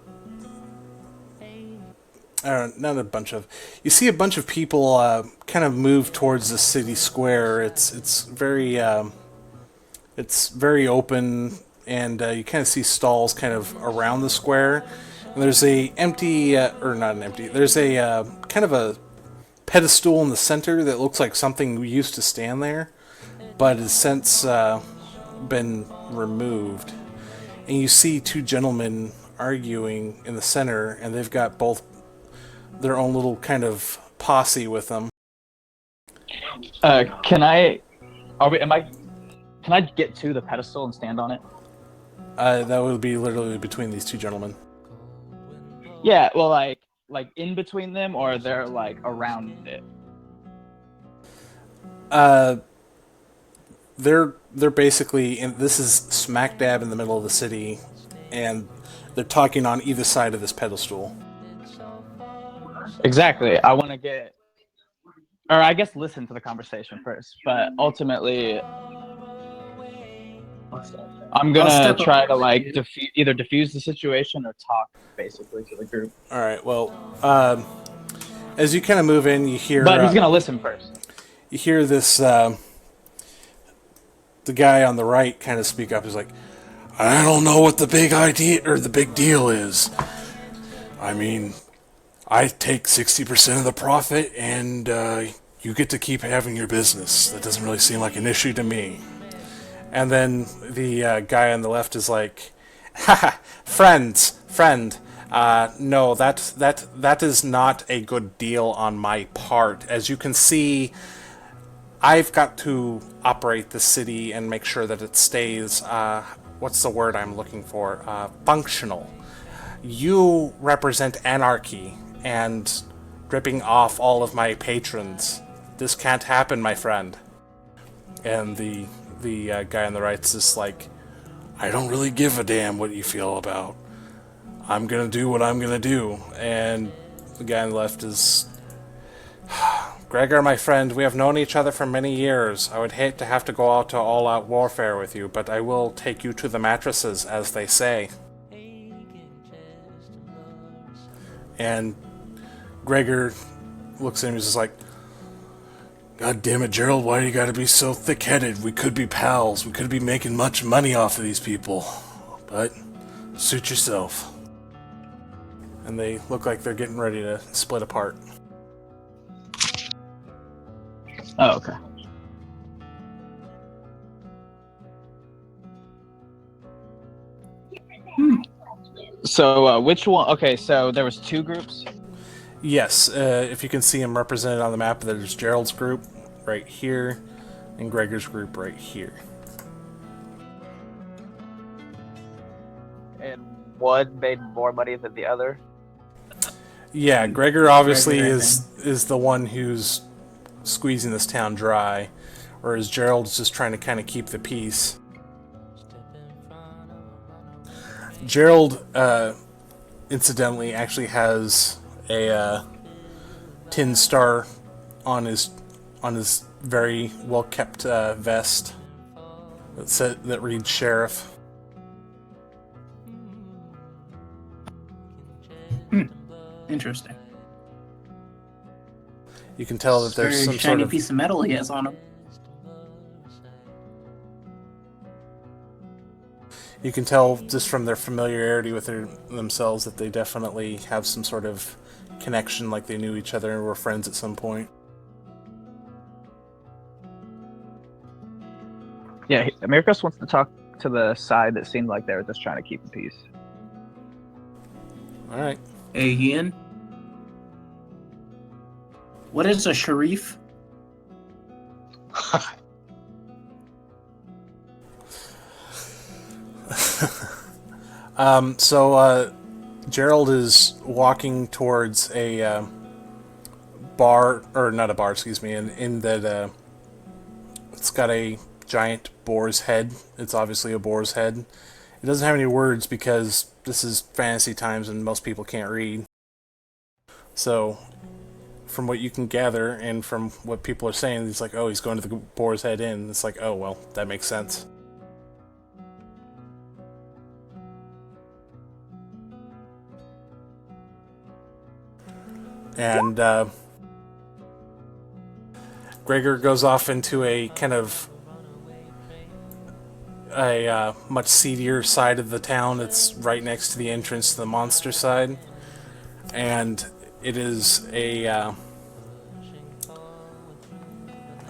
a bunch of, you see a bunch of people kind of move towards the city square. It's very open, and you kind of see stalls kind of around the square. And there's a empty, or not an empty. There's a kind of a pedestal in the center that looks like something used to stand there, but has since been removed. And you see two gentlemen arguing in the center, and they've got both their own little kind of posse with them. Can I? Are we? Am I? Can I get to the pedestal and stand on it? That would be literally between these two gentlemen. Yeah. Well, like in between them, or they're like around it. They're basically this is smack dab in the middle of the city, and they're talking on either side of this pedestal. Exactly. I want to get, or I guess listen to the conversation first, but ultimately, I'm I'll gonna step try up. to like either diffuse the situation or talk basically to the group. All right. Well, as you kind of move in, you hear. But he's gonna listen first. You hear this. The guy on the right kind of speak up. He's like, "I don't know what the big idea or the big deal is. I mean, I take 60% of the profit, and you get to keep having your business. That doesn't really seem like an issue to me." And then the guy on the left is like, "Haha, friend. No, that is not a good deal on my part. As you can see, I've got to operate the city and make sure that it stays, what's the word I'm looking for? Functional. You represent anarchy and ripping off all of my patrons. This can't happen, my friend." And the guy on the right's just like, "I don't really give a damn what you feel about. I'm gonna do what I'm gonna do." And the guy on the left is, "Gregor, my friend, we have known each other for many years. I would hate to have to go out to all-out warfare with you, but I will take you to the mattresses, as they say." And Gregor looks at him and is just like, "God damn it, Gerald, why do you gotta be so thick-headed? We could be pals. We could be making much money off of these people. But suit yourself." And they look like they're getting ready to split apart. Oh, okay. So which one? Okay, so there was two groups. Yes, if you can see him represented on the map, there's Gerald's group right here, and Gregor's group right here. And one made more money than the other. Yeah, Gregor obviously Gregor, I is the one who's squeezing this town dry, whereas Gerald's just trying to kind of keep the peace. Gerald, incidentally, actually has a tin star on his very well kept vest that reads sheriff. Interesting. You can tell that there's Very some shiny sort of piece of metal he has on him. You can tell just from their familiarity with themselves that they definitely have some sort of connection, like they knew each other and were friends at some point. Yeah, Americus wants to talk to the side that seemed like they were just trying to keep the peace. All right. Hey, Ian. What is a sharif? Gerald is walking towards a bar, or not a bar, excuse me, in that it's got a giant boar's head. It's obviously a boar's head. It doesn't have any words because this is fantasy times and most people can't read. So, from what you can gather and from what people are saying, it's like, oh, he's going to the Boar's Head Inn. It's like, oh, well, that makes sense. And Gregor goes off into a kind of a much seedier side of the town. It's right next to the entrance to the monster side. And it is a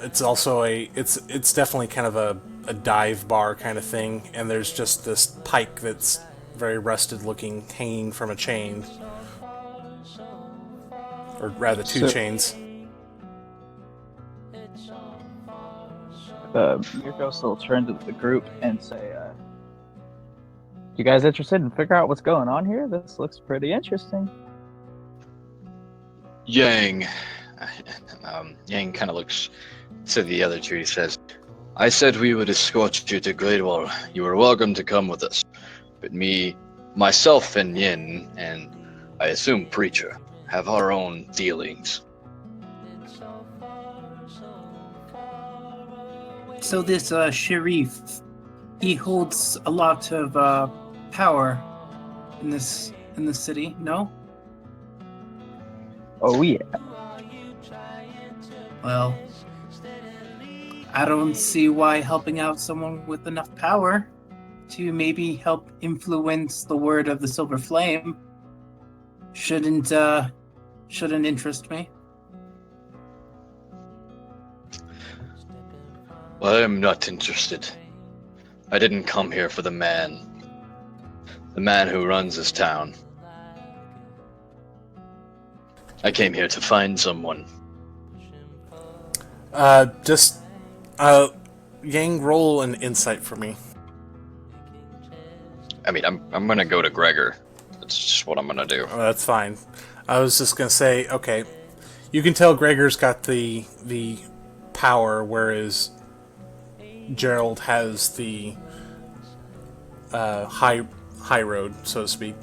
it's also it's definitely kind of a dive bar kind of thing, and there's just this pike that's very rusted looking hanging from a chain, or rather two chains. Mirkos will turn to the group and say, "You guys interested in figure out what's going on here? This looks pretty interesting." Yang. Yang kind of looks to the other two. He says, "I said we would escort you to Graywall. You are welcome to come with us. But myself and Yin, and I assume Preacher, have our own dealings." So this Sharif, he holds a lot of power in this city, no? Oh yeah. Well, I don't see why helping out someone with enough power to maybe help influence the word of the Silver Flame shouldn't interest me. Well, I am not interested. I didn't come here for the man who runs this town. I came here to find someone. Yang, roll an insight for me. I mean, I'm gonna go to Gregor. That's just what I'm gonna do. Oh, that's fine. I was just gonna say, okay, you can tell Gregor's got the power, whereas Gerald has the high road, so to speak.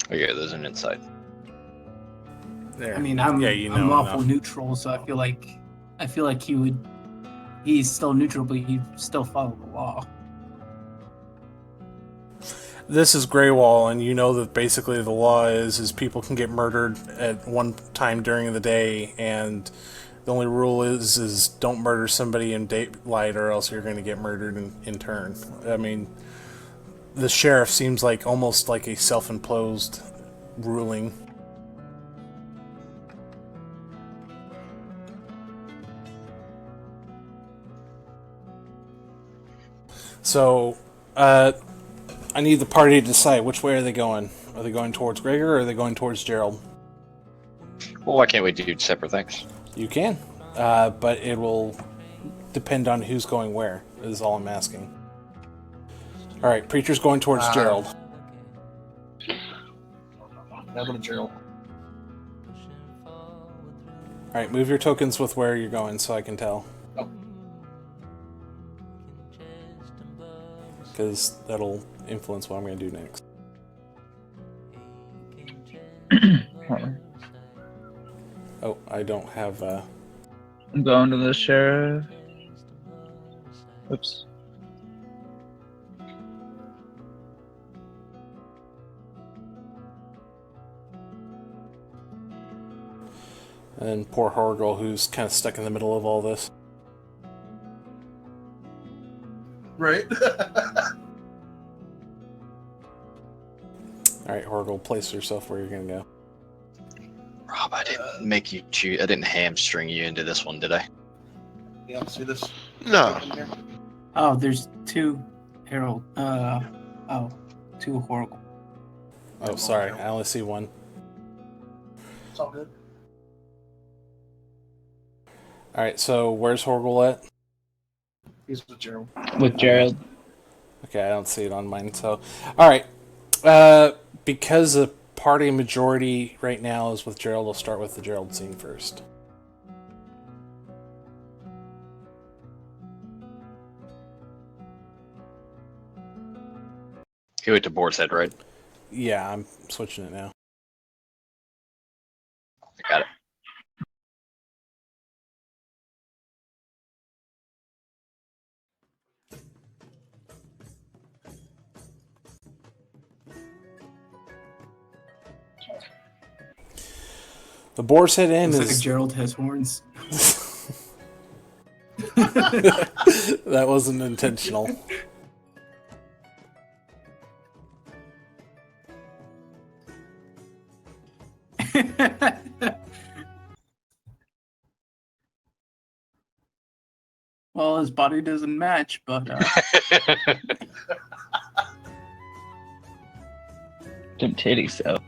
Okay, there's an insight. There. I mean, I'm lawful enough. neutral, so I feel like he's still neutral, but he still follow the law. This is Graywall, and you know that basically the law is people can get murdered at one time during the day, and the only rule is don't murder somebody in daylight, or else you're going to get murdered in turn. I mean, the sheriff seems like almost like a self-imposed ruling. So, I need the party to decide which way are they going. Are they going towards Gregor, or are they going towards Gerald? Well, why can't we do separate things? You can, but it will depend on who's going where, is all I'm asking. Alright, Preacher's going towards Gerald. I'll go to Gerald. Alright, move your tokens with where you're going so I can tell. Oh. Because that'll influence what I'm going to do next. Oh, I don't have... I'm going to the sheriff. Oops. And poor Horgel, who's kind of stuck in the middle of all this. Right. Alright, Horgel, place yourself where you're going to go. Rob, I didn't make you choose. I didn't hamstring you into this one, did I? Yeah, see this? No. Oh, there's two Harold. Two Horrible. Oh, sorry, I only see one. It's all good. Alright, so where's Horgel at? He's with Gerald. With Gerald. Okay, I don't see it on mine, so... Alright, because the party majority right now is with Gerald, we'll start with the Gerald scene first. You went to Boar's Head, right? Yeah, I'm switching it now. I got it. The Boar's Head Inn Looks is... like Gerald has horns. That wasn't intentional. Well, his body doesn't match, but Them titties, though.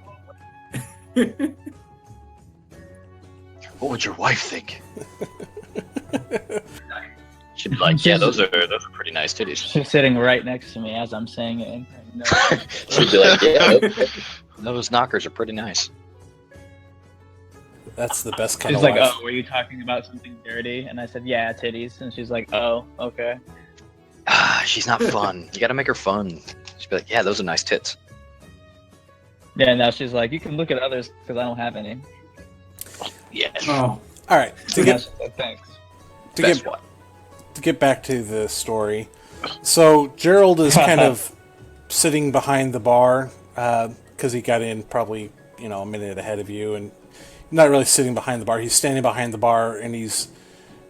What would your wife think? She'd be like, yeah, those are pretty nice titties. She's sitting right next to me as I'm saying it. And no, She'd be like, yeah, those knockers are pretty nice. That's the best kind she's of like, wife. oh, were you talking about something dirty? And I said, yeah, titties. And she's like, oh, okay. Ah, she's not fun. You gotta make her fun. She'd be like, yeah, those are nice tits. Yeah, now she's like, you can look at others because I don't have any. Yeah. Oh, All right, And I said, thanks. Best what? to get back to the story. So Gerald is kind of sitting behind the bar because he got in probably a minute ahead of you, and not really sitting behind the bar. He's standing behind the bar, and he's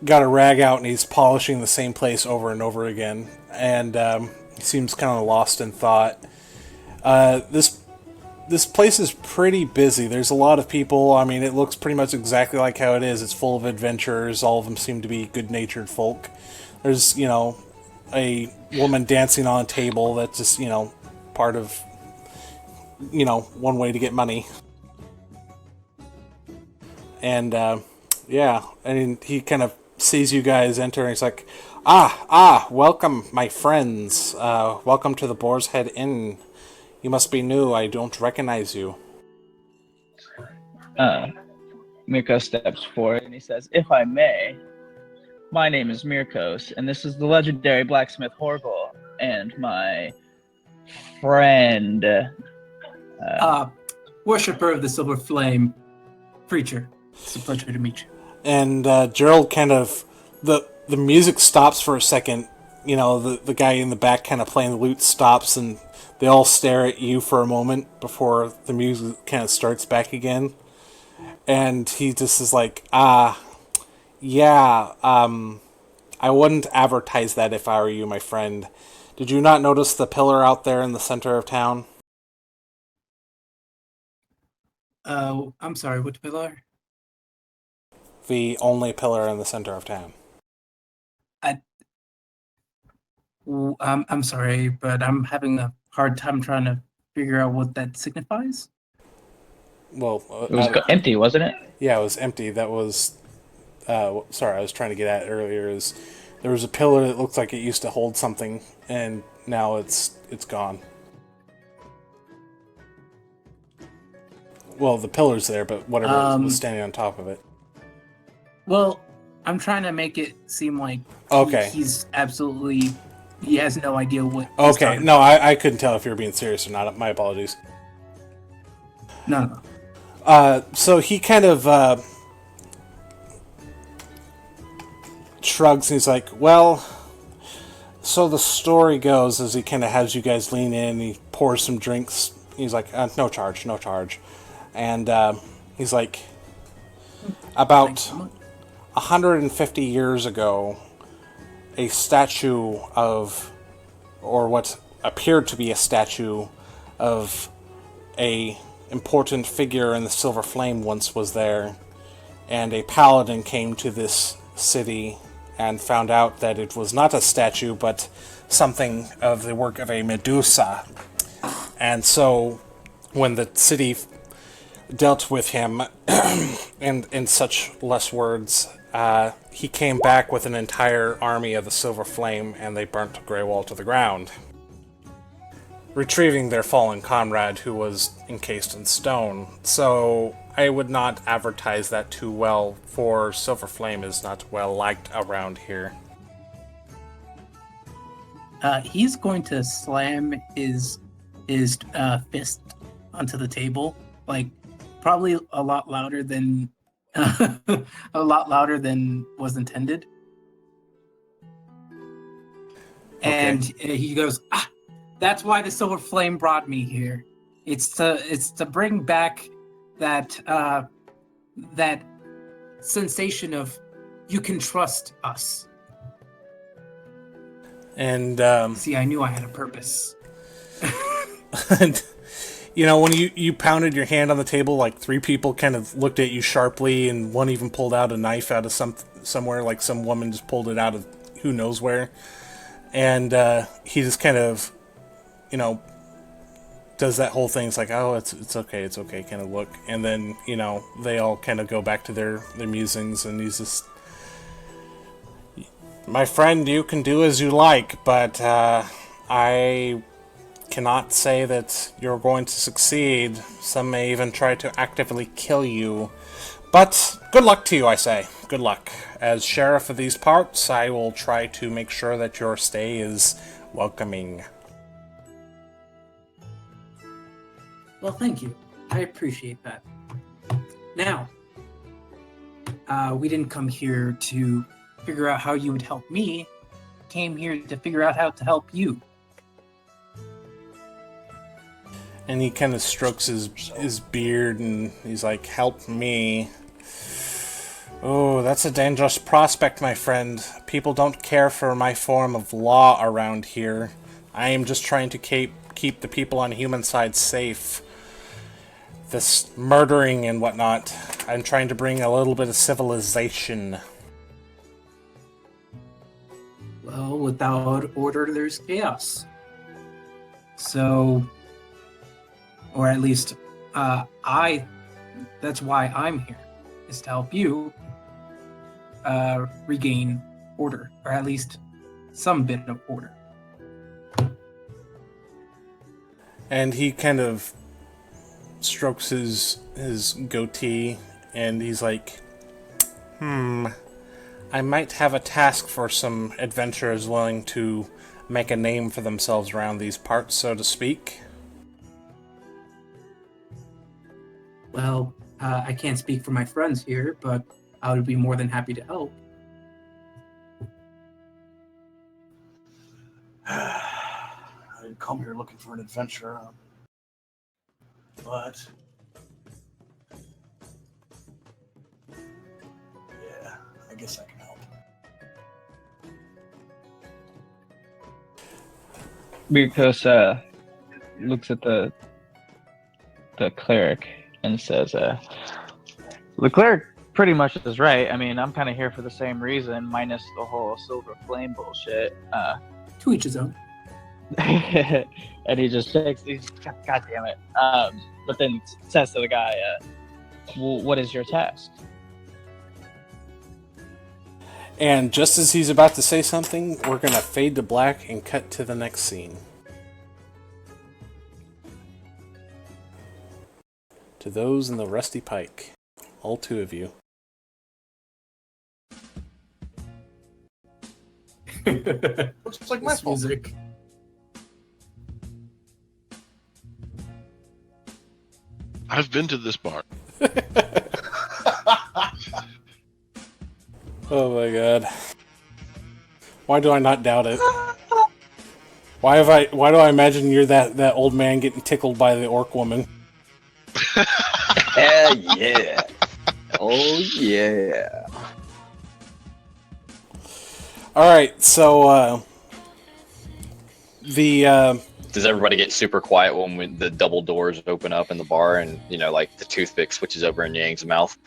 got a rag out, and he's polishing the same place over and over again. And he seems kind of lost in thought. This place is pretty busy. There's a lot of people. I mean, it looks pretty much exactly like how it is. It's full of adventurers. All of them seem to be good-natured folk. There's, a woman dancing on a table that's just, part of, one way to get money. And, and he kind of sees you guys enter, and he's like, welcome, my friends. Welcome to the Boar's Head Inn. You must be new. I don't recognize you. Mirko steps forward and he says, if I may, my name is Mirkos, and this is the legendary blacksmith Horval, and my friend, worshipper of the Silver Flame, preacher. It's a pleasure to meet you. And Gerald kind of, the music stops for a second. The guy in the back kind of playing the lute stops, and they all stare at you for a moment before the music kind of starts back again. And he just is like, I wouldn't advertise that if I were you, my friend. Did you not notice the pillar out there in the center of town? I'm sorry, what pillar? The only pillar in the center of town. I'm sorry, but I'm having a hard time trying to figure out what that signifies. Well, it was empty, wasn't it? Yeah, it was empty. That was... sorry, I was trying to get at earlier is there was a pillar that looked like it used to hold something, and now it's gone. Well, the pillar's there, but whatever was standing on top of it. Well, I'm trying to make it seem like he's absolutely... He has no idea what... Okay, no, I couldn't tell if you were being serious or not. My apologies. No. So he kind of shrugs and he's like, well, so the story goes as he kind of has you guys lean in, he pours some drinks. He's like, no charge. And he's like, about 150 years ago, a statue of, or what appeared to be a statue of a important figure in the Silver Flame once was there, and a paladin came to this city and found out that it was not a statue but something of the work of a Medusa. And so when the city dealt with him in such less words, he came back with an entire army of the Silver Flame, and they burnt Graywall to the ground, retrieving their fallen comrade who was encased in stone. So I would not advertise that too well, for Silver Flame is not well liked around here. He's going to slam his fist onto the table, like probably a lot louder than was intended. And he goes, that's why the Silver Flame brought me here. It's to bring back that sensation of you can trust us. And see, I knew I had a purpose. And, when you pounded your hand on the table, like 3 people kind of looked at you sharply, and one even pulled out a knife out of somewhere, like some woman just pulled it out of who knows where. And he just kind of, does that whole thing. It's like, oh, it's okay kind of look. And then, they all kind of go back to their musings, and he's just... My friend, you can do as you like, but I cannot say that you're going to succeed. Some may even try to actively kill you. But good luck to you, I say. Good luck. As sheriff of these parts, I will try to make sure that your stay is welcoming. Well, thank you. I appreciate that. Now, we didn't come here to figure out how you would help me. Came here to figure out how to help you. And he kind of strokes his beard and he's like, help me. Oh, that's a dangerous prospect, my friend. People don't care for my form of law around here. I am just trying to keep the people on human side safe. This murdering and whatnot. I'm trying to bring a little bit of civilization. Well, without order, there's chaos. So, or at least, that's why I'm here, is to help you regain order, or at least some bit of order. And he kind of strokes his goatee, and he's like, I might have a task for some adventurers willing to make a name for themselves around these parts, so to speak. Well, I can't speak for my friends here, but I would be more than happy to help. I didn't come here looking for an adventure, but yeah, I guess I can help. Mirkos looks at the cleric and says, the cleric pretty much is right. I mean, I'm kind of here for the same reason, minus the whole silver flame bullshit. To each his own. And he just shakes. He's God damn it. But then says to the guy, well, "What is your task?" And just as he's about to say something, we're gonna fade to black and cut to the next scene. To those in the rusty pike, all two of you. Looks like my This fault. music. I've been to this bar. Oh my god. Why do I not doubt it? Why do I imagine you're that old man getting tickled by the orc woman? Hell yeah. Oh yeah. Alright, so Does everybody get super quiet when the double doors open up in the bar and, like the toothpick switches over in Yang's mouth?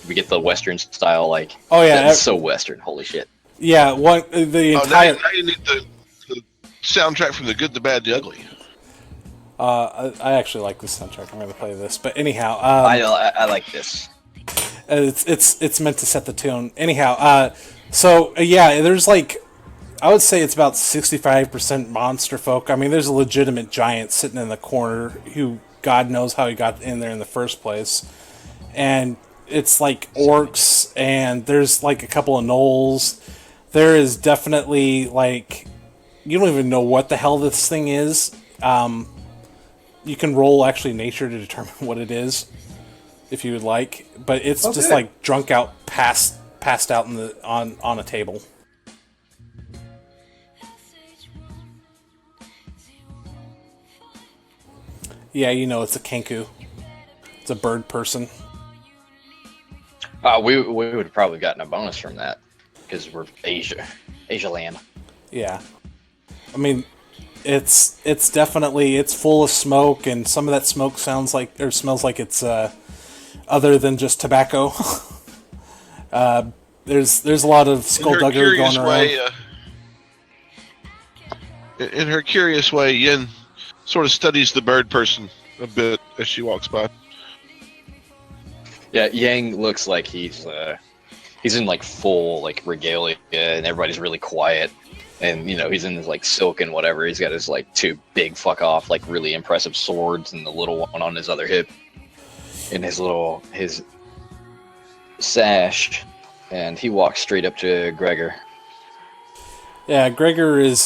We get the Western style, like, oh yeah, that's so Western, holy shit. yeah, the entire Now you need the soundtrack from The Good, the Bad, the Ugly. I actually like this soundtrack. I'm going to play this, but anyhow, I like this. it's meant to set the tone. Anyhow, yeah, there's like, I would say it's about 65% monster folk. I mean, there's a legitimate giant sitting in the corner who God knows how he got in there in the first place, and it's like orcs, and there's like a couple of gnolls. There is definitely like, you don't even know what the hell this thing is. You can roll actually nature to determine what it is, if you would like. But it's just like drunk out, passed out on a table. Yeah, it's a kenku. It's a bird person. We would have probably gotten a bonus from that because we're Asia land. Yeah, I mean, it's definitely, it's full of smoke, and some of that smoke smells like it's other than just tobacco. There's a lot of skullduggery going around. In her curious way, Yin sort of studies the bird person a bit as she walks by. Yeah, Yang looks like he's he's in like full like regalia, and everybody's really quiet. And he's in his like silk and whatever. He's got his like two big fuck off like really impressive swords, and the little one on his other hip, in his sash, and he walks straight up to Gregor. Yeah, Gregor is,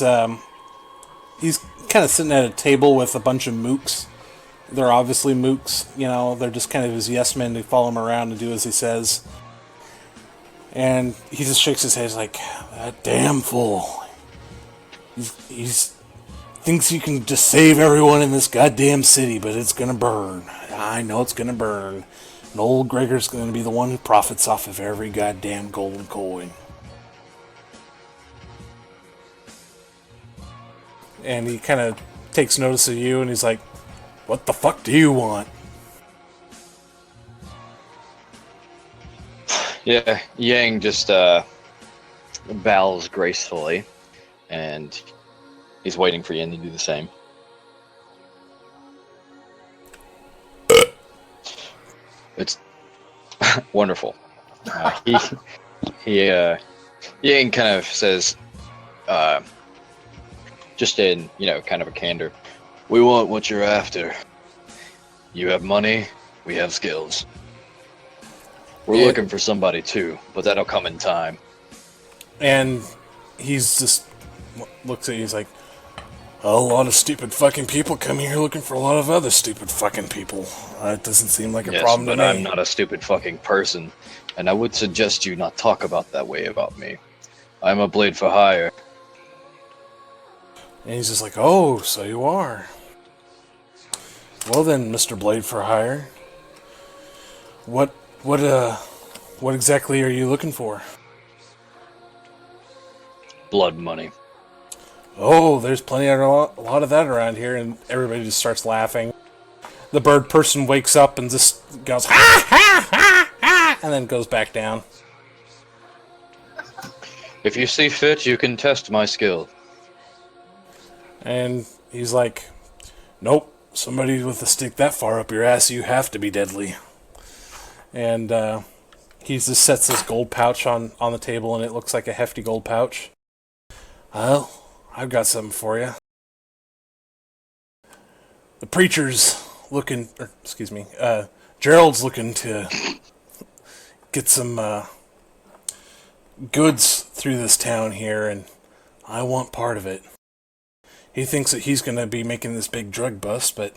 he's kind of sitting at a table with a bunch of mooks. They're obviously mooks, they're just kind of his yes men who follow him around and do as he says. And he just shakes his head, he's like, that damn fool. He's thinks you can just save everyone in this goddamn city, but it's gonna burn. I know it's gonna burn. And old Gregor's gonna be the one who profits off of every goddamn golden coin. And he kind of takes notice of you, and he's like, what the fuck do you want? Yeah, Yang just bows gracefully, and he's waiting for Yin to do the same. It's wonderful. Yang kind of says, just in kind of a candor, we want what you're after. You have money, we have skills. We're looking for somebody too, but that'll come in time. And he's just looks at you, he's like, a lot of stupid fucking people come here looking for a lot of other stupid fucking people. It doesn't seem like a problem to me. But I'm not a stupid fucking person, and I would suggest you not talk about that way about me. I'm a blade for hire. And he's just like, oh, so you are. Well then, Mr. Blade for Hire. What exactly are you looking for? Blood money. Oh, there's plenty of a lot of that around here, and everybody just starts laughing. The bird person wakes up and just goes, ha, ha, ha, ha, and then goes back down. If you see fit, you can test my skill. And he's like, nope, somebody with a stick that far up your ass, you have to be deadly. And he just sets this gold pouch on the table, and it looks like a hefty gold pouch. Well, I've got something for you. The preacher's looking, Gerald's looking to get some goods through this town here, and I want part of it. He thinks that he's going to be making this big drug bust, but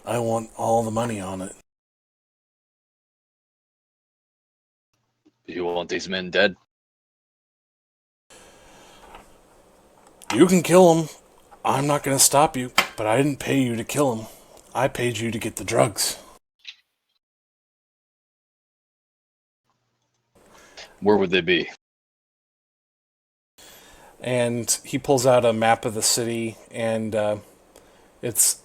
I want all the money on it. You want these men dead? You can kill them. I'm not going to stop you, but I didn't pay you to kill them. I paid you to get the drugs. Where would they be? And he pulls out a map of the city, and it's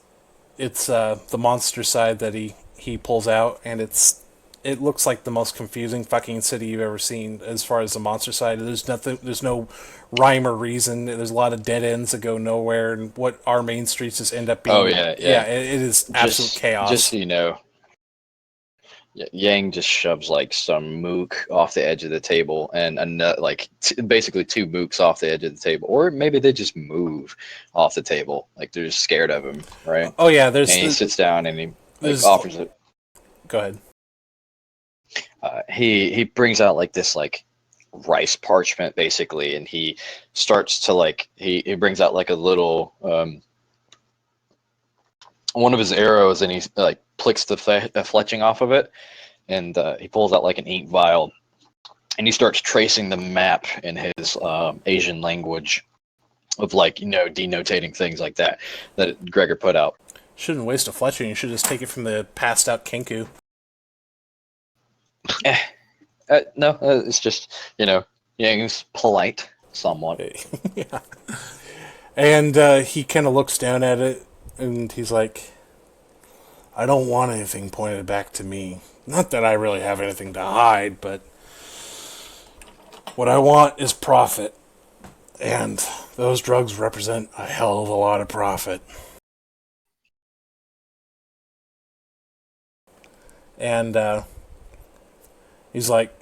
the monster side that he pulls out, and it looks like the most confusing fucking city you've ever seen as far as the monster side. There's no rhyme or reason. There's a lot of dead ends that go nowhere, and what our main streets just end up being. Oh yeah. It is absolute chaos. Just so you know, Yang just shoves like some mook off the edge of the table, and basically two mooks off the edge of the table, or maybe they just move off the table, like they're just scared of him, right? Oh yeah, and he sits down and he offers it. Go ahead. He brings out like this like rice parchment basically, and he starts to like he brings out like a little one of his arrows, and he like plicks the fletching off of it, and he pulls out like an ink vial, and he starts tracing the map in his Asian language of like denotating things like that Gregor put out. Shouldn't waste a fletching. You should just take it from the passed out Kenku. No, it's just Yang's polite somewhat. Yeah. And he kind of looks down at it, and he's like, I don't want anything pointed back to me. Not that I really have anything to hide, but what I want is profit. And those drugs represent a hell of a lot of profit. And he's like,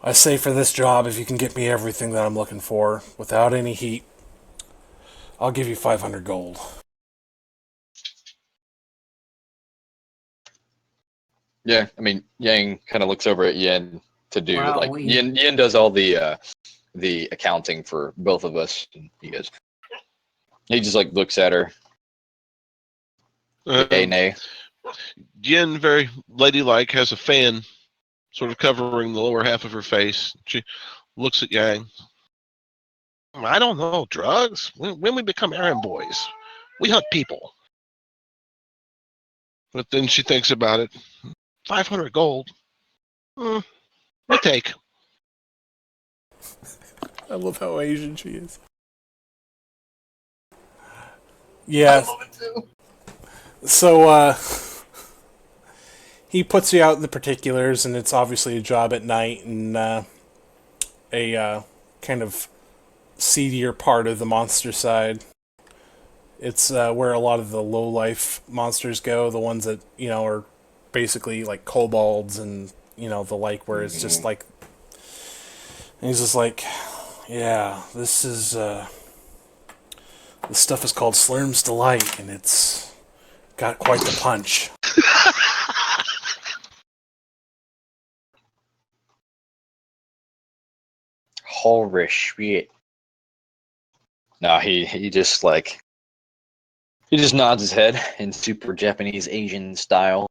I say for this job, if you can get me everything that I'm looking for without any heat, I'll give you 500 gold. Yeah, I mean, Yang kind of looks over at Yin to do Wow, like wait. Yin does all the accounting for both of us. And he just like looks at her. Yay, nay. Yin, very ladylike, has a fan sort of covering the lower half of her face. She looks at Yang. I don't know, drugs? When we become errand boys, we hunt people. But then she thinks about it. 500 gold. We take. I love how Asian she is. Yeah. I love it too. So, he puts you out in the particulars, and it's obviously a job at night and a kind of seedier part of the monster side. It's where a lot of the low-life monsters go, the ones that, are basically like kobolds and, the like, where it's just like... And he's just like, yeah, this stuff is called Slurm's Delight, and it's got quite the punch. Holy shit. No, he just like he just nods his head in super Japanese Asian style.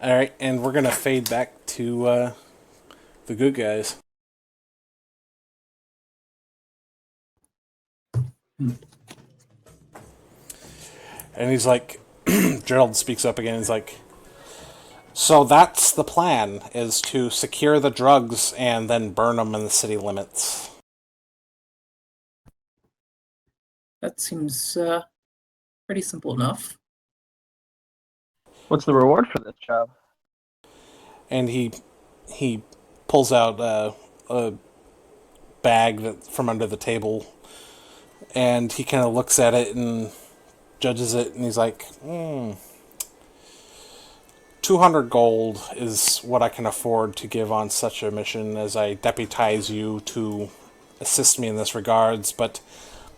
Alright, and we're gonna fade back to the good guys. And he's like, Gerald speaks up again, he's like, so that's the plan, is to secure the drugs and then burn them in the city limits. That seems pretty simple enough. What's the reward for this job? And he pulls out a bag from under the table, and he kind of looks at it and judges it, and he's like, 200 gold is what I can afford to give on such a mission, as I deputize you to assist me in this regards, but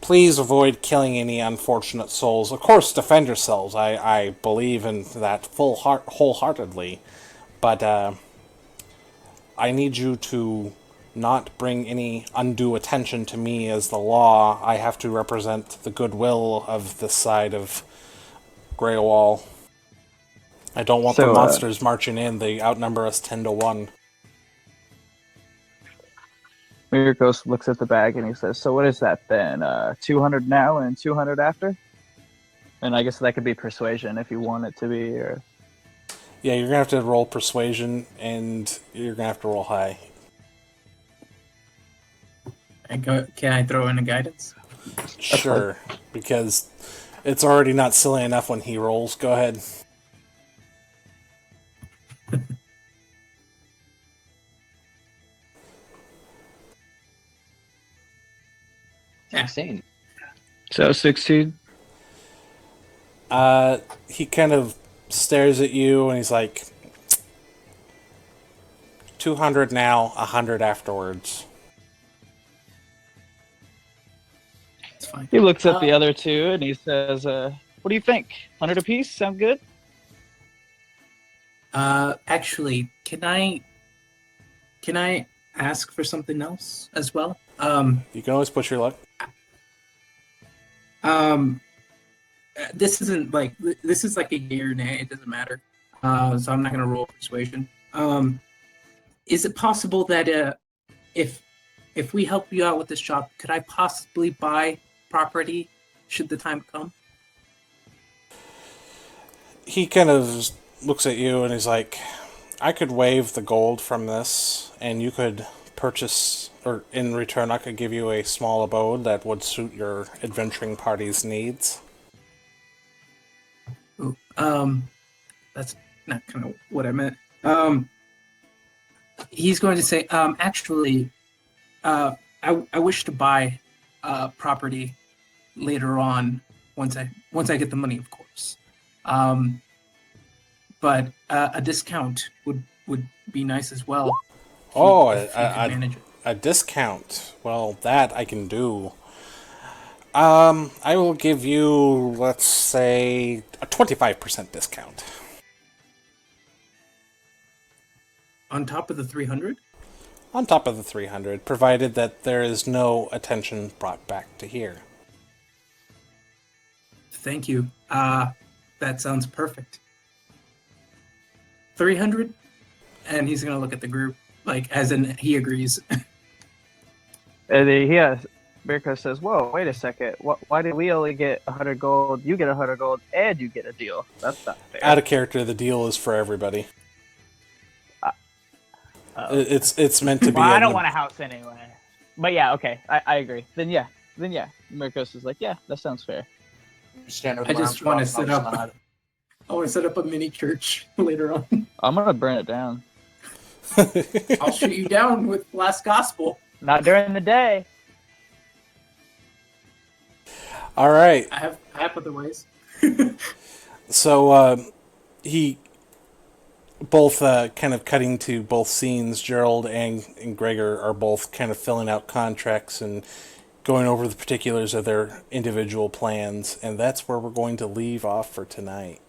please avoid killing any unfortunate souls. Of course, defend yourselves. I believe in that wholeheartedly, but I need you to not bring any undue attention to me as the law. I have to represent the goodwill of this side of Graywall. I don't want the monsters marching in. They outnumber us 10-1. Mirkos looks at the bag and he says, so what is that then? 200 now and 200 after? And I guess that could be persuasion if you want it to be, or... Yeah, you're going to have to roll persuasion, and you're going to have to roll high. Can I throw in a guidance? Sure, because it's already not silly enough when he rolls. Go ahead. Yeah. 16. So 16? He kind of stares at you, and he's like, 200 now, 100 afterwards. It's fine. He looks at the other two and he says, what do you think? 100 apiece? Sound good? Actually, can I ask for something else as well? You can always push your luck. This isn't like this is like a yay or nay. It doesn't matter. So I'm not gonna roll persuasion. Is it possible that if we help you out with this job, could I possibly buy property should the time come? He kind of looks at you and he's like, I could waive the gold from this, and you could purchase, or in return I could give you a small abode that would suit your adventuring party's needs. Ooh, that's not kind of what I meant. He's going to say, actually, I wish to buy property later on once I get the money, of course. But a discount would would be nice as well. Oh, if you could manage it. a discount. Well, that I can do. I will give you, let's say, a 25% discount. On top of the 300? On top of the 300, provided that there is no attention brought back to here. Thank you. That sounds perfect. 300? And he's going to look at the group, like, as in he agrees. And then Mirko says, "Whoa, wait a second. Why did we only get 100 gold? You get 100 gold, and you get a deal. That's not fair." Out of character, the deal is for everybody. It's meant to be. Well, I don't want a house anyway. But yeah, okay, I agree. Then yeah. Mirkos is like, yeah, that sounds fair. Stand with I my just arms want to crossed, set I'll just up. nod. I want to set up a mini church later on. I'm gonna burn it down. I'll shoot you down with last gospel. Not during the day. All right. I have other ways. So he both kind of cutting to both scenes. Gerald and Gregor are both kind of filling out contracts and going over the particulars of their individual plans, and that's where we're going to leave off for tonight.